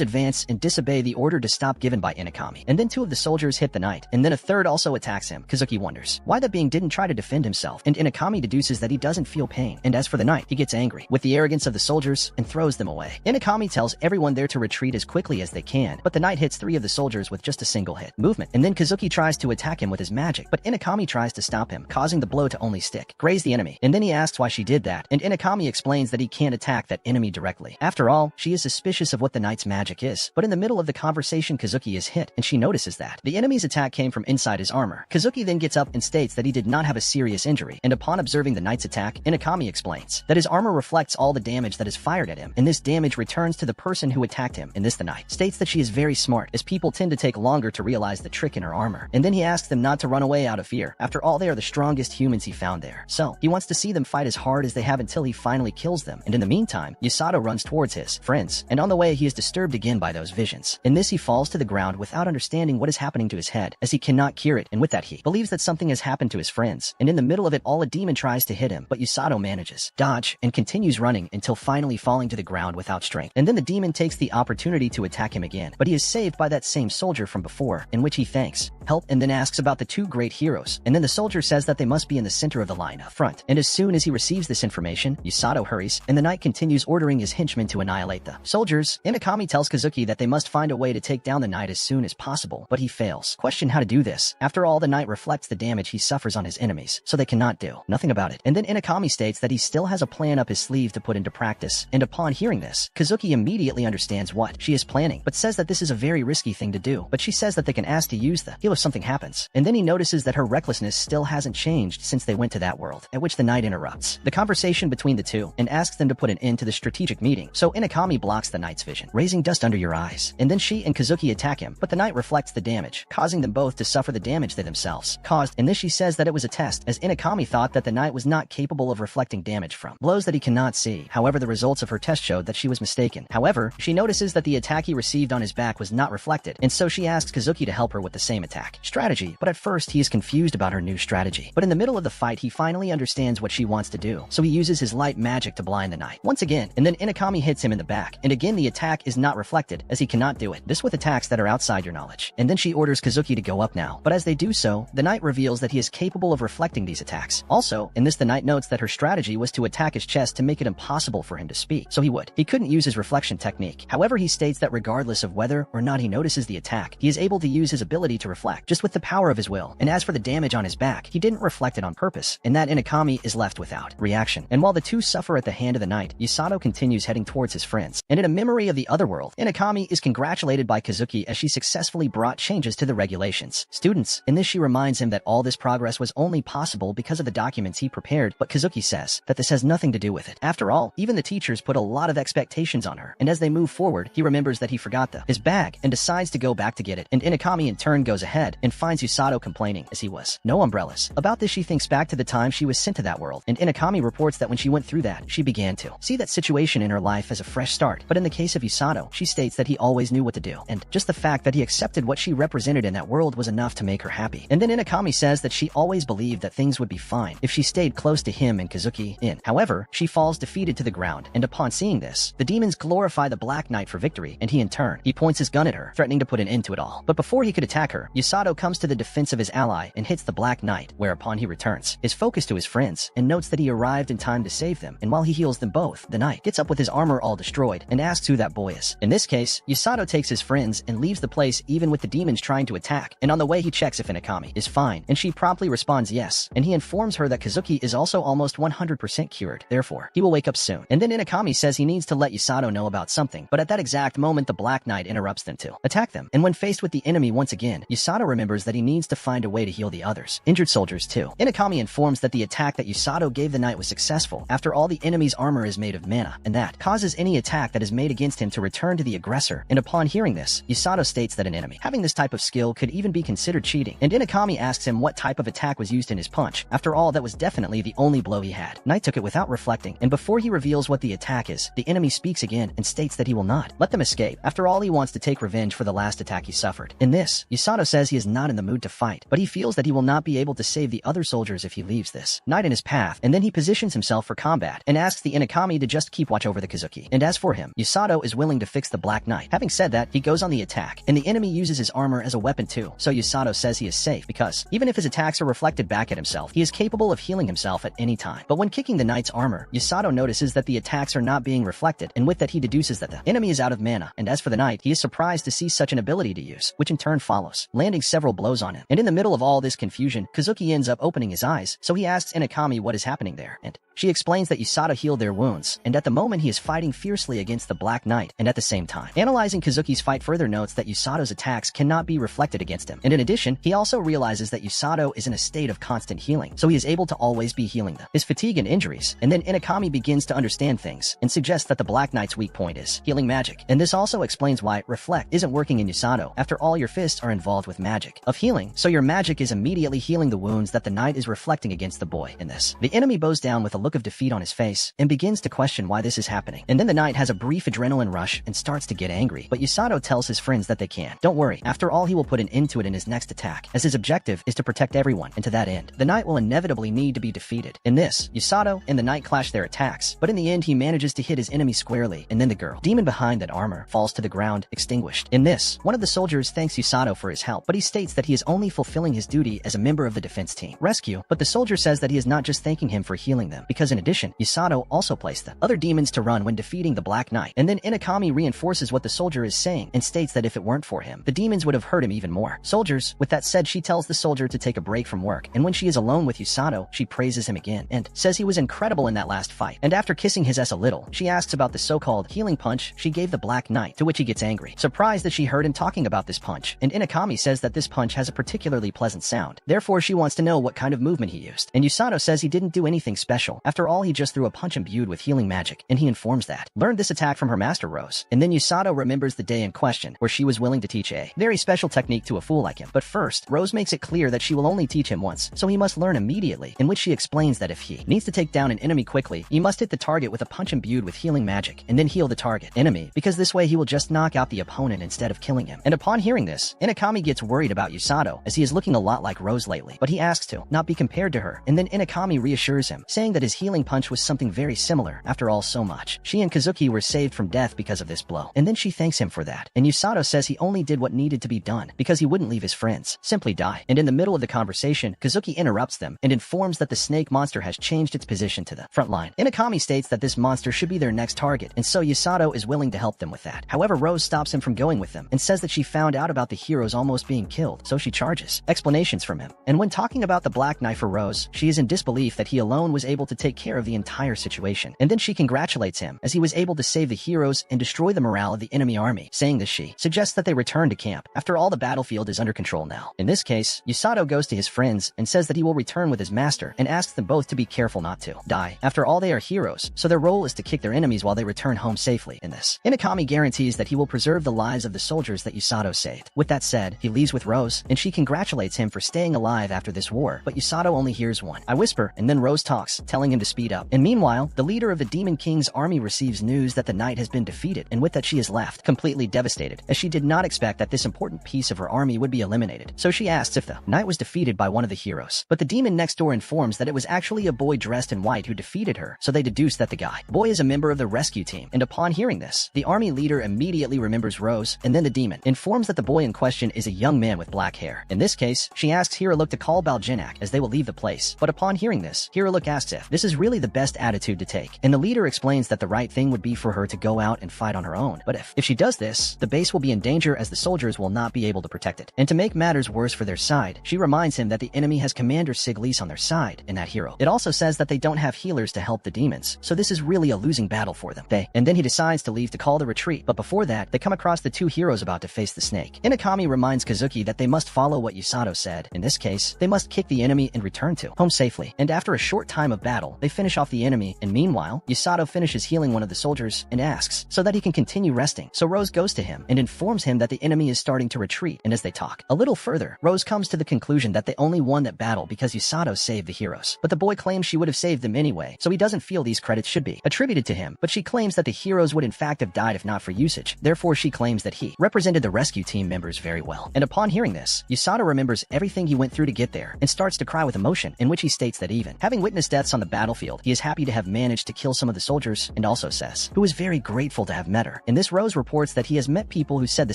advance and disobey the order to stop given by Inakami, and then two of the soldiers hit the knight, and then a third also attacks him. Kazuki wonders why the being didn't try to defend himself, and Inakami deduces that he doesn't feel pain, and as for the knight, he gets angry with the arrogance of the soldiers and throws them away. Inakami tells everyone there to retreat as quickly as they can, but the knight hits three of the soldiers with just a single hit movement, and then Kazuki tries to attack him with his magic, but Inakami tries to stop him, causing the blow to only graze the enemy, and then he asks why she did that, and Inakami explains that he can't attack that enemy directly. After all, she is suspicious of what the knight's magic is, but in the middle of the conversation, Kazuki is hit, and she notices that the enemy's attack came from inside his armor. Kazuki then gets up and states that he did not have a serious injury, and upon observing the knight's attack, Inakami explains that his armor reflects all the damage that is fired at him, and this damage returns to the person who attacked him. In this, the knight states that she is very smart, as people tend to take longer to realize the trick in her armor, and then he asks them not to run away out of fear. After all, they are the strongest humans he found there, so he wants to see them fight as hard as they have until he finally kills them, and in the meantime, Usato runs towards his friends, and on the way he is disturbed again by those visions. In this he falls to the ground without understanding what is happening to his head, as he cannot cure it, and with that he believes that something has happened to his friends, and in the middle of it all a demon tries to hit him, but Usato manages dodge and continues running until finally falling to the ground without strength. And then the demon takes the opportunity to attack him again, but he is saved by that same soldier from before, in which he thanks help and then asks about the two great heroes, and then the soldier says that they must be in the center of the line up front. And as soon as he receives this information, Usato hurries, and the knight continues ordering his henchmen to annihilate the soldiers. Inokami tells Kazuki that they must find a way to take down the knight as soon as possible, but he fails. Question how to do this. After all, the knight reflects the damage he suffers on his enemies, so they cannot do nothing about it. And then Inokami states that he still has a plan up his sleeve to put into practice, and upon hearing this, Kazuki immediately understands what she is planning, but says that this is a very risky thing to do. But she says that they can ask to use the heal if something happens. And then he notices that her recklessness still hasn't changed since they went to that world, at which the knight interrupts the conversation between the two and asks them to put an end to the strategic meeting. So Inokami blocks the knight's vision, raising dust under your eyes. And then she and Kazuki attack him, but the knight reflects the damage, causing them both to suffer the damage they themselves caused. In this she says that it was a test, as Inokami thought that the knight was not capable of reflecting damage from blows that he cannot see. However, the results of her test showed that she was mistaken. However, she notices that the attack he received on his back was not reflected, and so she asks Kazuki to help her with the same attack strategy, but at first he is confused about her new strategy. But in the middle of the fight he finally understands what she wants to do, so he uses his light magic to blind the knight once again, and then Inokami hits him in the back, and again the attack is not reflected, as he cannot do it. This with attacks that are outside your knowledge. And then she orders Kazuki to go up now, but as they do so, the knight reveals that he is capable of reflecting these attacks. Also, in this the knight notes that her strategy was to attack his chest to make it impossible for him to speak, so he couldn't use his reflection technique. However, he states that regardless of whether or not he notices the attack, he is able to use his ability to reflect, just with the power of his will. And as for the damage on his back, he didn't reflect it on purpose, and that Inokami is left without reaction. And while the two suffer at the hand of the knight, Usato continues heading towards his friends. And in a memory of the other world, Inokami is congratulated by Kazuki as she successfully brought changes to the regulations. Students, in this she reminds him that all this progress was only possible because of the documents he prepared, but Kazuki says that this has nothing to do with it. After all, even the teachers put a lot of expectations on her, and as they move forward, he remembers that he forgot his bag and decides to go back to get it, and Inokami in turn goes ahead and finds Usato complaining as he was no umbrellas. About this she thinks back to the time she was sent to that world, and Inokami reports that when she went through that, she began to see that situation in her life as a fresh start. But in the case of Usato, she states that he always knew what to do, and just the fact that he accepted what she represented in that world was enough to make her happy. And then Inokami says that she always believed that things would be fine if she stayed close to him and Kazuki. However, she falls defeated to the ground, and upon seeing this, the demons glorify the Black Knight for victory, and he points his gun at her, threatening to put an end to it all. But before he could attack her, Usato comes to the defense of his ally and hits the Black Knight, whereupon he returns his focus to his friends and notes that he arrived in time to save them. And while he heals them both, the knight gets up with his armor all destroyed and asks who that boy is. In this case, Usato takes his friends and leaves the place even with the demons trying to attack, and on the way he checks if Inokami is fine, and she promptly responds yes, and he informs her that Kazuki is also almost 100% cured, therefore he will wake up soon. And then Inokami says he needs to let Usato know about something, but at that exact moment the Black Knight interrupts them to attack them, and when faced with the enemy once again, Usato remembers that he needs to find a way to heal the others, injured soldiers too. Inokami informs that the attack that Usato gave the knight was successful. After all, the enemy's armor is made of mana, and that causes any attack that is made against him to return to the aggressor. And upon hearing this, Usato states that an enemy having this type of skill could even be considered cheating, and Inokami asks him what type of attack was used in his punch. After all, that was definitely the only blow he had. Knight took it without reflecting, and before he reveals what the attack is, the enemy speaks again and states that he will not let them escape. After all, he wants to take revenge for the last attack he suffered. In this, Usato says he is not in the mood to fight, but he feels that he will not be able to save the other soldiers if he leaves this knight in his path, and then he positions himself for combat and asks the Inokami to just keep watch over the Kazuki. And as for him, Usato is willing to fix the Black Knight. Having said that, he goes on the attack, and the enemy uses his armor as a weapon too, so Usato says he is safe because even if his attacks are reflected back at himself, he is capable of healing himself at any time. But when kicking the knight's armor, Usato notices that the attacks are not being reflected, and with that he deduces that the enemy is out of mana. And as for the knight, he is surprised to see such an ability to use, which in turn follows, landing several blows on him. And in the middle of all this confusion, Kazuki ends up opening his eyes, so he asks Inokami what is happening there, and she explains that Usato healed their wounds, and at the moment he is fighting fiercely against the Black Knight, and at the same time, analyzing Kazuki's fight further notes that Usato's attacks cannot be reflected against him. And in addition, he also realizes that Usato is in a state of constant healing, so he is able to always be healing his fatigue and injuries. And then Inokami begins to understand things, and suggests that the Black Knight's weak point is healing magic. And this also explains why Reflect isn't working in Usato. After all, your fists are involved with magic of healing, so your magic is immediately healing the wounds that the knight is reflecting against the boy. In this, the enemy boasts slows down with a look of defeat on his face and begins to question why this is happening. And then the knight has a brief adrenaline rush and starts to get angry, but Usato tells his friends that they can. Don't worry, after all he will put an end to it in his next attack, as his objective is to protect everyone, and to that end, the knight will inevitably need to be defeated. In this, Usato and the knight clash their attacks, but in the end he manages to hit his enemy squarely, and then the girl, demon behind that armor, falls to the ground, extinguished. In this, one of the soldiers thanks Usato for his help, but he states that he is only fulfilling his duty as a member of the defense team. Rescue, but the soldier says that he is not just thanking him for healing them, because in addition, Usato also placed the other demons to run when defeating the Black Knight. And then Inakami reinforces what the soldier is saying and states that if it weren't for him, the demons would have hurt him even more. Soldiers, with that said, she tells the soldier to take a break from work, and when she is alone with Usato, she praises him again and says he was incredible in that last fight. And after kissing his ass a little, she asks about the so-called healing punch she gave the Black Knight, to which he gets angry, surprised that she heard him talking about this punch. And Inakami says that this punch has a particularly pleasant sound. Therefore, she wants to know what kind of movement he used. And Usato says he didn't do anything special. After all, he just threw a punch imbued with healing magic, and he informs that. Learned this attack from her master Rose. And then Usato remembers the day in question, where she was willing to teach a very special technique to a fool like him. But first, Rose makes it clear that she will only teach him once, so he must learn immediately, in which she explains that if he needs to take down an enemy quickly, he must hit the target with a punch imbued with healing magic, and then heal the target enemy, because this way he will just knock out the opponent instead of killing him. And upon hearing this, Inakami gets worried about Usato, as he is looking a lot like Rose lately, but he asks to not be compared to her, and then Inakami reassures him, saying that his healing punch was something very similar. After all, so much. She and Kazuki were saved from death because of this blow, and then she thanks him for that. And Usato says he only did what needed to be done, because he wouldn't leave his friends simply die. And in the middle of the conversation, Kazuki interrupts them and informs that the snake monster has changed its position to the front line. Inakami states that this monster should be their next target, and so Usato is willing to help them with that. However, Rose stops him from going with them and says that she found out about the heroes almost being killed, so she charges explanations from him. And when talking about the Black Knight for Rose, she is in disbelief that he alone was able to take care of the entire situation. And then she congratulates him, as he was able to save the heroes and destroy the morale of the enemy army. Saying this, she suggests that they return to camp. After all, the battlefield is under control now. In this case, Usato goes to his friends and says that he will return with his master, and asks them both to be careful not to die. After all, they are heroes, so their role is to kick their enemies while they return home safely. In this, Inakami guarantees that he will preserve the lives of the soldiers that Usato saved. With that said, he leaves with Rose, and she congratulates him for staying alive after this war, but Usato only hears one "I whisper," and then Rose talks, telling him to speed up. And meanwhile, the leader of the Demon King's army receives news that the knight has been defeated, and with that she is left completely devastated, as she did not expect that this important piece of her army would be eliminated. So she asks if the knight was defeated by one of the heroes, but the demon next door informs that it was actually a boy dressed in white who defeated her, so they deduce that the boy is a member of the rescue team. And upon hearing this, the army leader immediately remembers Rose, and then the demon informs that the boy in question is a young man with black hair. In this case, she asks HEALER to call Baljinak, as they will leave the place. But upon hearing this, HEALER asks if this is really the best attitude to take, and the leader explains that the right thing would be for her to go out and fight on her own. But if she does this, the base will be in danger, as the soldiers will not be able to protect it. And to make matters worse for their side, she reminds him that the enemy has Commander Siglis on their side in that hero. It also says that they don't have healers to help the demons, so this is really a losing battle for them. And then he decides to leave to call the retreat, but before that, they come across the two heroes about to face the snake. Inakami reminds Kazuki that they must follow what Usato said. In this case, they must kick the enemy and return to home safely. And after a short time of battle, they finish off the enemy, and meanwhile, Usato finishes healing one of the soldiers and asks so that he can continue resting. So Rose goes to him and informs him that the enemy is starting to retreat, and as they talk a little further, Rose comes to the conclusion that they only won that battle because Usato saved the heroes. But the boy claims she would have saved them anyway, so he doesn't feel these credits should be attributed to him, but she claims that the heroes would in fact have died if not for usage. Therefore, she claims that he represented the rescue team members very well. And upon hearing this, Usato remembers everything he went through to get there and starts to cry with emotion, in which he states that even having witnessed deaths on the battlefield, he is happy to have managed to kill some of the soldiers, and also says who is very grateful to have met her. In this, Rose reports that he has met people who said the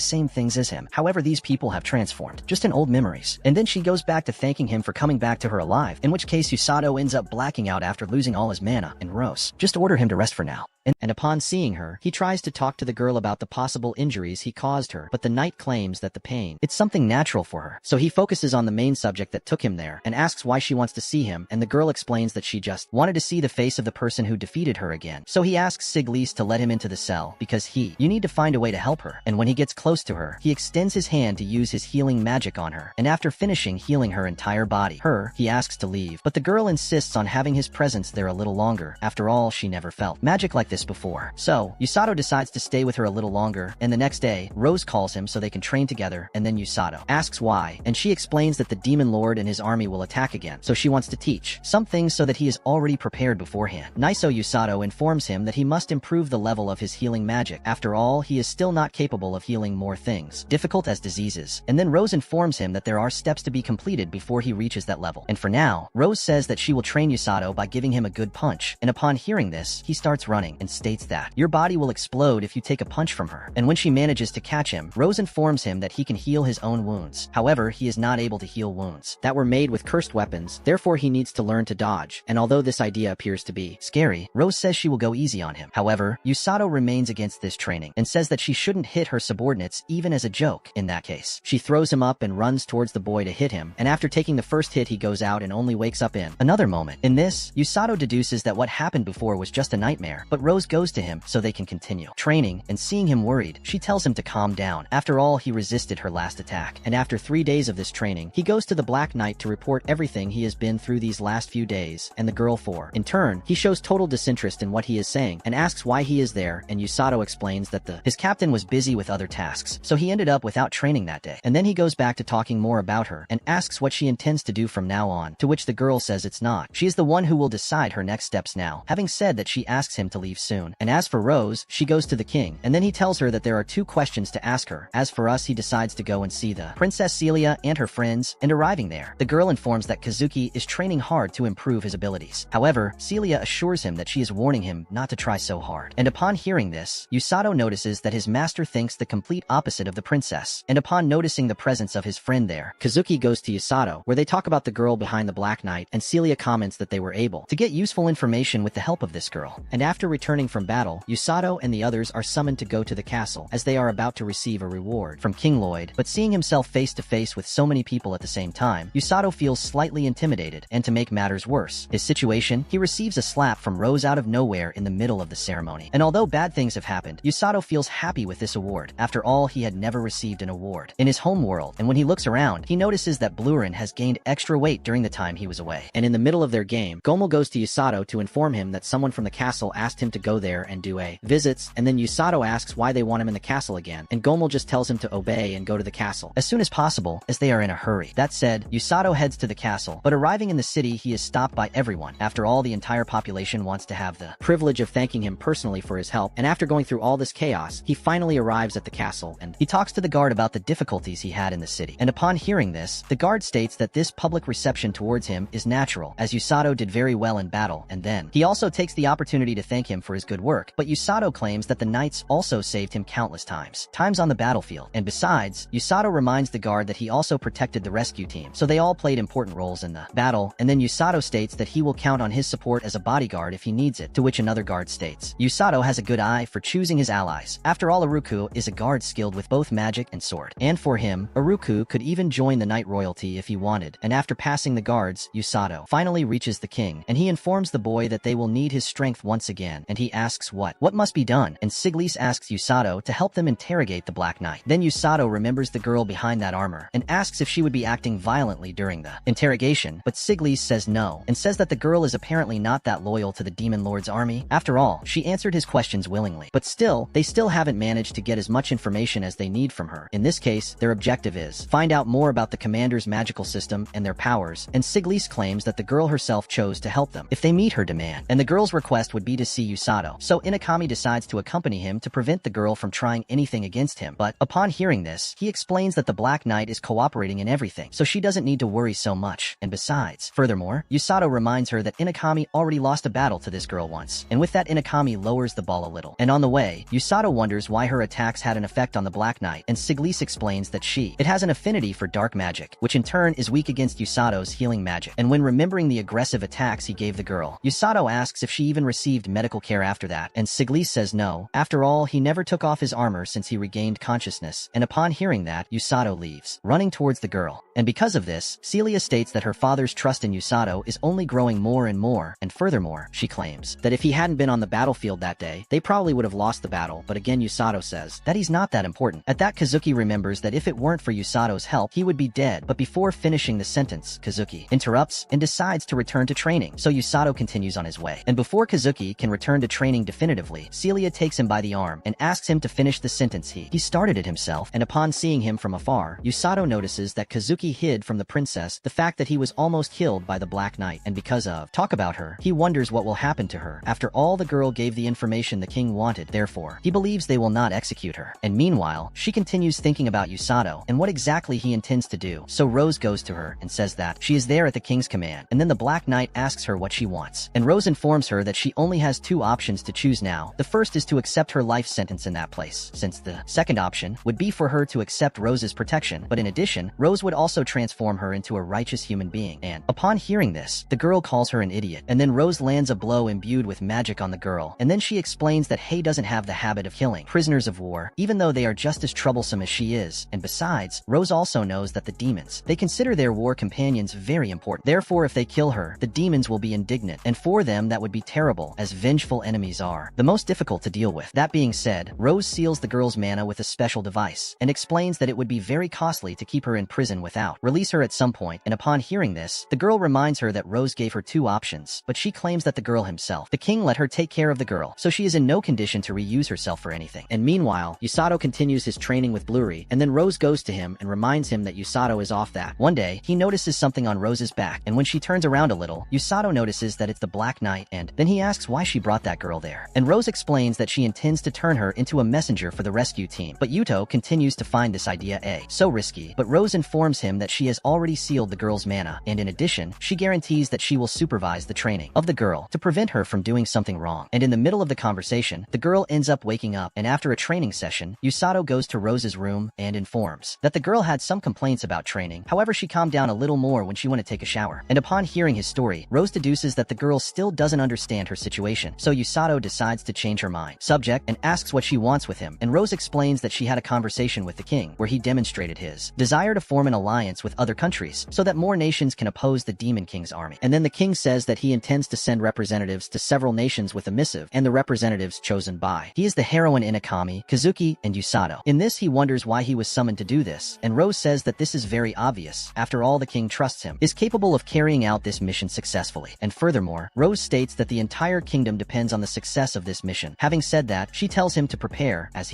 same things as him. However, these people have transformed just in old memories. And then she goes back to thanking him for coming back to her alive, in which case Usato ends up blacking out after losing all his mana, and Rose just order him to rest for now. And upon seeing her, he tries to talk to the girl about the possible injuries he caused her, but the knight claims that the pain, it's something natural for her. So he focuses on the main subject that took him there, and asks why she wants to see him, and the girl explains that she just wanted to see the face of the person who defeated her again. So he asks Siglis to let him into the cell, because you need to find a way to help her. And when he gets close to her, he extends his hand to use his healing magic on her, and after finishing healing her entire body, he asks to leave, but the girl insists on having his presence there a little longer. After all, she never felt magic like this before. So Usato decides to stay with her a little longer, and the next day, Rose calls him so they can train together, and then Usato asks why, and she explains that the Demon Lord and his army will attack again, so she wants to teach some things so that he is already prepared beforehand. Niso Usato informs him that he must improve the level of his healing magic. After all, he is still not capable of healing more things, difficult as diseases. And then Rose informs him that there are steps to be completed before he reaches that level. And for now, Rose says that she will train Usato by giving him a good punch. And upon hearing this, he starts running and states that your body will explode if you take a punch from her. And when she manages to catch him, Rose informs him that he can heal his own wounds. However, he is not able to heal wounds that were made with cursed weapons, therefore he needs to learn to dodge. And although this idea appears to be scary, Rose says she will go easy on him. However, Usato remains against this training and says that she shouldn't hit her subordinates even as a joke. In that case, she throws him up and runs towards the boy to hit him, and after taking the first hit he goes out and only wakes up in another moment. In this, Usato deduces that what happened before was just a nightmare, but Rose goes to him so they can continue training, and seeing him worried, she tells him to calm down. After all, he resisted her last attack, and after 3 days of this training, he goes to the Black Knight to report everything he has been through these last few days, and the girl for. In turn, he shows total disinterest in what he is saying, and asks why he is there, and Usato explains that his captain was busy with other tasks, so he ended up without training that day. And then he goes back to talking more about her, and asks what she intends to do from now on, to which the girl says it's not. She is the one who will decide her next steps now, having said that she asks him to leave soon. And as for Rose, she goes to the king, and then he tells her that there are 2 questions to ask her. As for us, he decides to go and see the Princess Celia and her friends, and arriving there, the girl informs that Kazuki is training hard to improve his abilities. However, Celia assures him that she is warning him not to try so hard. And upon hearing this, Usato notices that his master thinks the complete opposite of the princess. And upon noticing the presence of his friend there, Kazuki goes to Usato, where they talk about the girl behind the Black Knight, and Celia comments that they were able to get useful information with the help of this girl. And after returning from battle, Usato and the others are summoned to go to the castle, as they are about to receive a reward from King Lloyd. But seeing himself face to face with so many people at the same time, Usato feels slightly intimidated, and to make matters worse, his situation, he receives a slap from Rose out of nowhere in the middle of the ceremony. And although bad things have happened, Usato feels happy with this award. After all, he had never received an award in his home world, and when he looks around, he notices that Blurin has gained extra weight during the time he was away. And in the middle of their game, Gomel goes to Usato to inform him that someone from the castle asked him to go there and do a visits, and then Usato asks why they want him in the castle again, and Gomel just tells him to obey and go to the castle as soon as possible, as they are in a hurry. That said, Usato heads to the castle, but arriving in the city, he is stopped by everyone. After all, the entire population wants to have the privilege of thanking him personally for his help, and after going through all this chaos, he finally arrives at the castle, and he talks to the guard about the difficulties he had in the city. And upon hearing this, the guard states that this public reception towards him is natural, as Usato did very well in battle, and then he also takes the opportunity to thank him for his good work. But Usato claims that the knights also saved him countless times on the battlefield. And besides, Usato reminds the guard that he also protected the rescue team, so they all played important roles in the battle. And then Usato states that he will count on his support as a bodyguard if he needs it, to which another guard states Usato has a good eye for choosing his allies. After all, Iruku is a guard skilled with both magic and sword, and for him, Iruku could even join the knight royalty if he wanted. And after passing the guards, Usato finally reaches the king, and he informs the boy that they will need his strength once again, and he asks what must be done, and Siglis asks Usato to help them interrogate the Black Knight. Then Usato remembers the girl behind that armor, and asks if she would be acting violently during the interrogation, but Siglis says no, and says that the girl is apparently not that loyal to the Demon Lord's army. After all, she answered his questions willingly, but still, they still haven't managed to get as much information as they need from her. In this case, their objective is find out more about the commander's magical system and their powers, and Siglis claims that the girl herself chose to help them if they meet her demand, and the girl's request would be to see Usato. So Inakami decides to accompany him to prevent the girl from trying anything against him, but upon hearing this, he explains that the Black Knight is cooperating in everything, so she doesn't need to worry so much. And besides, furthermore, Usato reminds her that Inakami already lost a battle to this girl once, and with that Inakami lowers the ball a little. And on the way, Usato wonders why her attacks had an effect on the Black Knight, and Siglis explains that it has an affinity for dark magic, which in turn is weak against Usato's healing magic. And when remembering the aggressive attacks he gave the girl, Usato asks if she even received medical care after that, and Siglis says no. After all, he never took off his armor since he regained consciousness, and upon hearing that, Usato leaves, running towards the girl. And because of this, Celia states that her father's trust in Usato is only growing more and more, and furthermore, she claims that if he hadn't been on the battlefield that day, they probably would have lost the battle. But again, Usato says that he's not that important. At that, Kazuki remembers that if it weren't for Usato's help, he would be dead. But before finishing the sentence, Kazuki interrupts and decides to return to training, so Usato continues on his way. And before Kazuki can return to training definitively, Celia takes him by the arm and asks him to finish the sentence he started it himself. And upon seeing him from afar, Usato notices that Kazuki hid from the princess the fact that he was almost killed by the Black Knight, and because of talk about her, he wonders what will happen to her. After all, the girl gave the information the king wanted, therefore, he believes they will not execute her. And meanwhile, she continues thinking about Usato and what exactly he intends to do. So Rose goes to her and says that she is there at the king's command, and then the Black Knight asks her what she wants. And Rose informs her that she only has two options to choose now. The first is to accept her life sentence in that place, since the second option would be for her to accept Rose's protection, but in addition, Rose would also transform her into a righteous human being. And upon hearing this, the girl calls her an idiot, and then Rose lands a blow imbued with magic on the girl, and then she explains that Hei doesn't have the habit of killing prisoners of war, even though they are just as troublesome as she is. And besides, Rose also knows that the demons, they consider their war companions very important. Therefore, if they kill her, the demons will be indignant, and for them that would be terrible, as vengeful enemies are the most difficult to deal with. That being said, Rose seals the girl's mana with a special device, and explains that it would be very costly to keep her in prison without release her at some point. And upon hearing this, the girl reminds her that Rose gave her two options, but she claims that the girl himself, the king, let her take care of the girl, so she is in no condition to reuse herself for anything. And meanwhile, Usato continues his training with Bluery, and then Rose goes to him and reminds him that Usato is off that. One day, he notices something on Rose's back, and when she turns around a little, Usato notices that it's the Black Knight, and then he asks why she brought that girl there. And Rose explains that she intends to turn her into a messenger for the rescue team, but Yuto continues to find this idea so risky, but Rose informs him that she has already sealed the girl's mana, and in addition, she guarantees that she will supervise the training of the girl to prevent her from doing something wrong. And in the middle of the conversation, the girl ends up waking up, and after a training session, Usato goes to Rose's room and informs that the girl had some complaints about training. However, she calmed down a little more when she went to take a shower. And upon hearing his story, Rose deduces that the girl still doesn't understand her situation, so Usato decides to change her mind subject and asks what she wants with him. And Rose explains that she had a conversation with the king where he demonstrated his desire to form an alliance with other countries so that more nations can oppose the Demon King's army. And then the king says that he intends to send representatives to several nations with a missive, and the representatives chosen by he is the heroine Inakami, Kazuki, and Usato. In this, he wonders why he was summoned to do this, and Rose says that this is very obvious. After all, the king trusts him, is capable of carrying out this mission successfully. And furthermore, Rose states that the entire kingdom depends on the success of this mission. Having said that, she tells him to prepare, as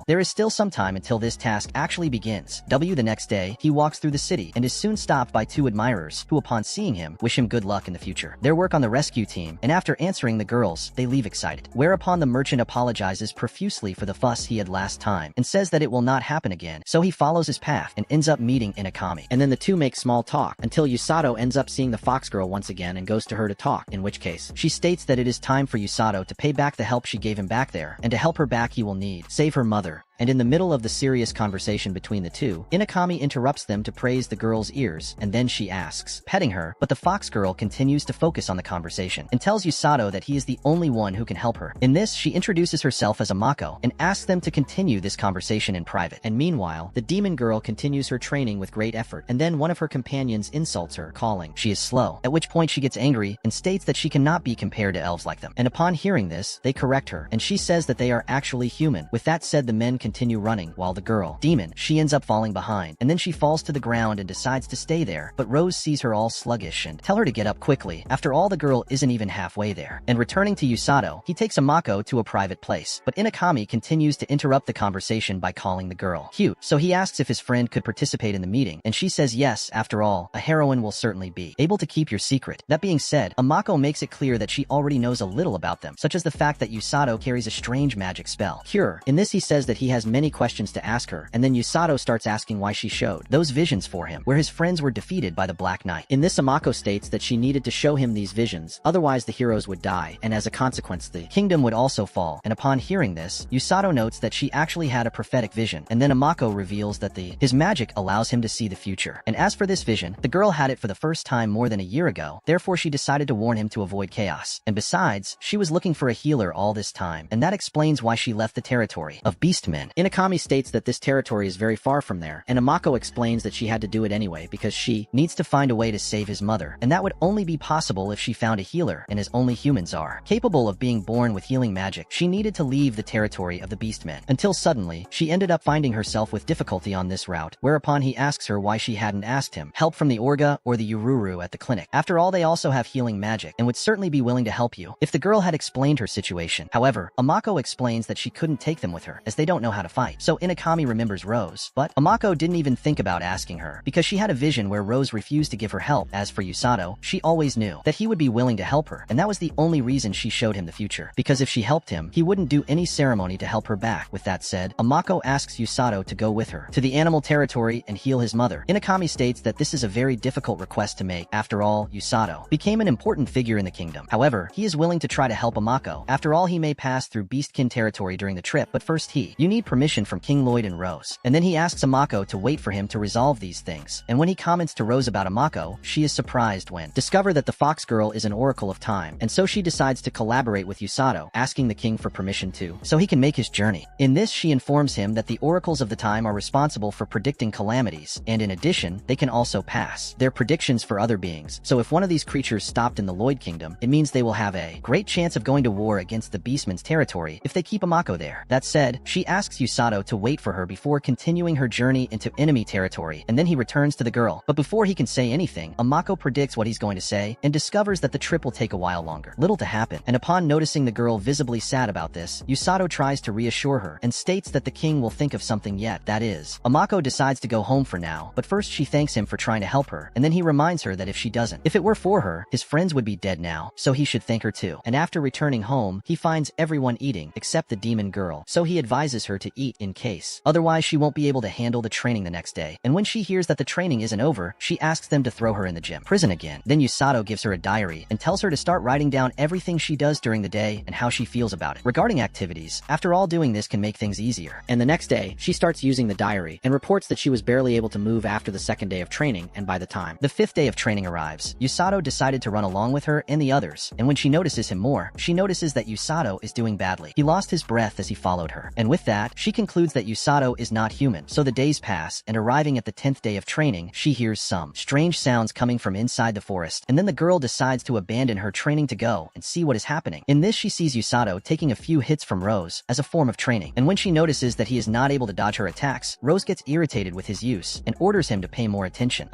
there is still some time until this task actually begins. The next day, he walks through the city and is soon stopped by two admirers who, upon seeing him, wish him good luck in the future. Their work on the rescue team, and after answering the girls, they leave excited. Whereupon the merchant apologizes profusely for the fuss he had last time and says that it will not happen again. So he follows his path and ends up meeting Inakami. And then the two make small talk until Usato ends up seeing the fox girl once again and goes to her to talk, in which case, she states that it is time for Usato to pay back the help she gave him back there, and to help her back he will need save her mother. And in the middle of the serious conversation between the two, Inakami interrupts them to praise the girl's ears, and then she asks, petting her, but the fox girl continues to focus on the conversation and tells Usato that he is the only one who can help her. In this, she introduces herself as a Mako and asks them to continue this conversation in private. And meanwhile, the demon girl continues her training with great effort, and then one of her companions insults her, calling she is slow, at which point she gets angry and states that she cannot be compared to elves like them. And upon hearing this, they correct her, and she says that they are actually human. With that said, the men continue running, while the girl, demon, she ends up falling behind, and then she falls to the ground and decides to stay there, but Rose sees her all sluggish and tell her to get up quickly. After all, the girl isn't even halfway there. And returning to Usato, he takes a Mako to a private place, but Inakami continues to interrupt the conversation by calling the girl cute, so he asks if his friend could participate in the meeting, and she says yes. After all, a heroine will certainly be able to keep your secret. That being said, Amako makes it clear that she already knows a little about them, such as the fact that Usato carries a strange magic spell, Cure. In this, he says that he has many questions to ask her, and then Usato starts asking why she showed those visions for him, where his friends were defeated by the Black Knight. In this, Amako states that she needed to show him these visions, otherwise the heroes would die, and as a consequence the kingdom would also fall. And upon hearing this, Usato notes that she actually had a prophetic vision, and then Amako reveals that his magic allows him to see the future. And as for this vision, the girl had it for the first time more than a year ago, therefore she decided to warn him to avoid chaos. And besides, she was looking for a healer all this time, and that explains why she left the territory of beastmen. Inakami states that this territory is very far from there, and Amako explains that she had to do it anyway because she needs to find a way to save his mother, and that would only be possible if she found a healer, and as only humans are capable of being born with healing magic, she needed to leave the territory of the beastmen, until suddenly, she ended up finding herself with difficulty on this route, whereupon he asks her why she hadn't asked him help from the Orga or the Ururu at the clinic. After all, they also have healing magic, and would certainly be willing to help you if the girl had explained her situation. However, Amako explains that she couldn't take them with her, as they don't know how to fight. So Inakami remembers Rose, but Amako didn't even think about asking her, because she had a vision where Rose refused to give her help. As for Usato, she always knew that he would be willing to help her, and that was the only reason she showed him the future, because if she helped him, he wouldn't do any ceremony to help her back. With that said, Amako asks Usato to go with her to the animal territory and heal his mother. Inakami states that this is a very difficult request to make. After all, Usato became an important figure in the kingdom. However, he is willing to try to help Amako. After all, he may pass through Beastkin territory during the trip, but first you need permission from King Lloyd and Rose. And then he asks Amako to wait for him to resolve these things. And when he comments to Rose about Amako, she is surprised when discover that the fox girl is an oracle of time, and so she decides to collaborate with Usato, asking the king for permission too, so he can make his journey. In this, she informs him that the oracles of the time are responsible for predicting calamities, and in addition, they can also pass their predictions for other beings. So if one of these creatures stopped in the Lloyd Kingdom, it means they will have a great chance of going to war against the Beastman's territory if they keep Amako there. That said, she asks Usato to wait for her before continuing her journey into enemy territory, and then he returns to the girl. But before he can say anything, Amako predicts what he's going to say and discovers that the trip will take a while longer. Little to happen, and upon noticing the girl visibly sad about this, Usato tries to reassure her and states that the king will think of something yet. That is, Amako decides to go home for now, but first she thanks him for trying to help her, and then he reminds her that if she doesn't, if it were for her, his friends would be dead now, so he should thank her too. And after returning home, he finds everyone eating except the demon girl, so he advises her to eat in case otherwise she won't be able to handle the training the next day. And when she hears that the training isn't over, she asks them to throw her in the gym prison again. Then Usato gives her a diary and tells her to start writing down everything she does during the day and how she feels about it. Regarding activities, after all, doing this can make things easier. And the next day, she starts using the diary and reports that she was barely able to move after the second day of training, and by the time the fifth day of training arrives, Usato decided to run along with her and the others. And when she notices him more, she notices that Usato is doing badly. He lost his breath as he followed her. And with that, she concludes that Usato is not human. So the days pass, and arriving at the 10th day of training, she hears some strange sounds coming from inside the forest. And then the girl decides to abandon her training to go and see what is happening. In this, she sees Usato taking a few hits from Rose as a form of training. And when she notices that he is not able to dodge her attacks, Rose gets irritated with his use and orders him to pay more attention.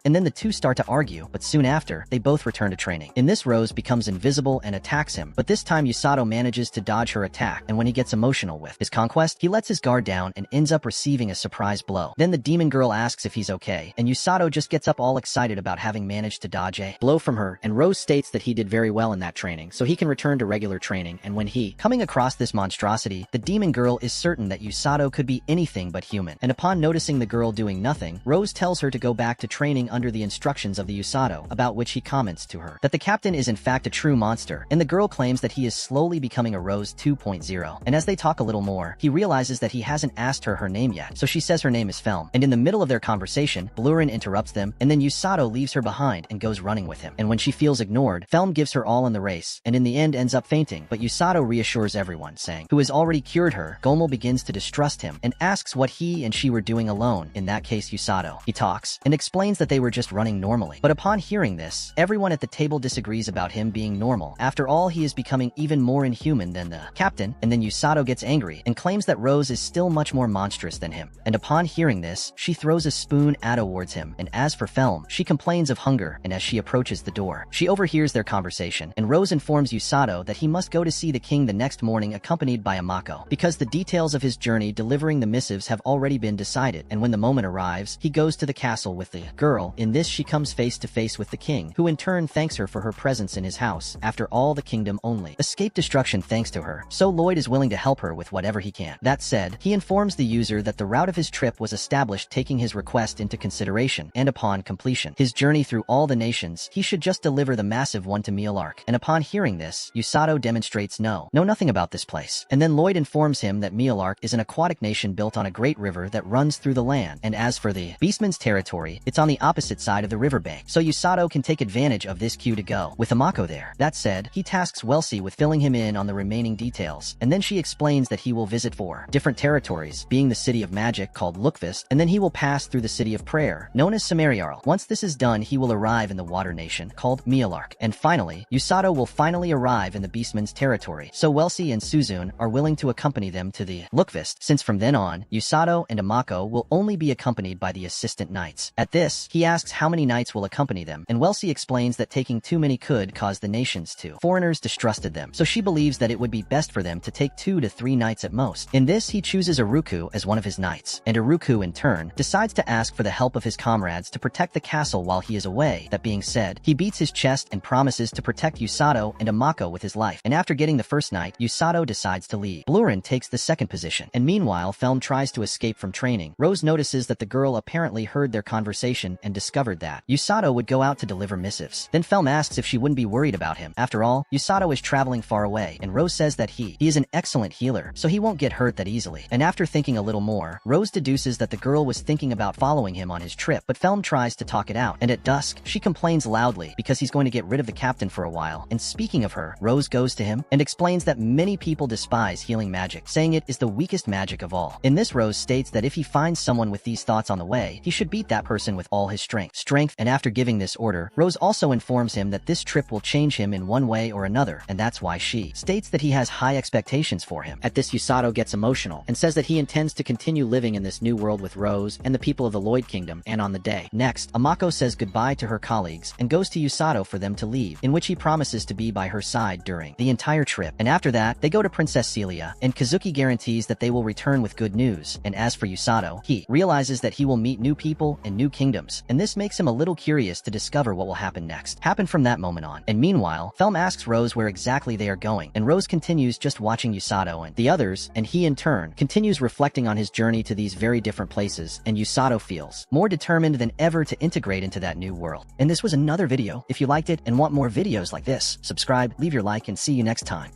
And then the two start to argue, but soon after, they both return to training. In this, Rose becomes invisible and attacks him, but this time Usato manages to dodge her attack, and when he gets emotional with his conquest, he lets his guard down and ends up receiving a surprise blow. Then the demon girl asks if he's okay, and Usato just gets up all excited about having managed to dodge a blow from her, and Rose states that he did very well in that training, so he can return to regular training. And when coming across this monstrosity, the demon girl is certain that Usato could be anything but human, and upon noticing the girl doing nothing, Rose tells her to go back to training under the instructions of the Usato, about which he comments to her that the captain is in fact a true monster, and the girl claims that he is slowly becoming a Rose 2.0. And as they talk a little more, he realizes that he hasn't asked her name yet, so she says her name is Felm. And in the middle of their conversation, Blurin interrupts them, and then Usato leaves her behind and goes running with him. And when she feels ignored, Felm gives her all in the race, and in the end ends up fainting, but Usato reassures everyone, saying, who has already cured her. Gomel begins to distrust him and asks what he and she were doing alone, in that case Usato. He talks and explains that they were just running normally. But upon hearing this, everyone at the table disagrees about him being normal. After all, he is becoming even more inhuman than the captain, and then Usato gets angry and claims that Rose is still much more monstrous than him. And upon hearing this, she throws a spoon towards him, and as for Felm, she complains of hunger, and as she approaches the door, she overhears their conversation, and Rose informs Usato that he must go to see the king the next morning accompanied by Amako, because the details of his journey delivering the missives have already been decided. And when the moment arrives, he goes to the castle with the girl. In this, she comes face to face with the king, who in turn thanks her for her presence in his house. After all, the kingdom only escaped destruction thanks to her, so Lloyd is willing to help her with whatever he can. That said, he informs the user that the route of his trip was established taking his request into consideration, and upon completion his journey through all the nations, he should just deliver the massive one to Mielark. And upon hearing this, Usato demonstrates know nothing about this place. And then Lloyd informs him that Mielark is an aquatic nation built on a great river that runs through the land, and as for the Beastman's territory, it's on the opposite side of the riverbank, so Usato can take advantage of this cue to go with Amako there. That said, he tasks Welsie with filling him in on the remaining details, and then she explains that he will visit 4 different territories, being the city of magic called Lookfist, and then he will pass through the city of prayer known as Samariarl. Once this is done, he will arrive in the water nation called Mielark. And finally, Usato will finally arrive in the Beastman's territory, so Welsie and Suzune are willing to accompany them to the Lookfist, since from then on, Usato and Amako will only be accompanied by the assistant knights. At this, he asks how many knights will accompany them, and Welsie explains that taking too many could cause the nations to foreigners distrusted them, so she believes that it would be best for them to take 2 to 3 knights at most. In In this, he chooses Iruku as one of his knights, and Iruku, in turn, decides to ask for the help of his comrades to protect the castle while he is away. That being said, he beats his chest and promises to protect Usato and Amako with his life, and after getting the first knight, Usato decides to leave. Blurin takes the second position, and meanwhile, Felm tries to escape from training. Rose notices that the girl apparently heard their conversation and discovered that Usato would go out to deliver missives. Then Felm asks if she wouldn't be worried about him. After all, Usato is traveling far away, and Rose says that he is an excellent healer, so he won't get hurt that easily. And after thinking a little more, Rose deduces that the girl was thinking about following him on his trip, but Felm tries to talk it out, and at dusk, she complains loudly because he's going to get rid of the captain for a while. And speaking of her, Rose goes to him and explains that many people despise healing magic, saying it is the weakest magic of all. In this, Rose states that if he finds someone with these thoughts on the way, he should beat that person with all his strength. And after giving this order, Rose also informs him that this trip will change him in one way or another, and that's why she states that he has high expectations for him. At this, Usato gets emotional and says that he intends to continue living in this new world with Rose and the people of the Lloyd Kingdom and on the day. Next, Amako says goodbye to her colleagues and goes to Usato for them to leave, in which he promises to be by her side during the entire trip. And after that, they go to Princess Celia, and Kazuki guarantees that they will return with good news. And as for Usato, he realizes that he will meet new people and new kingdoms, and this makes him a little curious to discover what will happen from that moment on. And meanwhile, Felm asks Rose where exactly they are going, and Rose continues just watching Usato and the others, and he in turn continues reflecting on his journey to these very different places, and Usato feels more determined than ever to integrate into that new world. And this was another video. If you liked it and want more videos like this, subscribe, leave your like, and see you next time.